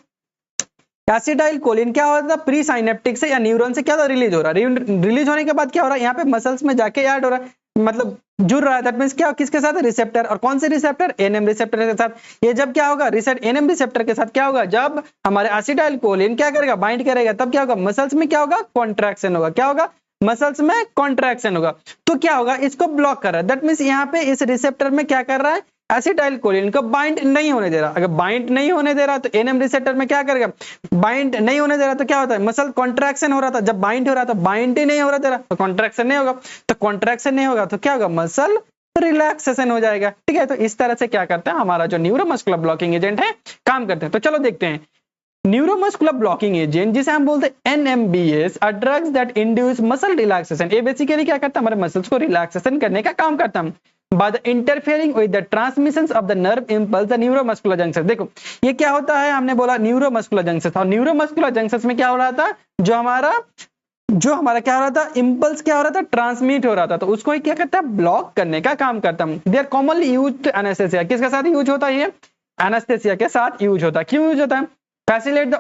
एसिटाइल कोलिन क्या होता है, प्री साइनेप्टिक से या न्यूरॉन से क्या होता है, रिलीज हो रहा है। रिलीज होने के बाद क्या हो रहा है, यहाँ पे मसल्स में जाके ऐड हो रहा है, मतलब जुड़ रहा है। दैट मींस क्या, किसके साथ, रिसेप्टर। और कौन से रिसेप्टर, एनएम रिसेप्टर के साथ। ये जब क्या होगा, एनएम रिसेप्टर के साथ क्या होगा, जब हमारे एसिटाइल कोलिन क्या करेगा, बाइंड करेगा, तब क्या होगा, मसल्स में क्या होगा, कॉन्ट्रैक्शन होगा। क्या होगा, मसल्स में कॉन्ट्रैक्शन होगा। तो क्या होगा, इसको ब्लॉक कर रहा है। दैट मींस यहाँ पे इस रिसेप्टर में क्या कर रहा है, एसिटाइल कोलिन को बाइंड नहीं होने दे रहा। अगर बाइंड नहीं होने दे रहा तो एनएम रिसेप्टर में क्या करेगा, बाइंड नहीं होने दे रहा तो क्या होता है, मसल कॉन्ट्रैक्शन हो रहा था, जब बाइंड हो रहा था, बाइंड ही नहीं हो रहा तेरा तो कॉन्ट्रैक्शन नहीं होगा। तो कॉन्ट्रैक्शन नहीं होगा तो क्या होगा, मसल रिलैक्सेशन हो जाएगा, ठीक है। तो इस तरह से क्या करता है हमारा जो न्यूरोमस्कुलर ब्लॉकिंग एजेंट है काम करते हैं। तो चलो देखते हैं न्यूरोमस्कुलर ब्लॉकिंग एजेंट, जिसे हम बोलते हैं NMBS, are drugs that induce muscle relaxation. ये बेसिकली क्या करता है, हमारे मसल्स को रिलैक्सेशन करने का काम करता है by the interfering with the transmissions of the nerve impulse the neuromuscular junction। देखो ये क्या होता है, हमने बोला न्यूरोमस्कुलर जंक्शन, और न्यूरोमस्कुलर जंक्शन में क्या हो रहा था, जो हमारा क्या हो रहा था, इंपल्स क्या हो रहा था, ट्रांसमिट हो रहा था, तो उसको ही क्या करता है, ब्लॉक करने का काम करता है। They are commonly used anaesthesia, किसके साथ यूज होता है, ये एनेस्थेसिया के साथ यूज होता है। क्यों यूज होता है, facilitate the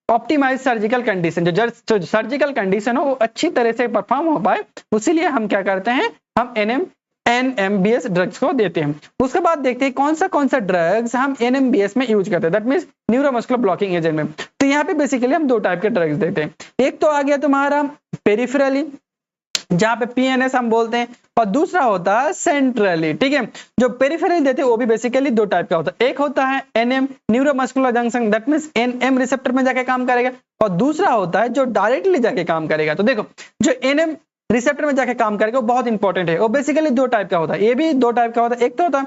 optimise surgical condition, जो सर्जिकल कंडीशन हो वो अच्छी तरह से परफॉर्म हो पाए, उसीलिए हम क्या करते हैं, हम एनएमबीएस ड्रग्स को देते हैं। उसके बाद देखते हैं कौन सा ड्रग्स हम एनएमबीएस में यूज करते हैं, that means neuromuscular blocking agent में। तो यहाँ पे बेसिकली हम 2 टाइप के ड्रग्स देते हैं। एक तो आ गया तुम्हारा पेरिफेरली, जहां पे पीएनएस हम बोलते हैं, और दूसरा होता है सेंट्रली, ठीक है। जो पेरिफेरल देते हैं वो भी बेसिकली 2 टाइप का होता है। एक होता है NM neuromuscular junction, that means NM receptor में जाके काम करेगा, और दूसरा होता है जो डायरेक्टली जाके काम करेगा। तो देखो जो एनएम रिसेप्टर में जाके काम करेगा वो बहुत इंपॉर्टेंट है। वो बेसिकली 2 टाइप का होता है, ये भी 2 टाइप का होता है। एक तो होता है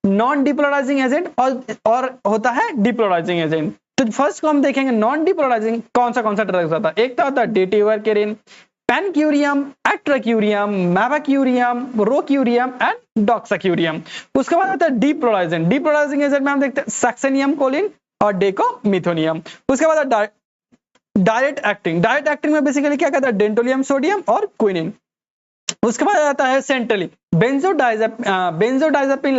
नॉन डिपोलराइजिंग एजेंट और होता है डिपोलराइजिंग एजेंट। तो फर्स्ट को हम देखेंगे नॉन डिपोलराइजिंग कौन सा ड्रग्स होता है। एक तो होता है डेटिवर्केरिन, पेनक्यूरियम, एट्राक्यूरियम, मैवाक्यूरियम, रोक्यूरियम एंड डॉक्साक्यूरियम। उसके बाद आता है डिपोलराइजिंग। डिपोलराइजिंग एजेंट में हम देखते हैं सक्सेनियम कोलिन और डेकोमिथोनियम। उसके बाद डायरेक्ट एक्टिंग में बेसिकली क्या कहता है, डेंटोलियम सोडियम और क्विनिन। उसके बाद आता है सेंट्रली बेंजोडाइजेपिन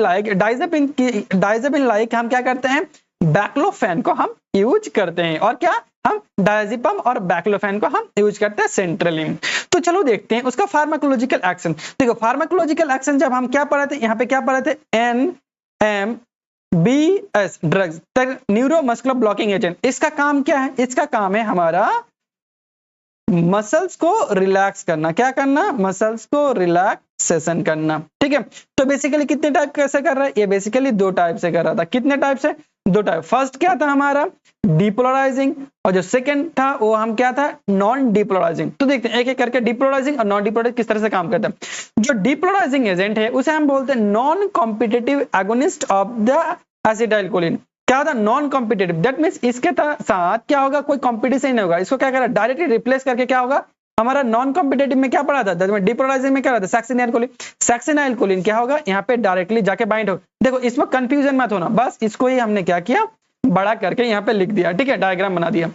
लाइक हम क्या करते हैं, बैक्लोफेन को हम यूज करते हैं, और क्या हम डायजिपम और बैक्लोफेन को हम यूज करते हैं सेंट्रली। तो चलो देखते हैं उसका फार्माकोलॉजिकल एक्शन। देखो फार्माकोलॉजिकल एक्शन जब हम क्या पढ़े थे, यहाँ पे क्या पढ़े थे, NMBS drugs, neuromuscular blocking agent. इसका काम क्या है, इसका काम है हमारा मसल्स को रिलैक्स करना। क्या करना? मसल्स को रिलैक्सेशन करना। ठीक है, तो बेसिकली कितने टाइप कैसे कर रहा है? ये बेसिकली 2 टाइप से कर रहा था। कितने टाइप से? 2 टाइप। फर्स्ट क्या था हमारा? डिपोलराइजिंग, और जो सेकंड था वो हम क्या था? Non depolarising. तो देखते हैं एक एक करके डिपोलराइजिंग और नॉन डिपोलराइजिंग किस तरह से काम करता है। जो डिपोलराइजिंग एजेंट है उसे हम बोलते हैं non competitive agonist of the acetylcholine. क्या होता है? नॉन कॉम्पिटिटिव, दैट मींस इसके साथ क्या होगा? कोई कंपटीशन नहीं होगा। इसको क्या करेगा? डायरेक्टली रिप्लेस करके क्या होगा? हमारा नॉन कॉम्पिटिटिव में क्या पढ़ा था? डिपोलराइजिंग में क्या रहता है? सक्सिनाइलकोलिन। सक्सिनाइलकोलिन क्या होगा? यहाँ पे डायरेक्टली जाके बाइंड हो। देखो इसमें कंफ्यूजन मत होना, बस इसको ही हमने क्या किया? बड़ा करके यहाँ पे लिख दिया। ठीक है, डायग्राम बना दिया।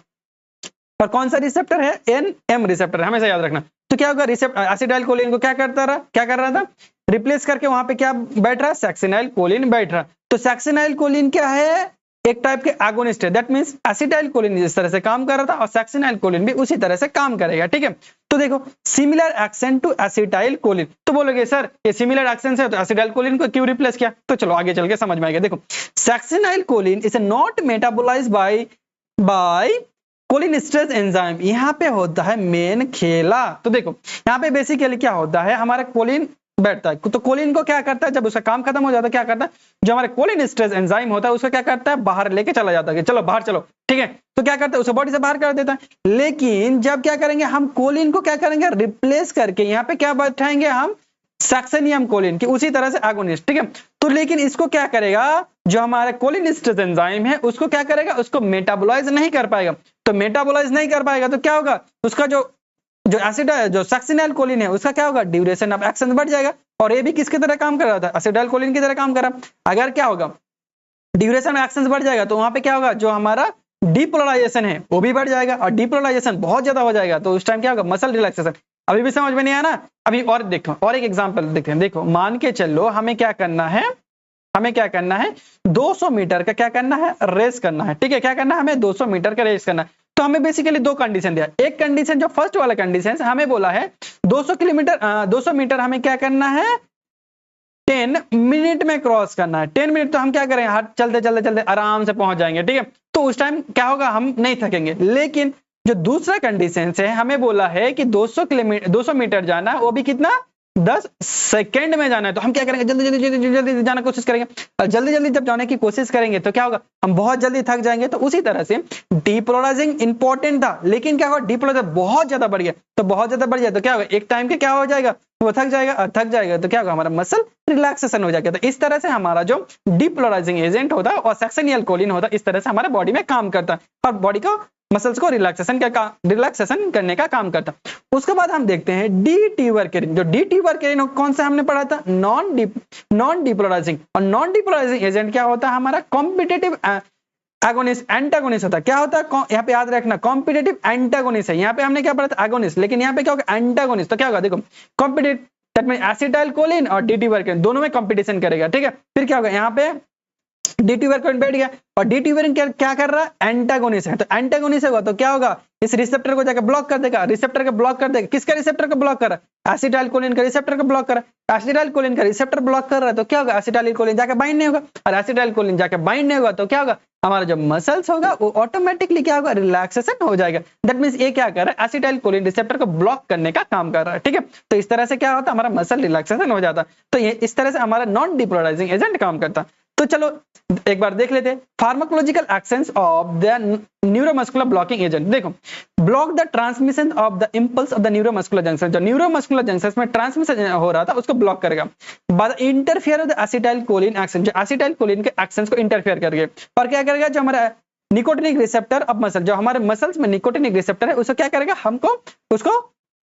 और कौन सा रिसेप्टर है? एन-एम रिसेप्टर, हमेशा याद रखना। तो क्या होगा? एसिटाइलकोलिन को क्या करता रहा? क्या कर रहा था? रिप्लेस करके वहां पे क्या बैठ रहा? सक्सिनाइलकोलिन बैठ रहा। तो सक्सिनाइलकोलिन क्या है? एक टाइप के एगोनिस्ट है। दैट मींस एसिटाइलकोलिन जिस तरह से काम कर रहा था और सक्सिनाइलकोलिन भी उसी तरह से काम करेगा। ठीक है, तो देखो सिमिलर एक्शन टू एसिटाइलकोलिन। तो बोलोगे सर ये सिमिलर एक्शन है तो एसिटाइलकोलिन को क्यों रिप्लेस किया? तो चलो आगे चल के समझ में आएगा। देखो succinylcholine is not metabolised by cholinesterase enzyme. यहाँ पे होता है मेन खेला। तो देखो यहाँ पे बेसिकली क्या होता है? हमारा कोलिन बैठता है, तो कोलिन को क्या करता है? जब उसका काम खत्म हो जाता है क्या करता है? जो हमारे कोलिनेस्टरेज एंजाइम होता है उसको क्या करता है? बाहर लेके चला जाता है कि चलो बाहर चलो। ठीक है, तो क्या करता है? उसे बॉडी से बाहर कर देता है। लेकिन जब क्या करेंगे हम? कोलिन को क्या करेंगे? रिप्लेस करके यहाँ पे क्या बैठाएंगे हम? सक्सेनियम कोलिन की उसी तरह से एगोनिस्ट। ठीक है, तो लेकिन इसको क्या करेगा? जो हमारा कोलिनेस्टरेज एंजाइम है उसको क्या करेगा? उसको मेटाबोलाइज नहीं कर पाएगा। तो मेटाबोलाइज नहीं कर पाएगा तो क्या होगा? उसका जो एसिड जो सक्सिनाइलकोलिन है उसका क्या होगा? ड्यूरेशन ऑफ एक्शन बढ़ जाएगा। और ये भी किसकी तरह काम कर रहा था? एसिटाइलकोलिन की तरह काम कर रहा। अगर क्या होगा? ड्यूरेशन ऑफ एक्शन बढ़ जाएगा तो वहां पे क्या होगा? जो हमारा डिपोलराइजेशन है वो भी बढ़ जाएगा, और डिपोलराइजेशन बहुत ज्यादा हो जाएगा तो उस टाइम क्या होगा? Muscle relaxation. अभी भी समझ में नहीं आया ना? अभी और देखो, और एक एग्जांपल देखते हैं। देखो मान के चलो हमें क्या करना है? हमें क्या करना है? 200 मीटर का क्या करना है? रेस करना है। ठीक है, क्या करना है? हमें 200 मीटर का रेस करना है। तो हमें बेसिकली 2 कंडीशन दिया। एक कंडीशन जो फर्स्ट वाला कंडीशन हमें बोला है 200 मीटर हमें क्या करना है? 10 मिनट में क्रॉस करना है। 10 मिनट तो हम क्या करेंगे? हाथ चलते चलते चलते आराम से पहुंच जाएंगे। ठीक है, तो उस टाइम क्या होगा? हम नहीं थकेंगे। लेकिन जो दूसरा कंडीशन है हमें बोला है कि 200 मीटर जाना है, वो भी कितना? 10 सेकंड में जाना है। तो हम क्या करेंगे? जल्दी जल्दी जल्दी जल्दी जाने की कोशिश करेंगे। और जल्दी जल्दी जब जाने की कोशिश करेंगे तो क्या होगा? हम बहुत जल्दी थक जाएंगे। तो उसी तरह से डिपोलराइजिंग इंपॉर्टेंट था, लेकिन क्या होगा? डिपोलराइजिंग बहुत ज्यादा बढ़ गया। तो बहुत ज्यादा बढ़ जाए तो क्या होगा? एक टाइम के क्या हो जाएगा? वो थक जाएगा, और थक जाएगा तो क्या होगा? हमारा मसल रिलैक्सेशन हो जाएगा। तो इस तरह से हमारा जो डिपोलराइजिंग एजेंट होता है और सक्सिनाइलकोलिन होता है इस तरह से हमारे बॉडी में काम करता है और बॉडी को मसल्स को रिलैक्सेशन करने का काम करता है। उसके बाद हम देखते हैं डी ट्यूबरक्युलिन। जो डी ट्यूबरक्युलिन कौन सा हमने पढ़ा था? Non depolarising. और नॉन डिपोलराइजिंग एजेंट क्या होता है? हमारा कॉम्पिटिटिव एगोनिस्ट एंटागोनिस्ट होता है। क्या होता है? यहाँ पे याद रखना कॉम्पिटिटिव एंटागोनिस्ट है। यहाँ पे हमने क्या पढ़ा था? एगोनिस्ट, लेकिन यहाँ पे क्या होगा? एंटागोनिस्ट। तो क्या होगा? देखो कॉम्पिटिटिव दैट मींस एसिटाइलकोलिन और डी ट्यूबरक्युलिन दोनों में कंपटीशन करेगा। ठीक है, फिर क्या होगा? यहाँ पे डी ट्यूबरक्युलिन बैठ गया और डी ट्यूबरक्युलिन क्या कर रहा है? एंटागोनिस्ट है। तो एंटागोनिस्ट होगा तो क्या होगा? इस रिसेप्टर को जाकर ब्लॉक कर देगा। रिसेप्टर को ब्लॉक कर देगा। किसका रिसेप्टर को ब्लॉक कर रहा है? एसिटाइलकोलिन का रिसेप्टर को ब्लॉक कर रहा है। एसिटाइलकोलिन का रिसेप्टर ब्लॉक कर रहा है तो क्या होगा? एसिटाइलकोलिन जाके बाइंड नहीं होगा, और एसिटाइलकोलिन जाके बाइंड नहीं होगा तो क्या होगा? हमारा जो मसल्स होगा वो ऑटोमेटिकली क्या होगा? रिलैक्सेशन हो जाएगा। दैट मींस ये क्या कर रहा है? एसिटाइलकोलिन रिसेप्टर को ब्लॉक करने का काम कर रहा है। ठीक है, तो इस तरह से क्या होता है? हमारा मसल रिलैक्सेशन हो जाता है। तो ये इस तरह से हमारा नॉन डिपोलराइजिंग एजेंट काम करता है। तो चलो एक बार देख लेते हैं pharmacological actions of the neuromuscular blocking agent. देखो block the transmission of the impulse of the neuromuscular junction. जो न्यूरोमस्कुलर जंक्शन में ट्रांसमिशन हो रहा था उसको ब्लॉक करेगा। By interfere with acetylcholine action, जो एसिटाइलकोलिन के एक्शंस को इंटरफियर करके, और क्या करेगा? जो हमारा निकोटिनिक रिसेप्टर ऑफ मसल, जो हमारे मसल्स में निकोटिनिक रिसेप्टर है उसको क्या करेगा? हमको उसको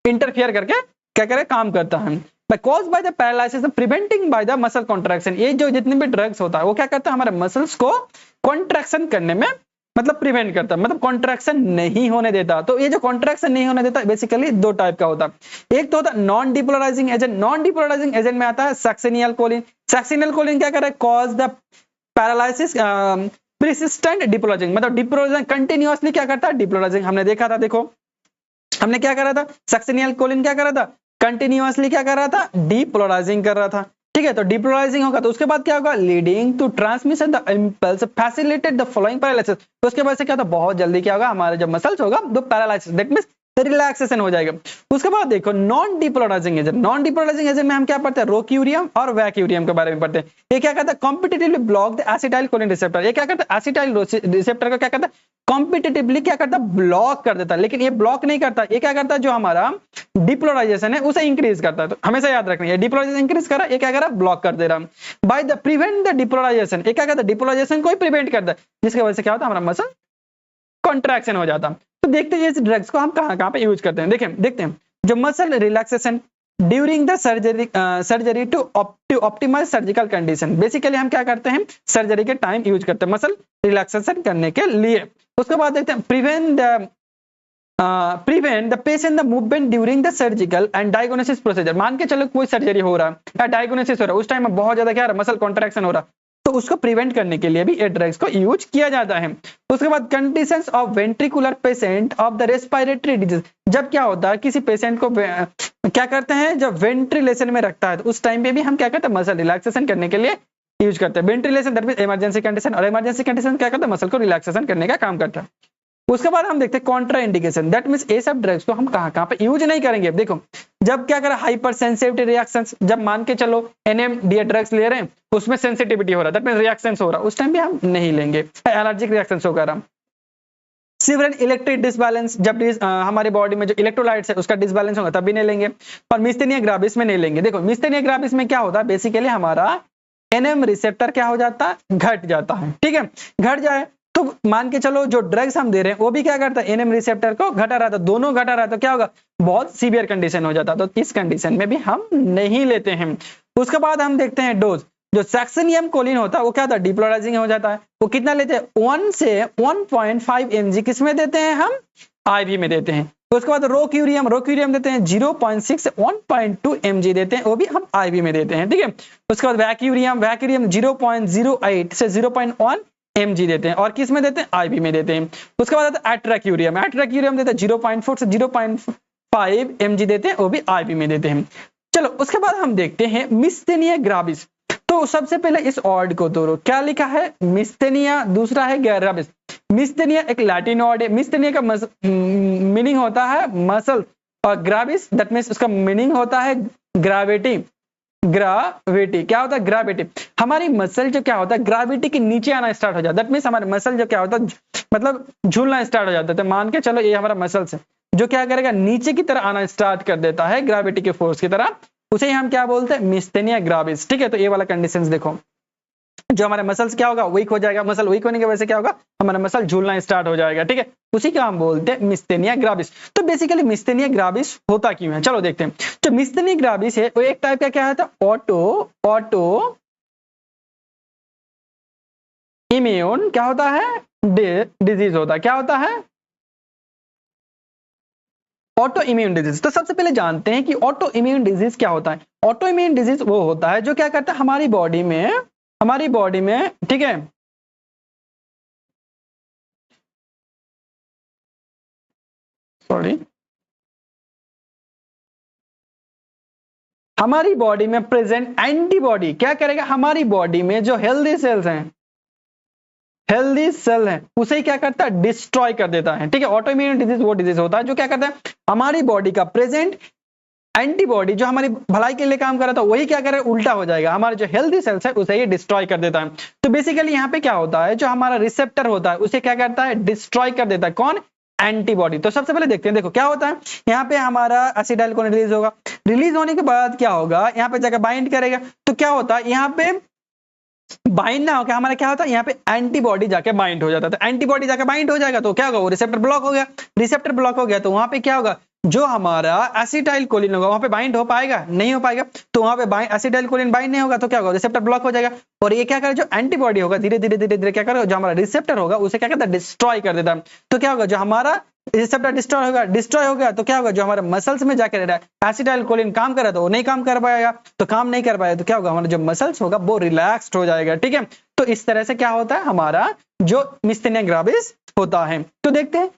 इंटरफियर करके क्या करेगा? काम करता है। Caused by the paralysis, preventing by the muscle contraction। ये जो जितने भी ड्रग्स होता है वो क्या करता है? हमारे मसल्स को कॉन्ट्रैक्शन करने में मतलब प्रिवेंट करता है, मतलब कॉन्ट्रैक्शन नहीं होने देता। तो ये जो कॉन्ट्रैक्शन नहीं होने देता बेसिकली 2 टाइप का होता है। एक तो होता है non depolarising agent. Non depolarising agent में आता है सक्सिनाइलकोलिन। सक्सिनाइलकोलिन क्या कर रहा है? कॉज द पैरालिसिस प्रिसिस्टेंट डिपोलराइजिंग, मतलब डिपोलराइजिंग कंटिन्यूअसली क्या करता है? डिपोलराइजिंग। हमने देखा था, देखो हमने क्या करा था? सक्सिनाइलकोलिन क्या करा था? कंटिन्यूअसली क्या कर रहा था? डिपोलराइजिंग कर रहा था। ठीक है, तो डिपोलराइजिंग होगा तो उसके बाद क्या होगा? Leading to transmission the impulse facilitate the following paralysis. तो उसके बाद से क्या होता? बहुत जल्दी क्या होगा? हमारे जो मसल्स होगा वो पैरालिसिस, दैट मींस रिलैक्सेशन हो जाएगा। उसके बाद देखो non depolarising agent, non depolarising agent में हम क्या पढ़ते हैं, रोक्यूरियम और वैक्यूरियम के बारे में पढ़ते हैं। ये क्या करता है, competitively block the acetylcholine receptor. ये क्या करता है, एसिटाइल रिसेप्टर को क्या करता है, कॉम्पिटिटिवली क्या करता है, ब्लॉक कर देता है। लेकिन ये ब्लॉक नहीं करता, ये क्या करता है, जो हमारा डिपोलराइजेशन है उसे इंक्रीज करता है। तो हमेशा याद रखना है, डिपोलराइजेशन इंक्रीज कर रहा है, ये क्या कर रहा है, ब्लॉक कर दे रहा है। By the prevent the depolarisation, ये क्या करता है, डिपोलराइजेशन को प्रिवेंट करता है, जिसकी वजह से क्या होता है, हमारा मसल कॉन्ट्रैक्शन हो जाता। तो देखते हैं इस ड्रग्स को हम कहां पे यूज करते हैं। देखते हैं जो muscle relaxation during the surgery to optimise surgical condition. Basically हम क्या करते हैं, सर्जरी के टाइम यूज करते हैं मसल रिलैक्सेशन करने के लिए। उसके बाद देखते हैं prevent the patient the movement during the surgical and diagnosis procedure. मान के चलो कोई सर्जरी हो रहा है या डायग्नोसिस हो रहा है, उस टाइम में बहुत ज्यादा क्या है, मसल कॉन्ट्रैक्शन हो रहा है, तो उसको प्रिवेंट करने के लिए भी ये ड्रग्स को यूज किया जाता है। उसके बाद conditions of ventricular patient of the respiratory disease. जब क्या होता है, किसी पेशेंट को क्या करते हैं, जब वेंट्रिलेशन में रखता है तो उस टाइम पे भी हम क्या करते हैं, मसल रिलैक्सेशन करने के लिए यूज करते हैं। वेंट्रिलेशन दैट मींस इमरजेंसी कंडीशन, और इमरजेंसी कंडीशन क्या करता है, मसल को रिलैक्सेशन करने का काम करता है। उसके बाद हम देखते हैं कॉन्ट्रा इंडिकेशन, दैट मींस ये सब ड्रग्स को हम कहां पे यूज नहीं करेंगे। देखो जब क्या करें, हाइपर सेंसिटिविटी रिएक्शंस, जब मान के चलो NMDA ड्रग्स ले रहे हैं, उसमें सेंसिटिविटी हो रहा है, दैट मींस रिएक्शंस हो रहा है, उस टाइम भी हम नहीं लेंगे। एलर्जिक रिएक्शंस वगैरह। सिवियर इलेक्ट्रिक डिसबैलेंस, जब हमारी बॉडी में जो इलेक्ट्रोलाइट्स है उसका डिसबैलेंस होगा तब भी नहीं लेंगे। और मिस्थेनिया ग्राविस में नहीं लेंगे। देखो मिस्थेनिया ग्राविस में क्या होता है, बेसिकली हमारा NM रिसेप्टर क्या हो जाता है, घट जाता है। ठीक है, घट जाए तो मान के चलो जो ड्रग्स हम दे रहे हैं वो भी क्या करता है, NM रिसेप्टर को घटा रहा था, दोनों घटा रहा है, तो क्या होगा, बहुत सीवियर कंडीशन हो जाता है। तो इस कंडीशन में भी हम नहीं लेते हैं। उसके बाद हम देखते हैं डोज। जो सैक्सेनियम कोलिन होता है वो क्या होता है, डिपोलराइजिंग हो जाता है। वो कितना लेते हैं, 1 से 1.5 mg किसमें देते हैं हम, IV में देते हैं। उसके बाद रोक्यूरियम देते हैं 0.6 से 1.2 mg देते हैं, वो भी हम IV में देते हैं। ठीक है, उसके बाद वैक्यूरियम 0.08 से 0.1 mg देते हैं, और किस में देते हैं, IV में देते हैं। उसके बाद आता है एट्राक्यूरियम देते हैं 0.4 से 0.5 mg देते हैं, वो भी IV में देते हैं। चलो उसके बाद हम देखते हैं मिस्थेनिया ग्राविस। तो सबसे पहले इस ऑर्ड को तोड़ो, क्या लिखा है, मिस्थेनिया, दूसरा है ग्राविस। मिस्थेनिया एक लैटिन ऑर्ड है। मिस्थेनिया का मीनिंग होता है मसल, और ग्राविस दैट मींस उसका मीनिंग होता है ग्रेविटी। क्या होता है, ग्रेविटी। हमारी मसल जो क्या होता है, ग्रेविटी के नीचे आना स्टार्ट हो जाता है, दैट मींस हमारे मसल जो क्या होता है, मतलब झूलना स्टार्ट हो जाता है। तो मान के चलो ये हमारा मसल्स है, जो क्या करेगा, नीचे की तरह आना स्टार्ट कर देता है ग्रेविटी के फोर्स की तरह, उसे ही हम क्या बोलते हैं, मिस्थेनिया ग्राविस। ठीक है, तो ये वाला कंडीशंस देखो, जो हमारे मसल्स क्या होगा, वीक हो जाएगा। मसल वीक होने की वजह से क्या होगा, हमारा मसल झूलना स्टार्ट हो जाएगा। ठीक है, उसी का हम बोलते हैं मिस्थेनिया ग्राविस। तो बेसिकली मिस्थेनिया ग्राविस होता क्यों है, चलो देखते हैं। जो मिस्थेनिया ग्राविस है वो एक टाइप का क्या होता है, ऑटो इम्यून क्या होता है, डिजीज होता है। क्या होता है, ऑटो इम्यून डिजीज। तो सबसे पहले जानते हैं कि ऑटो इम्यून डिजीज क्या होता है। ऑटो इम्यून डिजीज वो होता है जो क्या करता है, हमारी बॉडी में ठीक है, हमारी बॉडी में प्रेजेंट एंटीबॉडी क्या करेगा, हमारी बॉडी में जो हेल्दी सेल्स हैं, हेल्दी सेल है, उसे क्या करता है, डिस्ट्रॉय कर देता है। ठीक है, ऑटो इम्यून डिजीज वो डिजीज होता है जो क्या करता है, हमारी बॉडी का प्रेजेंट एंटीबॉडी जो हमारी भलाई के लिए काम कर रहा था वही क्या करे, उल्टा हो जाएगा, हमारे जो हेल्दी सेल्स है उसे ये डिस्ट्रॉय कर देता है। तो बेसिकली यहाँ पे क्या होता है, जो हमारा रिसेप्टर होता है उसे क्या करता है, डिस्ट्रॉय कर देता है। कौन, एंटीबॉडी। तो सबसे पहले देखते हैं, देखो क्या होता है, यहाँ पे हमारा एसिटाइलकोलिन रिलीज होगा, रिलीज होने के बाद क्या होगा, यहाँ पे जाकर बाइंड करेगा। तो क्या होता है, यहाँ पे बाइंड ना होकर हमारा क्या होता है, यहाँ पे एंटीबॉडी जाके बाइंड हो जाता है। तो एंटीबॉडी जाके बाइंड हो जाएगा तो क्या होगा, वो रिसेप्टर ब्लॉक हो गया। रिसेप्टर ब्लॉक हो गया तो वहां पे क्या होगा, जो हमारा एसिटाइलकोलिन होगा वहां पे बाइंड हो पाएगा, नहीं हो पाएगा। तो वहां पे एसिटाइलकोलिन बाइंड नहीं होगा तो क्या होगा, रिसेप्टर ब्लॉक हो जाएगा। और ये क्या करे, जो एंटीबॉडी होगा धीरे धीरे क्या करेगा, जो हमारा रिसेप्टर होगा उसे क्या करता है, डिस्ट्रॉय कर देता है। तो क्या होगा, जो हमारा रिसेप्टर डिस्ट्रॉय होगा तो क्या होगा, जो हमारे मसल्स में जाकर एसिटाइलकोलिन काम कर रहा था वो नहीं काम कर पाएगा। तो काम नहीं कर पाएगा तो क्या होगा, हमारा जो मसल्स होगा वो रिलैक्स्ड हो जाएगा। ठीक है, तो इस तरह से क्या होता है, हमारा जो मिस्थेनिया ग्राविस होता है। तो देखते हैं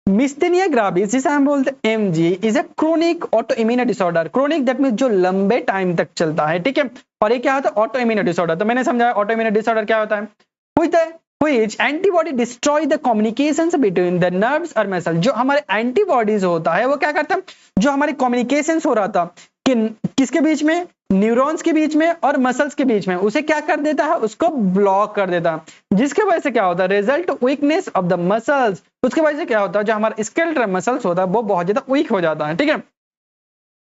मिस्थेनिया ग्राविस जिसे हम बोलते हैं MG is a chronic auto immune disorder. Chronic that means जो लंबे टाइम तक चलता है। ठीक है, और ये क्या होता है, ऑटो इम्यून डिसऑर्डर। तो मैंने समझाया ऑटो इम्यून डिसऑर्डर क्या होता है, पूछते हैं which antibody destroy the communications between the nerves और मसल। जो हमारे एंटीबॉडीज होता है वो क्या करता है, जो हमारी कम्युनिकेशंस हो रहा था कि किसके बीच में, न्यूरॉन्स के बीच में और मसल्स के बीच में, उसे क्या कर देता है, उसको ब्लॉक कर देता है, जिसके वजह से क्या होता है, result weakness of the muscles. उसके वजह से क्या होता है, जो हमारा स्केलेटल मसल्स होता है वो बहुत ज्यादा वीक हो जाता है, ठीक है।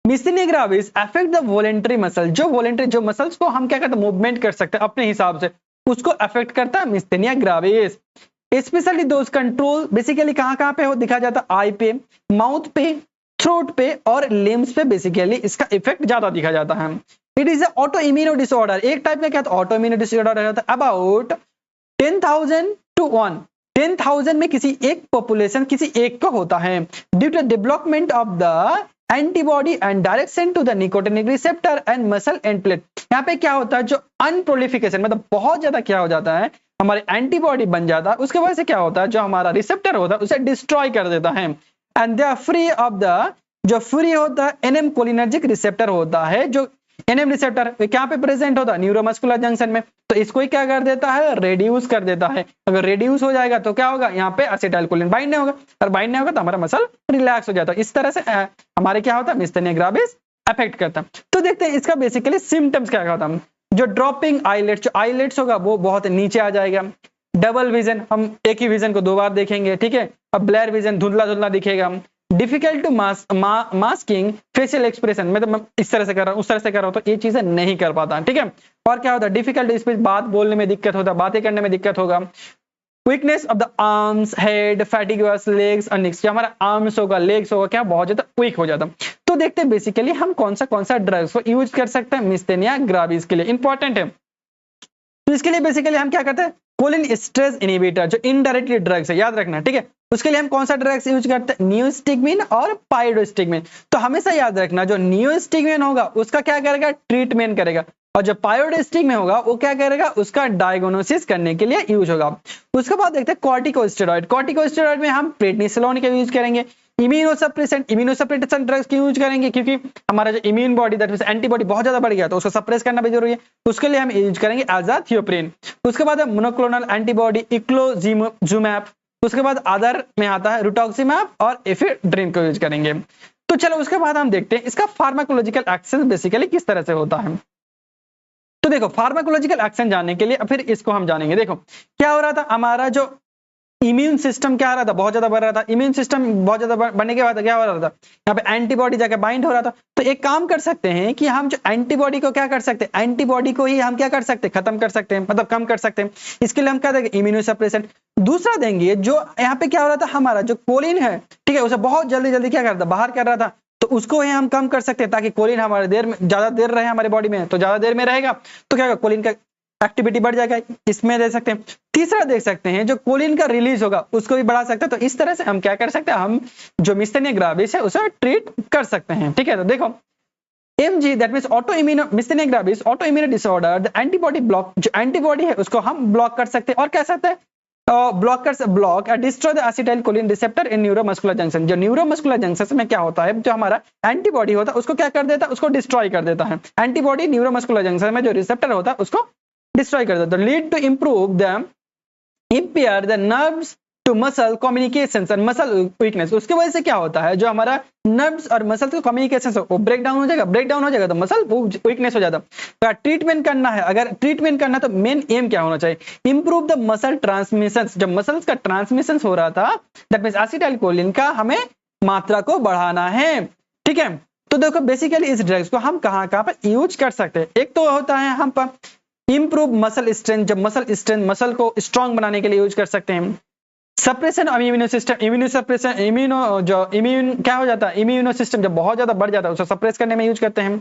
Myasthenia gravis affect the voluntary muscle, जो वॉलेंटरी जो मसल्स को हम क्या करते हैं, मूवमेंट कर सकते हैं अपने हिसाब से, उसको अफेक्ट करता है myasthenia gravis. Specially those control basically कहां पे हो दिखा जाता है, आई पे, माउथ पे, थ्रोट पे और लिम्स पे बेसिकली इसका इफेक्ट ज्यादा दिखा जाता है। It is auto immuno disorder, एक टाइप का क्या था, ऑटो इम्यूनो डिसऑर्डर रहता है। अबाउट 10,000 to 1, 10,000 में किसी एक पॉपुलेशन किसी एक का होता है, due to development of the antibody and direction to the nicotinic receptor and muscle endplate. यहाँ पे क्या होता है, जो अनप्रोलिफिकेशन मतलब बहुत ज्यादा क्या हो जाता है, हमारे एंटीबॉडी बन जाता है, उसके वजह से क्या होता है, जो हमारा रिसेप्टर होता है उसे डिस्ट्रॉय कर देता है। And they are free of the, जो फ्री होता है एनएम कोलिनर्जिक रिसेप्टर होता है, जो एनएम रिसेप्टर क्या पे प्रेजेंट होता है, न्यूरोमस्कुलर जंक्शन में, तो इसको ही क्या कर देता है, रेड्यूस कर देता है। अगर रेड्यूस हो जाएगा तो क्या होगा, यहाँ पे एसिटाइलकोलिन बाइंड नहीं होगा, और बाइंड नहीं होगा तो हमारा मसल रिलैक्स हो जाता है। इस तरह से हमारे क्या होता है, मिस्थेनिया ग्रेविस अफेक्ट करता है। तो देखते हैं इसका बेसिकली सिम्टम्स क्या होता है। जो ड्रॉपिंग आईलेट्स, जो आईलेट्स होगा वो बहुत नीचे आ जाएगा। डबल विजन, हम एक ही विजन को दो बार देखेंगे, ठीक है। अब ब्लर विजन, धुंधला धुंधला दिखेगा। Difficult to masking facial expression, मतलब मैं इस तरह से कर रहा हूँ उस तरह से कर रहा हूँ तो ये चीजें नहीं कर पाता, ठीक है। और क्या होता है, डिफिकल्ट स्पीच, बात बोलने में दिक्कत होता है, बातें करने में दिक्कत होगा। Weakness of the arms, head, fatigues, legs और निक्स, जो हमारा आर्म्स होगा, लेग्स होगा, क्या बहुत ज्यादा वीक हो जाता। तो देखते हैं बेसिकली हम कौन सा ड्रग्स को यूज कर सकते हैं मिस्थेनिया ग्रेविस के लिए, इंपॉर्टेंट है। तो इसके लिए बेसिकली हम क्या करते हैं, कोलिन स्ट्रेस इनहिबिटर, जो इनडायरेक्टली ड्रग्स है, याद रखना, ठीक है। उसके लिए हम कौन सा ड्रग्स यूज करते हैं, नियोस्टिग्मिन और पाइरोस्टिग्मिन। तो हमेशा याद रखना, जो नियोस्टिग्मिन होगा उसका क्या करेगा, ट्रीटमेंट करेगा, और जो पाइरोस्टिग्मिन होगा वो क्या करेगा, उसका डायग्नोसिस करने के लिए यूज होगा। उसके बाद देखते हैं कॉर्टिकोस्टेरॉइड। कॉर्टिकोस्टेरॉइड में हम प्रेडनिसोलोन का यूज करेंगे। इम्यूनोसप्रेसेंट ड्रग्स की यूज करेंगे, क्योंकि हमारा जो immune body that means antibody बहुत ज्यादा बढ़ गया तो उसको सप्रेस करना भी जरूरी है, उसके लिए हम यूज करेंगे एजाथियोप्रिन। उसके बाद मोनोक्लोनल एंटीबॉडी इक्लोजुमैब। उसके बाद अदर में आता है रुटॉक्सिमैब और एफेड्रिन को यूज करेंगे। तो चलो उसके बाद हम देखते हैं इसका फार्माकोलॉजिकल एक्शन बेसिकली किस तरह से होता है। तो देखो फार्माकोलॉजिकल एक्शन जानने के लिए फिर इसको हम जानेंगे। देखो क्या हो रहा था, हमारा जो इम्यून सिस्टम क्या हो रहा था, बहुत ज्यादा बढ़ रहा था। इम्यून सिस्टम बहुत ज्यादा बढ़ने के बाद क्या हो रहा था, यहाँ पे एंटीबॉडी जाके बाइंड हो रहा था। तो एक काम कर सकते हैं कि हम जो एंटीबॉडी को क्या कर सकते हैं, एंटीबॉडी को ही हम क्या कर सकते हैं, खत्म कर सकते हैं, मतलब कम कर सकते हैं। इसके लिए हम क्या देंगे, इम्यूनोसप्रेसेंट। दूसरा देंगे, जो यहाँ पे क्या हो रहा था, हमारा जो कोलिन है, ठीक है, उसे बहुत जल्दी जल्दी क्या कर रहा था, बाहर कर रहा था, तो उसको ही हम कम कर सकते हैं ताकि कोलिन हमारे देर में ज्यादा देर रहे हमारे बॉडी में। तो ज्यादा देर में रहेगा तो क्या होगा, कोलिन का एक्टिविटी बढ़ जाएगा, इसमें दे सकते हैं। तीसरा देख सकते हैं, जो कोलिन का रिलीज होगा उसको भी बढ़ा सकते हैं। तो इस तरह से हम क्या कर सकते हैं, हम जो मिस्थेनिया ग्रेविस है उसे ट्रीट कर सकते हैं, ठीक है। तो देखो MG that means auto immuno myasthenia gravis auto immuno disorder, the antibody block, जो एंटीबॉडी है उसको हम ब्लॉक कर सकते हैं। और कह सकते हैं block destroy the acetylcholine receptor in neuromuscular junction. जो न्यूरोमस्कुलर जंक्शन में क्या होता है, जो हमारा एंटीबॉडी होता है उसको क्या कर देता है, उसको डिस्ट्रॉय कर देता है। एंटीबॉडी न्यूरोमस्कुलर जंक्शन में जो रिसेप्टर होता है उसको डिस्ट्रॉय कर देता है। Lead to improve the impair the nerves to muscle communications and muscle weakness. उसके वजह से क्या होता है, जो हमारा नर्व्स और मसल का कम्युनिकेशन वो ब्रेक डाउन हो जाएगा, ब्रेक डाउन हो जाएगा तो मसल वीकनेस हो जाता है। ट्रीटमेंट करना है, अगर ट्रीटमेंट करना तो मेन एम क्या होना चाहिए, इंप्रूव द मसल ट्रांसमिशन। जब मसल्स का ट्रांसमिशन हो रहा था दैट मींस एसिटाइलकोलिन का हमें मात्रा को बढ़ाना है, ठीक है। तो देखो बेसिकली इस ड्रग्स को हम कहाँ पर यूज कर सकते हैं। एक तो होता है हम पर इंप्रूव मसल स्ट्रेंथ, जब मसल स्ट्रेंथ मसल को स्ट्रांग बनाने के लिए यूज कर सकते हैं। Suppression of immuno system, immuno suppression, immune क्या हो जाता है, इम्यूनो सिस्टम जब बहुत ज्यादा बढ़ जाता है उसे सप्रेस करने में यूज करते हैं।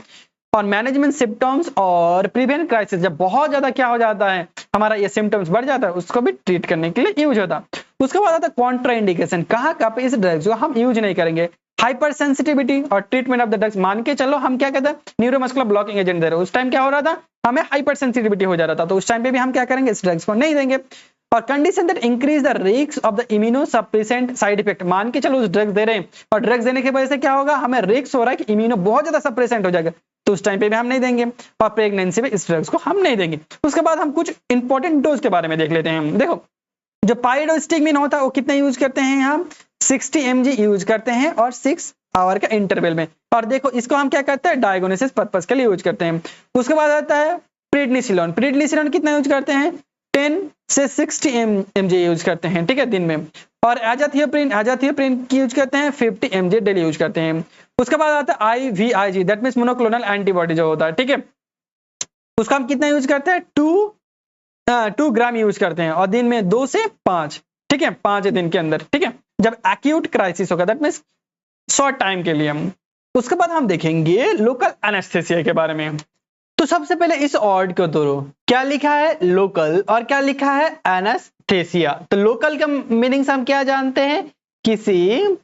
और मैनेजमेंट सिम्टम्स और प्रिवेंट क्राइसिस, जब बहुत ज्यादा क्या हो जाता है, हमारा ये सिम्टम्स बढ़ जाता है, उसको भी ट्रीट करने के लिए यूज होता है। उसके बाद आता है कॉन्ट्रा इंडिकेशन, कहाँ पे इस ड्रग्स को हम यूज नहीं करेंगे। हाइपर सेंसिटिविटी और ट्रीटमेंट ऑफ द ड्रग्स, मान के चलो हम क्या कहते हैं न्यूरोमस्कुलर ब्लॉकिंग एजेंट दे रहे हैं, उस टाइम क्या हो रहा था, हमें हाइपर सेंसिटिविटी हो जा रहा था, तो उस टाइम पे भी हम क्या करेंगे, इस ड्रग्स को नहीं देंगे। और condition that increase the risk of the immunosuppressant side effect, मान के चलो उस ड्रग्स दे रहे हैं और ड्रग्स देने की वजह से क्या होगा, हमें रिस्क हो रहा है कि इम्यूनो बहुत ज्यादा सप्रेसेंट हो जाएगा, तो उस टाइम पे भी हम नहीं देंगे, और प्रेगनेंसी में इस ड्रग्स को हम नहीं देंगे। उसके बाद हम कुछ इंपॉर्टेंट डोज के बारे में देख लेते हैं। देखो जो पाइरोस्टिगमिन होता है वो कितना यूज करते हैं, हम 60 mg यूज करते हैं और 6 आवर का इंटरवल में। और देखो इसको हम क्या करते हैं, डायग्नोसिस पर्पस के लिए यूज करते हैं। उसके बाद आता है प्रेडनिसिलोन। प्रेडनिसिलोन कितना यूज करते हैं, 10 से 60 mg यूज करते हैं, ठीक है, दिन में। और एजाथियोप्रिन की यूज करते हैं 50 mg डेली यूज करते हैं। उसके बाद आता है IVIG, that means monoclonal antibody जो होता है, ठीक है, उसका हम कितना यूज करते हैं, 2 ग्राम यूज करते हैं, और दिन में 2 से 5, ठीक है, 5 दिन के अंदर, ठीक है, जब एक्यूट क्राइसिस होगा, दैट मींस शॉर्ट टाइम के लिए हम। उसके बाद हम देखेंगे लोकल एनेस्थेसिया के बारे में। तो सबसे पहले इस वर्ड को तोड़ो, क्या लिखा है लोकल और क्या लिखा है एनेस्थेसिया। तो लोकल का मीनिंग हम क्या जानते हैं, किसी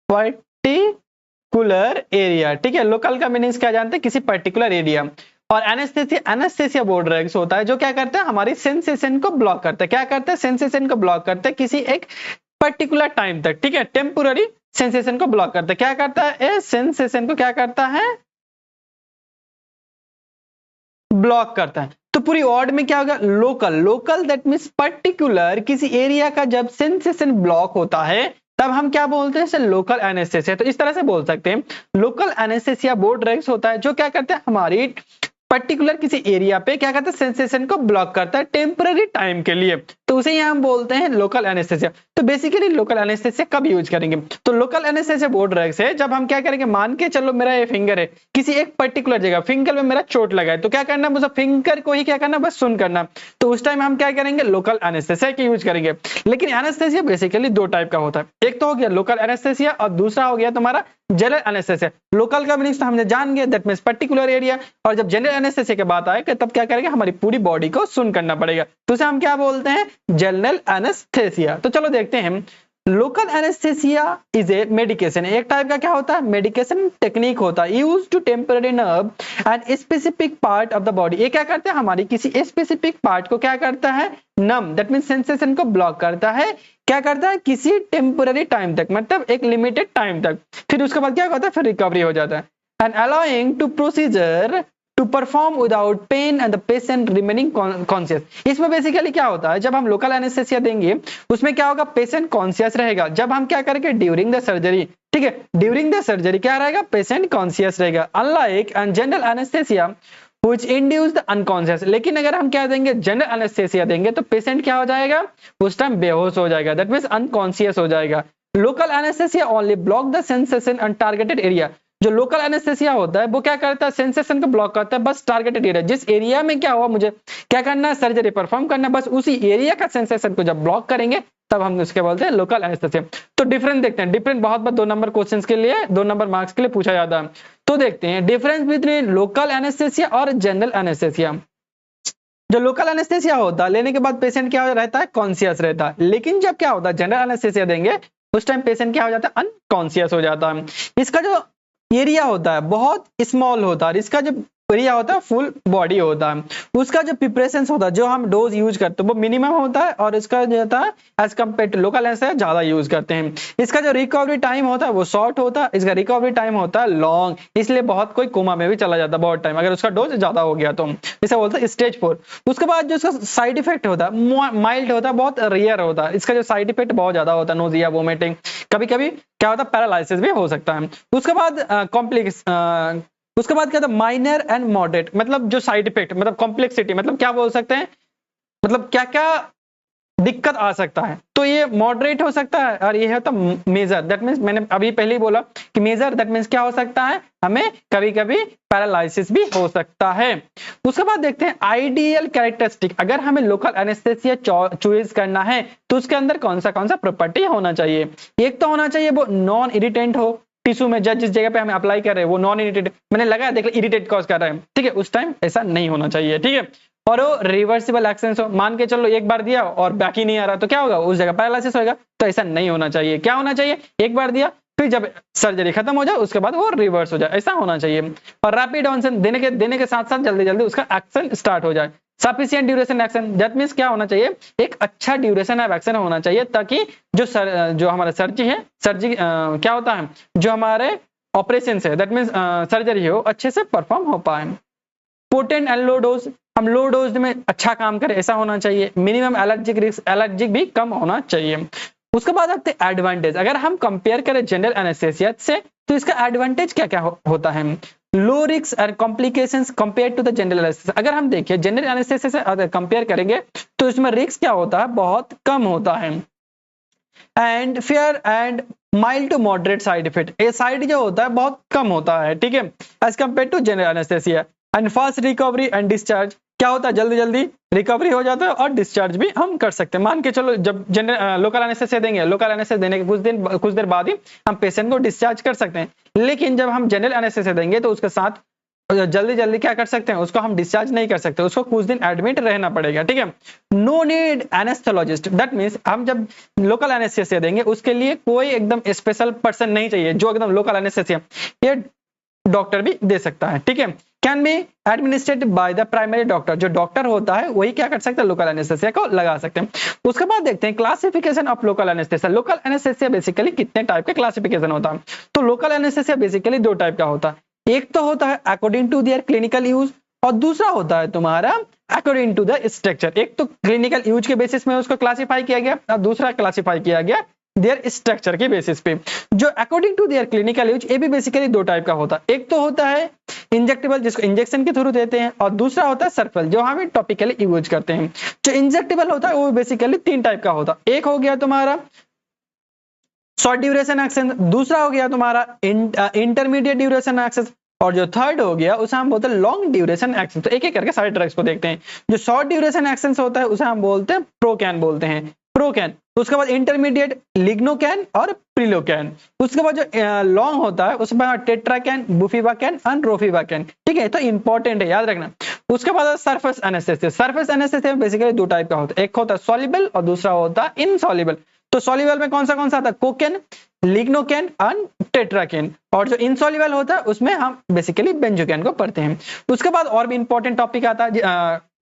पर्टिकुलर एरिया, ठीक है, लोकल का मीनिंग क्या जानते हैं, किसी पर्टिकुलर एरिया। और एनेस्थेसिया वो ड्रग्स होता है जो क्या करता है, हमारी सेंसेशन को ब्लॉक करता है। क्या करता है, सेंसेशन को ब्लॉक करता है किसी एक पर्टिकुलर टाइम तक, ठीक है, टेम्पोररी सेंसेशन को ब्लॉक करता है। क्या करता है, सेंसेशन को क्या करता है, ब्लॉक करता है। तो पूरी वर्ड में क्या होगा, local. Local that means particular, किसी एरिया का जब सेंसेशन ब्लॉक होता है तब हम क्या बोलते हैं, लोकल एनेस्थेसिया। तो इस तरह से बोल सकते हैं, लोकल एनेस्थेसिया वो ड्रग्स होता है जो क्या करते हैं, हमारी पर्टिकुलर किसी एरिया पे क्या करता है, सेंसेशन को ब्लॉक करता है टेम्पररी टाइम के लिए, तो उसे यहाँ हम बोलते हैं लोकल एनेस्थेसिया। तो बेसिकली लोकल एनेस्थेसिया कब यूज करेंगे, तो लोकल एनेस्थेसिया वो ड्रग्स है जब हम क्या करेंगे, मान के चलो मेरा ये फिंगर है, किसी एक पर्टिकुलर जगह फिंगर में मेरा चोट लगा है, तो क्या करना, मुझे फिंगर को ही क्या करना, बस सुन करना, तो उस टाइम हम क्या करेंगे, लोकल एनेस्थेसिया की यूज करेंगे। लेकिन एनेस्थेसिया बेसिकली 2 टाइप का होता है, एक तो हो गया लोकल एनेस्थेसिया और दूसरा हो गया तुम्हारा जनरल एनेस्थेसिया। लोकल का मीनिंग तो हमने जान गया, दैट मींस पर्टिकुलर एरिया, और जब जनरल एनेस्थेसिया की बात आए तब क्या करेंगे, हमारी पूरी बॉडी को सुन करना पड़ेगा, तो उसे हम क्या बोलते हैं, जनरल एनेस्थेसिया। तो चलो देखते हैं, local anaesthesia is a medication, एक टाइप का क्या होता है, मेडिकेशन टेक्निक होता है, used to temporary nerve and specific part of the body. ये क्या करता है, हमारी किसी स्पेसिफिक पार्ट को क्या करता है, नम, दैट मींस सेंसेशन को ब्लॉक करता है, क्या करता है, किसी टेम्पररी टाइम तक, मतलब एक लिमिटेड टाइम तक, फिर उसके बाद क्या होता है, फिर रिकवरी हो जाता है। And allowing to procedure to perform without pain and the patient remaining conscious. इसमें बेसिकली क्या होता है, जब हम लोकल एनेस्थेसिया देंगे उसमें क्या होगा, पेशेंट कॉन्शियस रहेगा, जब हम क्या करेंगे, ड्यूरिंग द सर्जरी, ठीक है, ड्यूरिंग द सर्जरी क्या रहेगा, पेशेंट कॉन्शियस रहेगा, unlike and general anaesthesia which induce the unconscious. लेकिन अगर हम क्या देंगे, जनरल एनेस्थेसिया देंगे तो पेशेंट क्या हो जाएगा, उस टाइम बेहोश हो जाएगा, दैट मींस अनकॉन्शियस हो जाएगा। Local anaesthesia only block the sensation and targeted area. जो लोकल एनेस्थेसिया होता है वो क्या करता है, सेंसेशन को ब्लॉक करता है, बस टारगेटेड एरिया, जिस एरिया में क्या हुआ, मुझे क्या करना है, सर्जरी परफॉर्म करना है, बस उसी एरिया का सेंसेशन को जब ब्लॉक करेंगे तब हम उसके बोलते हैं लोकल एनेस्थेसिया। तो डिफरेंस देखते हैं, डिफरेंस बहुत बार 2 नंबर क्वेश्चंस के लिए, 2 नंबर मार्क्स के लिए पूछा जाता है। तो देखते हैं डिफरेंस बिटवीन लोकल एनेस्थेसिया और जनरल एनेस्थेसिया। जो लोकल एनेस्थेसिया होता है लेने के बाद पेशेंट क्या रहता है, कॉन्शियस रहता है, लेकिन जब क्या होता है, जनरल एनेस्थेसिया देंगे उस टाइम पेशेंट क्या हो जाता है, अनकॉन्शियस हो जाता है। इसका जो एरिया होता है बहुत स्मॉल होता है, इसका जो एरिया होता है फुल बॉडी होता है, उसका जो प्रिपरेशन होता है, जो हम डोज यूज करते हैं वो मिनिमम होता है, और इसका जो होता है as compare to local anaesthesia ज्यादा यूज करते हैं। इसका जो रिकवरी टाइम होता है वो शॉर्ट होता है, इसका रिकवरी टाइम होता है लॉन्ग, इसलिए बहुत कोई कोमा में भी चला जाता है बहुत टाइम, अगर उसका डोज ज्यादा हो गया तो इसे बोलते हैं स्टेज 4। उसके बाद जो इसका साइड इफेक्ट होता है माइल्ड होता है, बहुत रेयर होता है, इसका जो साइड इफेक्ट बहुत ज्यादा होता है, नोजिया, वोमिटिंग, कभी कभी क्या होता है, पैरालिसिस भी हो सकता है। उसके बाद कॉम्प्लेक्स, उसके बाद क्या था, माइनर एंड मॉडरेट, मतलब जो साइड इफेक्ट, मतलब कॉम्प्लेक्सिटी, मतलब क्या बोल सकते हैं, मतलब क्या क्या दिक्कत आ सकता है, तो ये मॉडरेट हो सकता है, और ये होता मेजर, दैट मींस मैंने अभी पहले ही बोला कि मेजर दैट मींस क्या हो सकता है, हमें कभी कभी पैरालिसिस भी हो सकता है। उसके बाद देखते हैं आइडियल कैरेक्टरिस्टिक, अगर हमें लोकल एनेस्थेसिया चॉइस करना है तो उसके अंदर कौन सा प्रॉपर्टी होना चाहिए। एक तो होना चाहिए वो नॉन इरिटेंट हो, टिश्यू में जिस जगह पे हमें अप्लाई कर रहे हैं वो नॉन इरिटेट, मैंने लगाया देख इरिटेट कॉज कर रहा है, ठीक है, उस टाइम ऐसा नहीं होना चाहिए, ठीक है। और वो रिवर्सिबल एक्शन हो, मान के चलो एक बार दिया और बाकी नहीं आ रहा तो क्या होगा, उस जगह पैरालिसिस होगा, तो ऐसा नहीं होना चाहिए। क्या होना चाहिए, एक बार दिया फिर जब सर्जरी खत्म हो जाए उसके बाद वो रिवर्स हो जाए, ऐसा होना चाहिए। और रैपिड ऑनसेट देने के साथ साथ जल्दी जल्दी उसका एक्शन स्टार्ट हो जाए। Sufficient duration action, that means क्या होना चाहिए, एक अच्छा ड्यूरेशन ऑफ एक्शन होना चाहिए, ताकि जो हमारा सर्जरी क्या होता है, जो हमारे ऑपरेशन से, दैट मीन्स सर्जरी हो, अच्छे से परफॉर्म हो पाए। पोटेंट एंड लो डोज, हम लो डोज में अच्छा काम करें ऐसा होना चाहिए। मिनिमम एलर्जिक रिस्क, एलर्जिक भी कम होना चाहिए। उसके बाद आते हैं एडवांटेज। अगर हम कंपेयर करें जनरल एनेस्थेसिया से तो इसका एडवांटेज क्या क्या होता है। Low risk and complications compare to the general anaesthesia. अगर हम देखिए जनरल एनेस्थेसिया से अगर कंपेयर करेंगे तो इसमें रिस्क क्या होता है, बहुत कम होता है। And fair and mild to moderate side effect, ये साइड जो होता है बहुत कम होता है, ठीक है, as compare to general anaesthesia. And fast recovery and discharge, क्या होता है जल्दी जल्दी रिकवरी हो जाता है और डिस्चार्ज भी हम कर सकते हैं। मान के चलो जब जनरल लोकल एनेस्थेसिया देंगे, लोकल एनेस्थेसिया देने के कुछ देर बाद ही हम पेशेंट को डिस्चार्ज कर सकते हैं। लेकिन जब हम जनरल एनेस्थेसिया देंगे तो उसके साथ जल्दी जल्दी क्या कर सकते हैं, उसको हम डिस्चार्ज नहीं कर सकते, उसको कुछ दिन एडमिट रहना पड़ेगा, ठीक है। नो नीड एनेस्थेलॉजिस्ट, दैट मींस हम जब लोकल एनेस्थेसिया देंगे उसके लिए कोई एकदम स्पेशल पर्सन नहीं चाहिए जो एकदम लोकल एनेस्थेसिया, ये डॉक्टर भी दे सकता है, ठीक है। Can be administrated by the primary doctor, जो डॉक्टर होता है वही क्या कर सकता है, लोकल एनेस्थेसिया को लगा सकते हैं। उसके बाद देखते हैं classification of local anaesthesia. Local anaesthesia basically कितने टाइप का क्लासिफिकेशन होता है, तो लोकल एनेस्थेसिया बेसिकली दो टाइप का होता है। एक तो होता है according to their clinical use और दूसरा होता है तुम्हारा अकॉर्डिंग टू द स्ट्रक्चर। एक तो क्लिनिकल यूज के बेसिस में उसको क्लासिफाई किया गया और दूसरा क्लासिफाई किया गया देयर स्ट्रक्चर के बेसिस पे। जो according to their clinical use, ये भी बेसिकली दो टाइप का होता है। एक तो होता है इंजेक्टेबल जिसको इंजेक्शन के थ्रू देते हैं और दूसरा होता है सर्फल जो हम टॉपिकली यूज करते हैं। जो इंजेक्टेबल होता है वो बेसिकली तीन टाइप का होता है। एक हो गया तुम्हारा शॉर्ट ड्यूरेशन एक्शन, दूसरा हो गया तुम्हारा इंटरमीडिएट ड्यूरेशन एक्शन और जो थर्ड हो गया उसे हम बोलते हैं लॉन्ग ड्यूरेशन एक्शन। तो एक एक करके सारे ड्रग्स को देखते हैं। जो शॉर्ट ड्यूरेशन एक्शन होता है उसे हम बोलते हैं प्रोकैन बोलते हैं, प्रोकैन। उसके बाद इंटरमीडिएट लिग्नोकैन और प्रिलोकैन। उसके बाद जो लॉन्ग होता है उसमें टेट्राकैन, बुफिवाकैन और रोफिवाकैन, ठीक है, तो इंपॉर्टेंट है याद रखना। उसके बाद surface anaesthesia. Surface anaesthesia basically दो टाइप का होता है, एक होता है सॉल्युबल और दूसरा होता है इनसॉल्युबल। तो सॉल्युबल में कौन सा आता है, कोकेन, लिग्नोकैन और टेट्राकैन, और जो इनसॉल्युबल होता है उसमें हम बेसिकली बेंजोकैन को पढ़ते हैं। उसके बाद और भी इंपॉर्टेंट टॉपिक आता है,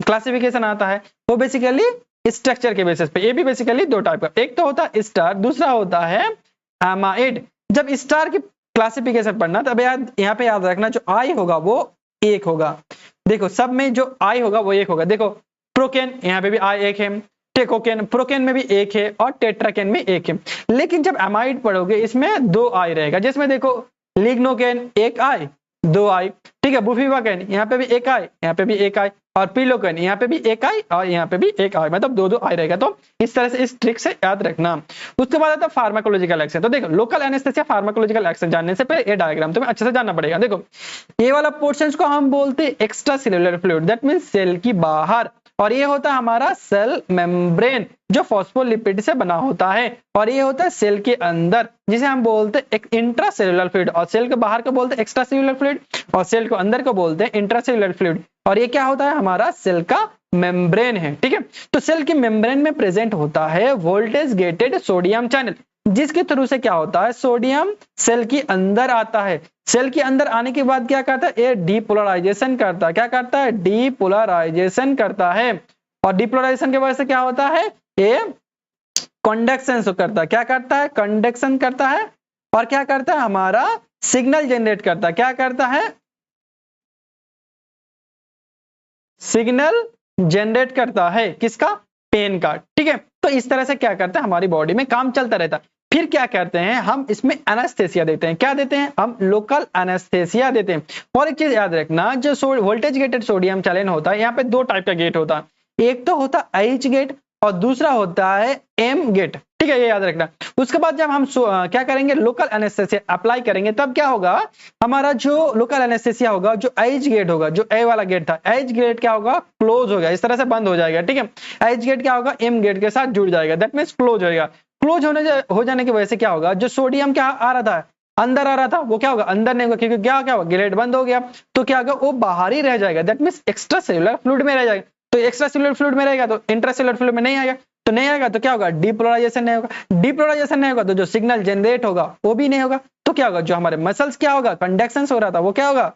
क्लासिफिकेशन आता है, वो बेसिकली स्ट्रक्चर के बेसिस पे। ये भी बेसिकली दो टाइप का, एक तो होता है स्टार, दूसरा होता है एमाइड। जब स्टार की क्लासिफिकेशन पढ़ना तब यहाँ पे याद रखना जो आई होगा वो एक होगा। देखो सब में जो आई होगा वो एक होगा। देखो प्रोकेन यहाँ पे भी आई एक है, टेकोकेन प्रोकेन में भी एक है और टेट्राकेन में एक है। लेकिन जब एमाइड पढ़ोगे इसमें दो आई रहेगा, जिसमें देखो लिग्नोकेन एक आई दो आई, ठीक है, बुफिवाकेन यहाँ पे भी एक आई, यहाँ पे भी एक आई, और पिलोकेन यहाँ पे भी एक आई और यहाँ पे भी एक आई, मतलब दो दो आई रहेगा। तो इस तरह से इस ट्रिक से याद रखना। उसके बाद आता है फार्माकोलॉजिकल एक्शन। तो देखो लोकल एनेस्थेसिया फार्माकोलॉजिकल एक्शन जानने से पहले ये डायग्राम तुम्हें अच्छे से जानना पड़ेगा। देखो ये वाला पोर्शन को हम बोलते हैं extra cellular fluid, that means cell की बाहर, और ये होता है हमारा सेल मेम्ब्रेन जो फॉस्फोलिपिड से बना होता है, और ये होता है सेल के अंदर जिसे हम बोलते हैं एक इंट्रासेलुलर फ्लूइड, और सेल के बाहर को बोलते हैं एक्स्ट्रा सेलुलर फ्लूइड और सेल को अंदर को बोलते हैं इंट्रासेलुलर फ्लूइड। और ये क्या होता है, हमारा सेल का मेम्ब्रेन है, ठीक है। तो सेल के मेम्ब्रेन में प्रेजेंट होता है वोल्टेज गेटेड सोडियम चैनल, जिसके थ्रू से क्या होता है सोडियम सेल के अंदर आता है। सेल के अंदर आने के बाद क्या करता है, ये डीपोलराइजेशन करता है। क्या करता है, डीपोलराइजेशन करता है, और डीपोलराइजेशन की वजह से क्या होता है, ये कंडक्शन करता है। क्या करता है, कंडक्शन करता है, और क्या करता है, हमारा सिग्नल जनरेट करता है। क्या करता है, सिग्नल जनरेट करता है, किसका, पेन का, ठीक है। तो इस तरह से क्या करता है, हमारी बॉडी में काम चलता रहता है। फिर क्या करते हैं, हम इसमें एनेस्थेसिया देते हैं। क्या देते हैं, हम लोकल एनेस्थेसिया देते हैं। और एक चीज याद रखना, जो वोल्टेज गेटेड सोडियम चैनल होता है, यहाँ पे दो टाइप का गेट होता है, एक तो होता है एच गेट और दूसरा होता है एम गेट, ठीक है, ये याद रखना। उसके बाद जब हम क्या करेंगे, लोकल एनेस्थेसिया अप्लाई करेंगे, तब क्या होगा, हमारा जो लोकल एनेस्थेसिया होगा, जो एच गेट होगा, जो ए वाला गेट था, एच गेट क्या होगा, क्लोज हो गया, इस तरह से बंद हो जाएगा, ठीक है। एच गेट क्या होगा, एम गेट के साथ जुड़ जाएगा, दैट मींस क्लोज होएगा। क्लोज हो जाने की वजह से क्या होगा, जो सोडियम क्या आ रहा था, अंदर आ रहा था, वो क्या होगा, अंदर नहीं होगा, क्योंकि क्या क्या होगा, गेट बंद हो गया, तो क्या होगा, वो बाहर ही रह जाएगा, that means extra cellular fluid में रह जाएगा। तो एक्स्ट्रा सेलुलर फ्लूइड में रहेगा तो इंट्रासेलुलर फ्लूइड में नहीं आएगा, तो नहीं आएगा तो क्या होगा, डीपोलराइजेशन नहीं होगा। डीपोलराइजेशन नहीं होगा तो जो सिग्नल जनरेट होगा वो भी नहीं होगा, तो क्या होगा, जो हमारे मसल्स क्या होगा, कंडक्शन हो रहा था वो क्या होगा,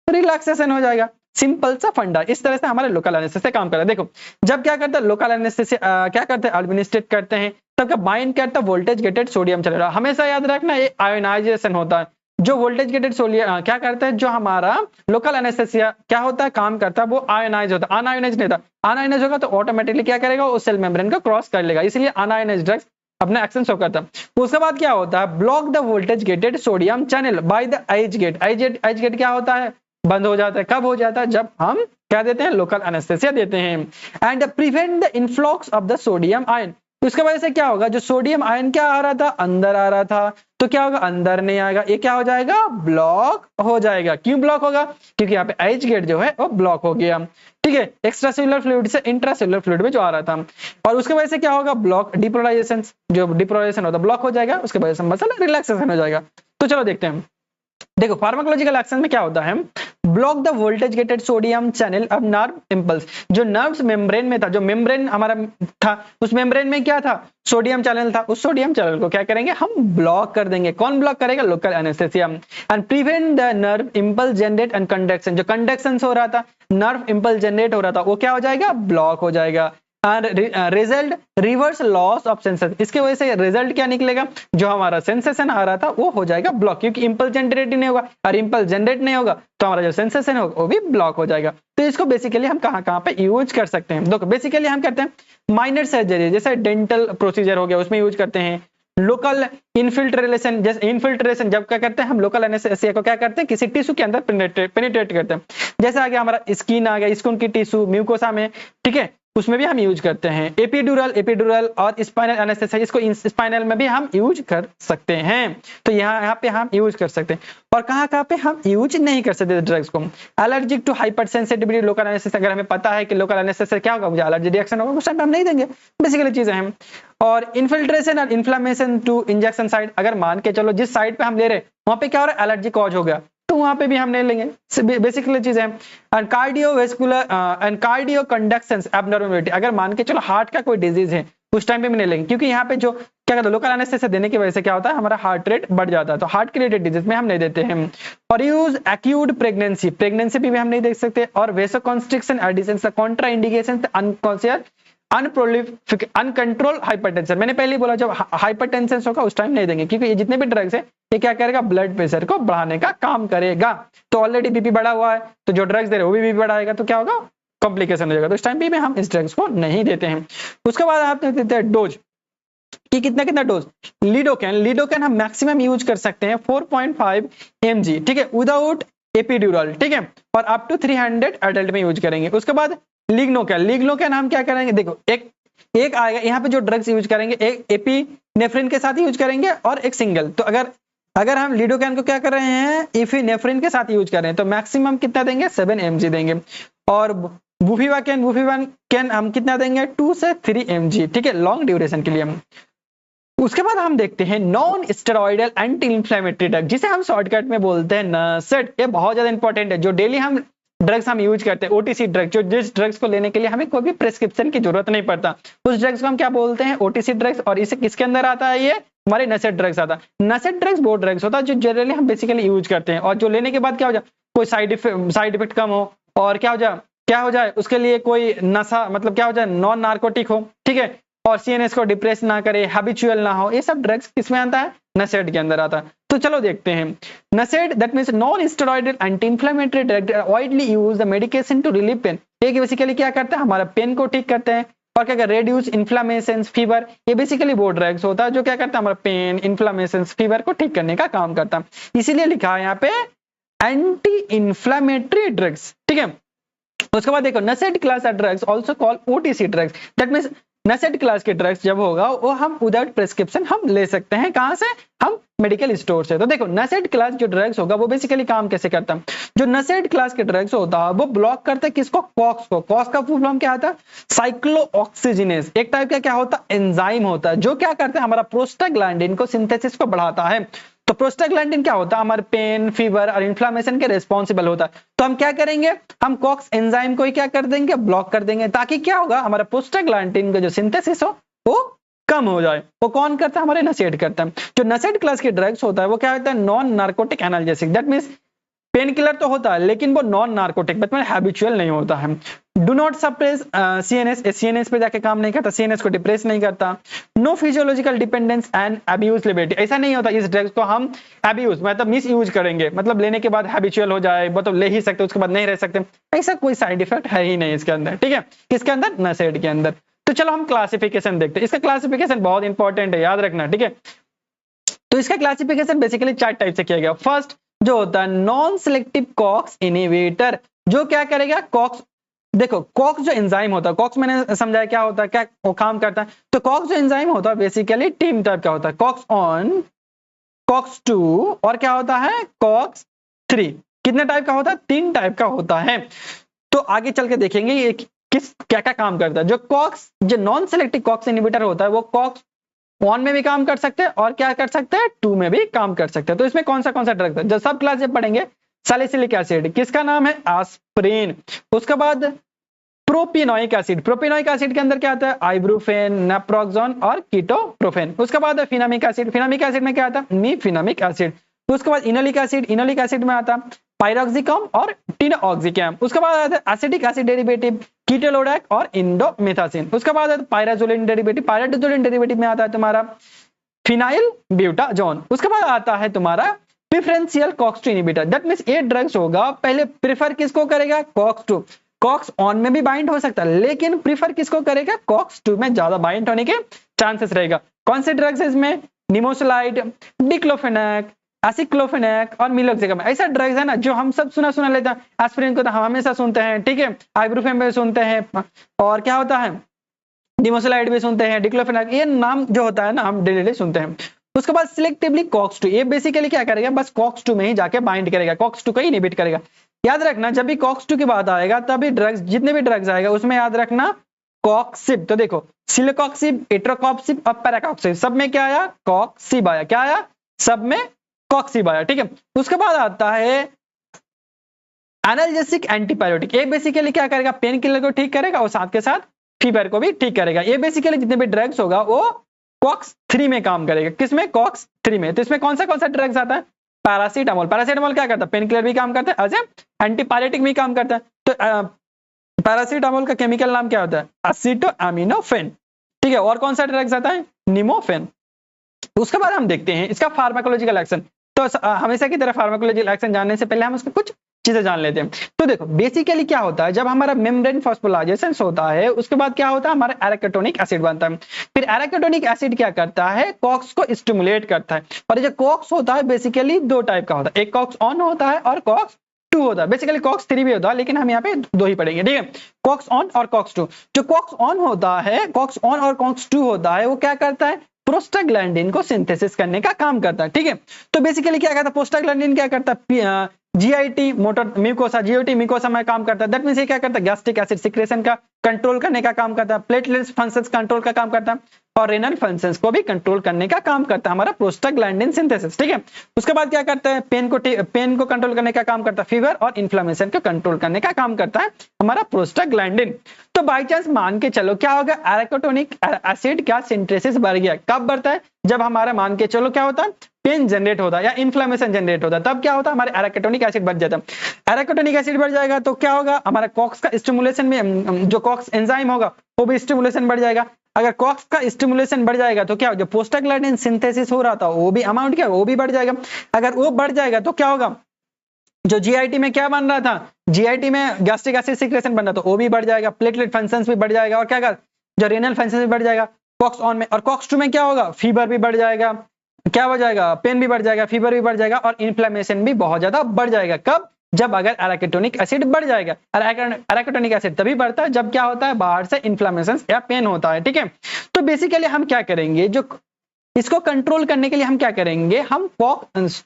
रिलैक्सेशन हो जाएगा। सिंपल सा फंडा। इस तरह से हमारे लोकल एनेस्थेसिया काम कर रहा है। देखो जब क्या करता है लोकल एनेस्थेसिया क्या करते हैं, एडमिनिस्ट्रेट करते हैं, तब क्या बाइंड करता है वोल्टेज गेटेड सोडियम चैनल। हमेशा याद रखना ये आयोनाइजेशन होता है, जो वोल्टेज गेटेड सोडियम क्या करता है, जो हमारा लोकल एनेस्थेसिया क्या होता है, काम करता है, वो आयोनाइज होता है, अनआयोनाइज नहीं होता। अनआयोनाइज होगा तो ऑटोमेटिकली क्या करेगा, वो सेल मेम्ब्रेन को क्रॉस कर लेगा, इसलिए अनआयोनाइज ड्रग्स अपना एक्शन शो करता है। उसके बाद क्या होता है, block the voltage gated sodium channel by the eyes gate. Eyes gate क्या होता है, बंद हो जाता है। कब हो जाता है, जब हम क्या देते हैं, लोकल एनेस्थेसिया देते हैं। And prevent the influx of the sodium ion. उसके वजह से क्या होगा, जो सोडियम आयन क्या आ रहा था, अंदर आ रहा था, तो क्या होगा, अंदर नहीं आएगा, ये क्या हो जाएगा, ब्लॉक हो जाएगा। क्यों ब्लॉक होगा, क्योंकि यहाँ पे आइज गेट जो है वो ब्लॉक हो गया, ठीक है, एक्स्ट्रा सेलुलर फ्लूइड से इंट्रासेलुलर फ्लूइड में जो आ रहा था। और उसके वजह से क्या होगा, ब्लॉक डिपोलराइजेशन, जो डिपोलराइजेशन होता है ब्लॉक हो जाएगा, उसके वजह से मसल रिलैक्सेशन हो जाएगा। तो चलो देखते हैं, देखो फार्माकोलॉजिकल एक्शन में क्या होता है, block the voltage gated sodium channel of nerve impulse. जो नर्व्स मेम्ब्रेन में था, जो मेम्ब्रेन हमारा था, उस मेम्ब्रेन में क्या था, सोडियम चैनल था, उस सोडियम चैनल को क्या करेंगे, हम ब्लॉक कर देंगे। कौन ब्लॉक करेगा, local anaesthesia. And prevent the nerve impulse generate and conduction. जो कंडक्शन हो रहा था, नर्व इंपल्स जनरेट हो रहा था, वो क्या हो जाएगा, ब्लॉक हो जाएगा। Result reverse loss of sensation. इसके वजह से रिजल्ट क्या निकलेगा, जो हमारा सेंसेशन आ रहा था वो हो जाएगा ब्लॉक, क्योंकि इंपल्स जनरेट नहीं होगा, और इंपल्स जनरेट नहीं होगा तो हमारा जो सेंसेशन होगा वो भी ब्लॉक हो जाएगा। तो इसको बेसिकली हम कहां पे यूज कर सकते हैं, देखो बेसिकली हम करते हैं माइनर सर्जरी, जैसे डेंटल प्रोसीजर हो गया, उसमें यूज करते हैं। लोकल इनफिल्ट्रेशन, जैसे इनफिल्ट्रेशन जब क्या करते हैं, हम लोकल एनेस्थेसिया को क्या करते हैं, किसी टिश्यू के अंदर पेनिट्रेट करते हैं। जैसे आ गया हमारा स्किन, आ गया स्किन की टिश्यू म्यूकोसा में, ठीक है, उसमें भी हम यूज करते हैं। एपिड्यूरल और स्पाइनल एनेस्थेसिया, इसको स्पाइनल में भी हम यूज कर सकते हैं। तो यहाँ पे हम यूज कर सकते हैं। और कहाँ पे हम यूज नहीं कर सकते ड्रग्स को, allergic to hypersensitivity local anaesthesia. अगर हमें पता है कि लोकल एनेस्थेसिया क्या होगा, मुझे एलर्जी रिएक्शन होगा, उस टाइम हम नहीं देंगे, बेसिकली चीजें हैं। और इन्फिल्ट्रेशन और इन्फ्लेमेशन टू इंजेक्शन साइट, अगर मान के चलो जिस साइट पे हम ले रहे हैं वहां पे क्या हो रहा है, एलर्जी कॉज हो गया, तो वहां पे भी हम नहीं लेंगे, बेसिकली चीजें हैं। And cardiovascular and cardio conductions abnormality, अगर मान के चलो हार्ट का कोई डिजीज है उस टाइम पे भी नहीं लेंगे, क्योंकि यहाँ पे जो क्या कहते हैं, लोकल एनेस्थेसिया देने की वजह से क्या होता है, हमारा हार्ट रेट बढ़ जाता है, तो हार्ट के रिलेटेड डिजीज में हम नहीं देते हैं। और यूज एक्यूट प्रेगनेंसी, प्रेगनेंसी भी हम नहीं देख सकते। और vasoconstriction addition contraindication unconscious unprolific uncontrol hypertension. मैंने पहले ही बोला जब हाइपरटेंशन होगा उस टाइम नहीं देंगे, क्योंकि ये जितने भी ड्रग्स है ये क्या करेगा, ब्लड प्रेशर को बढ़ाने का काम करेगा। तो ऑलरेडी बीपी बढ़ा हुआ है, तो जो ड्रग्स दे रहे हैं वो भी बीपी बढ़ाएगा, तो क्या होगा, कॉम्प्लिकेशन हो जाएगा। तो इस टाइम पे हम इस ड्रग्स को नहीं देते हैं। उसके बाद आप देते हैं डोज कि कितना डोज। लीडोकैन हम मैक्सिमम यूज कर सकते हैं 4.5 mg, ठीक है, विदाउट एपिड्यूरल, ठीक है, और अप टू 300 एडल्ट में यूज करेंगे। उसके बाद लिग्नोकैन हम क्या करेंगे, देखो एक आएगा यहाँ पे जो ड्रग्स यूज करेंगे, एक एपिनेफ्रिन के साथ यूज करेंगे और एक सिंगल। तो अगर हम लिडोकैन को क्या कर रहे हैं, एपिनेफ्रिन के साथ यूज कर रहे हैं, तो मैक्सिमम कितना देंगे, 7 mg देंगे। और बुफिवाकेन हम कितना देंगे, 2 से 3 mg, ठीक है, लॉन्ग ड्यूरेशन के लिए। उसके बाद हम देखते हैं non steroidal anti inflammatory drug, जिसे हम शॉर्टकट में बोलते हैं नसेट। ये बहुत ज्यादा इंपॉर्टेंट है। जो डेली हम ड्रग्स हम यूज करते हैं, ओटीसी ड्रग, जो जिस ड्रग्स को लेने के लिए हमें कोई भी प्रिस्क्रिप्शन की जरूरत नहीं पड़ता, उस ड्रग्स को हम क्या बोलते हैं, ओटीसी ड्रग्स। और इसे किसके अंदर आता है, ये हमारे नसेट ड्रग्स आता है। नसेट ड्रग्स वो ड्रग्स होता है जो जनरली हम बेसिकली यूज करते हैं, और जो लेने के बाद क्या हो जाए, कोई साइड इफेक्ट कम हो, और क्या हो जाए उसके लिए कोई नशा, मतलब क्या हो जाए, नॉन नार्कोटिक हो, ठीक है, और सीएनएस को डिप्रेस ना करे, हैबिचुअल ना हो। ये सब ड्रग्स किसमें आता है, नसेट के अंदर आता है। तो चलो देखते हैं NSAID, that means non steroidal anti inflammatory drug, widely used the medication to relieve pain. ये बेसिकली क्या करते हैं, हमारा पेन को ठीक करते हैं, और क्या करते हैं, रेड्यूस इन्फ्लेमेशन फीवर। ये बेसिकली वो ड्रग्स होता है जो क्या करता है, हमारा पेन, इन्फ्लेमेशन, फीवर को ठीक करने का काम करता है। इसीलिए लिखा है यहाँ पे एंटी इंफ्लेमेटरी ड्रग्स, ठीक है। उसके बाद देखो NSAID class of drugs also called OTC drugs, that means NSAID class के ड्रग्स जब होगा वो हम विदाउट प्रिस्क्रिप्शन हम ले सकते हैं, कहां से, हम मेडिकल स्टोर से। तो देखो नसेट क्लास जो ड्रग्स होगा वो बेसिकली काम कैसे करता है, जो नसेट क्लास के ड्रग्स होता है वो ब्लॉक करता है किसको, कॉक्स को। कॉक्स का फुल फॉर्म क्या आता है, साइक्लोऑक्सीजिनेज। एक टाइप का क्या होता है, एंजाइम होता है, जो क्या करता है, हमारा प्रोस्टाग्लैंडिन को सिंथेसिस को बढ़ाता है। तो प्रोस्टाग्लैंडिन क्या होता है, हमारे पेन, फीवर और इन्फ्लेमेशन के रिस्पॉन्सिबल होता है। तो हम क्या करेंगे, हम कॉक्स एंजाइम को ही क्या कर देंगे, ब्लॉक कर देंगे, ताकि क्या होगा, हमारा प्रोस्टाग्लैंडिन का जो सिंथेसिस हो वो कम हो जाए। वो कौन करता है, हमारे नसेट करता है। जो नसेट क्लास के ड्रग्स होता है वो क्या होता है, non narcotic analgesic, that means pain killer तो होता है लेकिन वो नॉन नार्कोटिक मतलब हैबिचुअल नहीं होता है। Do not suppress CNS, CNS पे जाके काम नहीं करता, सीएनएस को डिप्रेस नहीं करता। नो फिजियोलॉजिकल डिपेंडेंस एंड अब्यूजेबिलिटी, ऐसा नहीं होता इस ड्रग्स को हम अब्यूज मतलब मिस यूज करेंगे, मतलब लेने के बाद हैबिचुअल हो जाए, मतलब ले ही सकते उसके बाद नहीं रह सकते, ऐसा कोई साइड इफेक्ट है ही नहीं इसके अंदर, ठीक है। किसके अंदर? नशेड के अंदर। तो चलो हम क्लासिफिकेशन देखते हैं। इसका क्लासिफिकेशन बहुत इंपॉर्टेंट है, याद रखना, ठीक है। तो इसका क्लासिफिकेशन बेसिकली 4 टाइप से किया गया। फर्स्ट जो होता है नॉन सिलेक्टिव कॉक्स इनहिबिटर, जो क्या करेगा, कॉक्स, देखो कॉक्स जो एंजाइम होता है, कॉक्स मैंने समझाया क्या होता है, क्या वो काम करता है। तो कॉक्स जो एंजाइम होता है बेसिकली 3 टाइप का होता है, कॉक्स ऑन, कॉक्स 2 और क्या होता है, कॉक्स 3। कितने टाइप का होता है? 3 टाइप का होता है। तो आगे चल के देखेंगे ये किस क्या क्या काम करता है। जो कॉक्स, जो नॉन सिलेक्टिव कॉक्स इनहिबिटर होता है वो कॉक्स 1 में भी काम कर सकते हैं और क्या कर सकते हैं, 2 में भी काम कर सकते हैं। तो इसमें कौन सा ड्रग है, जब सब क्लास जब पढ़ेंगे, सैलिसिलिक एसिड, किसका नाम है, एस्पिरिन। उसके बाद प्रोपिनोइक एसिड, प्रोपिनोइक एसिड के अंदर क्या आता है, आइब्रूफेन, नेप्रोक्सोन और कीटोप्रोफेन। उसके बाद है फिनामिक एसिड, फिनामिक एसिड में क्या आता है, मीफिनामिक एसिड। उसके बाद इनोलिक एसिड, इनोलिक एसिड में आता है पायरोक्सिकम और टिनऑक्सिकम। उसके बाद आता है एसिटिक एसिड डेरिवेटिव, कीटोलोडैक और इंडोमेथासिन। उसके बाद आता है पायराजोलिन डेरिवेटिव, पायराजोलिन डेरिवेटिव में आता है तुम्हारा फिनाइल ब्यूटाजोन। उसके बाद आता है तुम्हारा preferential COX 2 inhibitor, that means ये ड्रग्स होगा पहले प्रेफर किसको करेगा, कॉक्स 2। कॉक्स ऑन में भी बाइंड हो सकता है लेकिन प्रीफर किसको करेगा, कॉक्स 2 में ज्यादा बाइंड होने के चांसेस रहेगा। कौन से ड्रग्स है इसमें, निमोसलाइड, डिक्लोफेनाक, एसिक्लोफेनाक और मिलोक्सिकम, ऐसा ड्रग्स है ना जो हम सब सुना लेते हैं। एस्पिरिन को तो हम हमेशा सुनते हैं, ठीक है, आइब्रूफेन भी सुनते हैं और क्या होता है, निमोसलाइड भी सुनते हैं, डिक्लोफेनाक, ये नाम जो होता है ना हम डेली सुनते हैं। उसके बाद सिलेक्टिवली कॉक्स 2, ये बेसिकली क्या करेगा, बस कॉक्स 2 में ही जाके बाइंड करेगा, कॉक्स 2 को ही इनहिबिट करेगा। याद रखना जब भी कॉक्स 2 की बात आएगा तभी ड्रग्स, जितने भी ड्रग्स आएगा उसमें याद रखना कॉक्सिब। तो देखो सिलिकॉक्सिब, एट्रोकॉक्सिब और पैराकॉक्सिब, सब में क्या आया, कॉक्सिब आया, क्या आया, सब में कॉक्सिब आया, ठीक है। उसके बाद आता है एनाल्जेसिक एंटीपायरेटिक, ये बेसिकली क्या करेगा, पेन किलर को ठीक करेगा और साथ के साथ फीवर को भी ठीक करेगा। ये बेसिकली जितने भी ड्रग्स होगा वो कॉक्स 3 में काम करेगा, किसमें, कॉक्स 3 में। तो इसमें कौन सा ड्रग्स आता है, पैरासीटामोल। पैरासीटामोल क्या करता है, पेन किलर भी काम करता है, एज एंटीपायरेटिक भी काम करता है। तो पैरासीटामोल का केमिकल नाम क्या होता है, एसिटोएमिनोफेन, ठीक है। और कौन सा ड्रग्स आता है, निमोफेन। उसके बाद हम देखते हैं इसका फार्माकोलॉजिकल एक्शन। तो हमेशा की तरह फार्माकोलॉजिकल एक्शन जानने से पहले हम उसको कुछ चीजें जान लेते हैं। तो देखो बेसिकली क्या होता है, जब हमारा मेम्ब्रेन फॉस्फोराइलेशन होता है उसके बाद क्या होता है, हमारा एराकिटोनिक एसिड बनता है। फिर एराकिटोनिक एसिड क्या करता है, कॉक्स को स्टिमुलेट करता है। और जो कॉक्स होता है बेसिकली 2 टाइप का होता है, एक कॉक्स ऑन होता है और कॉक्स 2 होता है। बेसिकली कॉक्स 3 भी होता है लेकिन हम यहाँ पे 2 ही पढ़ेंगे, ठीक है, कॉक्स ऑन और कॉक्स 2। जो कॉक्स ऑन होता है, कॉक्स ऑन और कॉक्स 2 होता है, वो क्या करता है, प्रोस्टाग्लैंडिन को सिंथेसिस करने का काम करता है, ठीक है। तो बेसिकली क्या करता है, प्रोस्टाग्लैंडिन क्या करता है, GIT motor mucosa, GOT mucosa में काम करता है। दैट मींस ये क्या करता है, गैस्ट्रिक एसिड सिक्रेशन का कंट्रोल करने का काम करता है, प्लेटलेट्स फंक्शंस कंट्रोल का काम करता है और रेनल फंक्शंस को भी कंट्रोल करने का काम करता है हमारा प्रोस्टाग्लैंडिन सिंथेसिस, ठीक है। उसके बाद क्या करता है, पेन को कंट्रोल करने का काम करता है, फीवर और इन्फ्लेमेशन को कंट्रोल करने का काम करता है हमारा प्रोस्टाग्लैंडिन। तो बाई चांस मान के चलो क्या होगा, एराकिटोनिक एसिड का सिंथेसिस बढ़ गया, कब बढ़ता है, जब हमारा मान के चलो क्या होता है, पेन जनरेट होता है या इन्फ्लेमेशन जनरेट होता है, तब क्या होता है, हमारे एराकिटोनिक एसिड बढ़ जाता है। एराकिटोनिक एसिड बढ़ जाएगा तो क्या होगा, हमारा कॉक्स का स्टिमुलेशन में, जो कॉक्स एंजाइम होगा वो भी स्टिमुलेशन बढ़ जाएगा। अगर कॉक्स का स्टिमुलेशन बढ़ जाएगा तो क्या, जो प्रोस्टाग्लैंडिन सिंथेसिस हो रहा था वो भी अमाउंट क्या, वो भी बढ़ जाएगा। अगर वो बढ़ जाएगा तो क्या होगा, जो जीआईटी में क्या बन रहा था, जीआईटी में गैस्ट्रिक एसिड सिक्रेशन बन रहा था वो भी बढ़ जाएगा, प्लेटलेट फंक्शंस भी बढ़ जाएगा और क्या कर, जो रेनल फंक्शंस भी बढ़ जाएगा कॉक्स ऑन में। और कॉक्स 2 में क्या होगा, फीवर भी बढ़ जाएगा, क्या हो जाएगा, पेन भी बढ़ जाएगा, फीवर भी बढ़ जाएगा और इन्फ्लेमेशन भी बहुत ज्यादा बढ़ जाएगा। कब, जब अगर एराकिटोनिक एसिड बढ़ जाएगा। एराकिटोनिक एसिड तभी बढ़ता है जब क्या होता है, बाहर से इन्फ्लेमेशन या पेन होता है, ठीक है। तो बेसिकली हम क्या करेंगे, जो इसको कंट्रोल करने के लिए हम क्या करेंगे,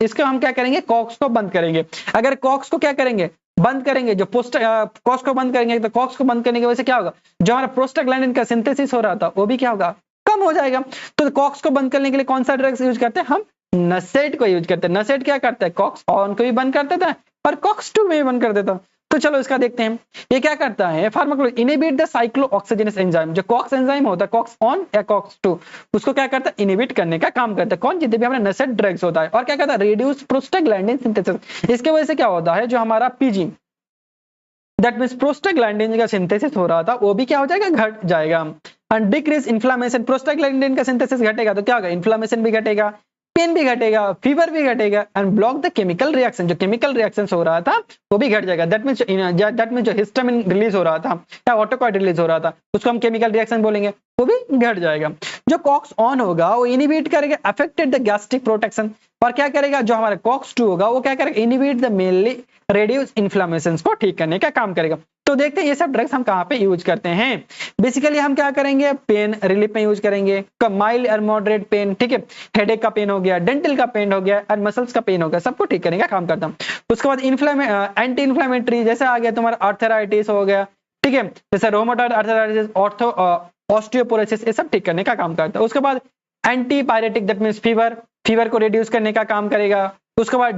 इसको हम क्या करेंगे, कॉक्स को बंद करेंगे। अगर कॉक्स को क्या करेंगे, बंद करेंगे, जो कॉक्स को बंद करेंगे तो कॉक्स को बंद करने की वजह से क्या होगा, जो हमारा प्रोस्टाग्लैंडिन का सिंथेसिस हो रहा था वो भी क्या होगा, कम हो जाएगा। तो कॉक्स को बंद करने के लिए कौन सा ड्रग्स यूज करते हैं, हम नसेट को यूज करते हैं। नसेट क्या करता है, कॉक्स ऑन को भी बंद कर देता है और कॉक्स 2 में भी बंद कर देता है। तो चलो इसका देखते हैं। ये क्या करता है, pharmacology inhibit the cyclooxygenase enzyme, जो कॉक्स एंजाइम होता है, कॉक्स ऑन या कॉक्स 2, उसको क्या करता है, इनहिबिट करने का काम करता है। कौन, जितने भी हमारे नसेट ड्रग्स होता है। और क्या करता है, रिड्यूस प्रोस्टाग्लैंडिन सिंथेसिस, इसके वजह से क्या होता है, जो हमारा पीजी दैट मींस प्रोस्टाग्लैंडिन का सिंथेसिस हो रहा था वो भी क्या हो जाएगा, घट जाएगा। एंड डिक्रीज इन्फ्लेमेशन, प्रोस्टाग्लैंडिन का सिंथेसिस घटेगा तो क्या होगा, इन्फ्लेमेशन भी घटेगा, पेन भी घटेगा, फीवर भी घटेगा, and block the chemical reaction, जो केमिकल रिएक्शन हो रहा था वो भी घट जाएगा। दैट मींस जो हिस्टामिन रिलीज हो रहा था या ऑटोकॉइड रिलीज हो रहा था उसको हम केमिकल रिएक्शन बोलेंगे, वो भी घट जाएगा। जो कॉक्स ऑन होगा वो इनहिबिट करेगा अफेक्टेड द गैस्ट्रिक प्रोटेक्शन, और क्या करेगा, जो हमारा कॉक्स 2 होगा वो क्या करेगा, inhibit the mainly reduce inflammation को ठीक करने का काम करेगा। तो देखते हैं ये सब ड्रग्स हम कहाँ पे यूज करते हैं। बेसिकली हम क्या करेंगे, पेन रिलीफ में यूज करेंगे, माइल्ड और मॉडरेट पेन, ठीक है, हेडेक का पेन हो गया, डेंटल का पेन हो गया और मसल्स का पेन हो गया, सबको ठीक करने का काम करता हूँ। उसके बाद एंटी इन्फ्लेमेटरी जैसे आ गया तुम्हारा आर्थराइटिस हो गया, ठीक है, जैसे रोमेटॉइड आर्थराइटिस, ऑस्टियोपोरोसिस, ये सब ठीक करने का काम करता है। उसके बाद anti pyretic that means fever को रिड्यूस करने का काम करेगा। उसके बाद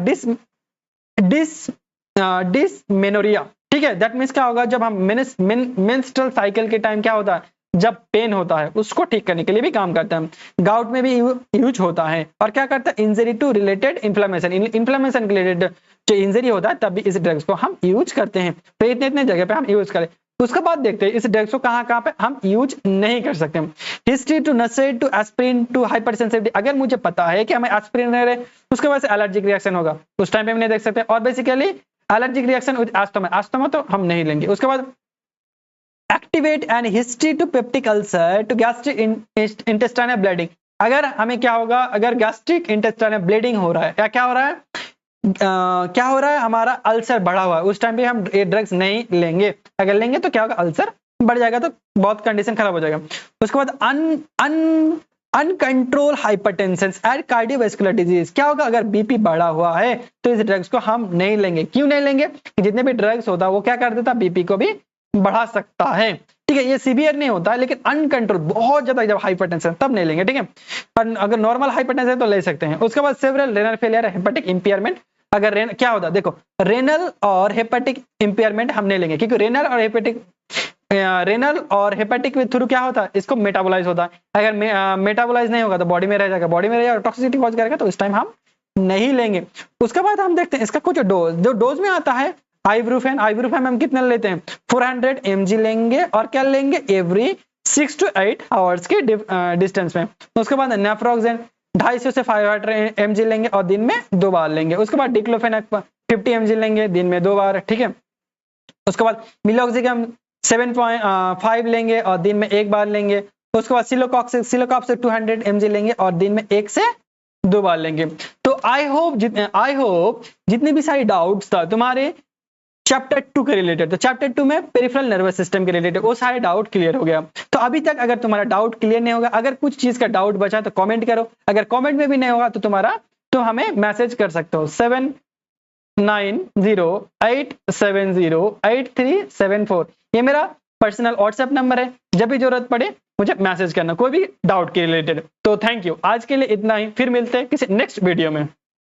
डिसमेनोरिया, ठीक है, दैट मींस क्या होगा, जब हम मेंस्ट्रुअल साइकिल के टाइम क्या होता है, जब पेन होता है उसको ठीक करने के लिए भी काम करता है। गाउट में भी यूज होता है। और क्या करता है, injury to related inflammation, inflammation related जो इंजरी होता है तब भी इस ड्रग्स को हम यूज करते हैं। तो इतने जगह पे हम यूज करें। उसके बाद देखते हैं इस ड्रग्स को कहाँ पे हम यूज नहीं कर सकते। History to NSAID to aspirin to hyper sensitivity, अगर मुझे पता है कि हमें एस्पिरिन ले रहे उसके वजह से एलर्जिक रिएक्शन होगा, उस टाइम पे हम नहीं देख सकते। और basically allergic reaction with asthma तो हम नहीं लेंगे। उसके बाद activate and history to peptic ulcer to gastric intestinal bleeding, अगर हमें क्या होगा, अगर गैस्ट्रिक इंटेस्टाइनल ब्लीडिंग हो रहा है या क्या हो रहा है, क्या हो रहा है, हमारा अल्सर बढ़ा हुआ है, उस टाइम पे हम ये ड्रग्स नहीं लेंगे। अगर लेंगे तो क्या होगा, अल्सर बढ़ जाएगा तो बहुत कंडीशन खराब हो जाएगा। उसके बाद uncontrol hypertension and cardiovascular disease, क्या होगा, अगर बीपी बढ़ा हुआ है तो इस ड्रग्स को हम नहीं लेंगे। क्यों नहीं लेंगे, जितने भी ड्रग्स होता है वो क्या कर देता है, बीपी को भी बढ़ा सकता है, ठीक है। ये सीवियर नहीं होता है लेकिन अनकंट्रोल बहुत ज्यादा जब हाइपरटेंशन तब नहीं लेंगे, ठीक है। और अगर नॉर्मल हाइपरटेंशन तो ले सकते हैं। उसके बाद several renal failure, hepatic impairment, अगर क्या होता है, देखो रेनल और हेपेटिक इंपेयरमेंट हम नहीं लेंगे क्योंकि रेनल और हेपेटिक के थ्रू क्या होता है, इसको मेटाबोलाइज होता है। अगर मेटाबोलाइज नहीं होगा तो बॉडी में रह जाएगा, बॉडी में रहेगा टॉक्सिसिटी कॉज करेगा, तो इस टाइम हम नहीं लेंगे। उसके बाद हम देखते हैं इसका कुछ डोज, जो डोज में आता है आइब्रूफेन हम कितना लेते हैं, 400 mg लेंगे और क्या लेंगे, एवरी 6 to 8 आवर्स के डिस्टेंस में। उसके बाद नेफ्रोक्सेन 250 से 500 mg लेंगे और दिन में 2 बार लेंगे। उसके बाद डिक्लोफेनाक 50 mg लेंगे दिन में 2 बार, ठीक है। उसके बाद मिलोक्सिकम 7.5 लेंगे और दिन में 1 बार लेंगे। उसके बाद सिलोकॉक्स 200 mg लेंगे और दिन में 1 से 2 बार लेंगे। तो आई होप जितने भी सारे डाउट्स था तुम्हारे चैप्टर 2 के रिलेटेड, तो चैप्टर 2 में पेरिफेरल नर्वस सिस्टम के रिलेटेड वो सारे डाउट क्लियर हो गया। तो अभी तक अगर तुम्हारा डाउट क्लियर नहीं होगा, अगर कुछ चीज का डाउट बचा तो कमेंट करो, अगर कमेंट में भी नहीं होगा तो हमें मैसेज कर सकते हो 7908708374, ये मेरा पर्सनल व्हाट्सएप नंबर है। जब भी जरूरत पड़े मुझे मैसेज करना कोई भी डाउट के रिलेटेड। तो थैंक यू, आज के लिए इतना ही, फिर मिलते हैं किसी नेक्स्ट वीडियो में।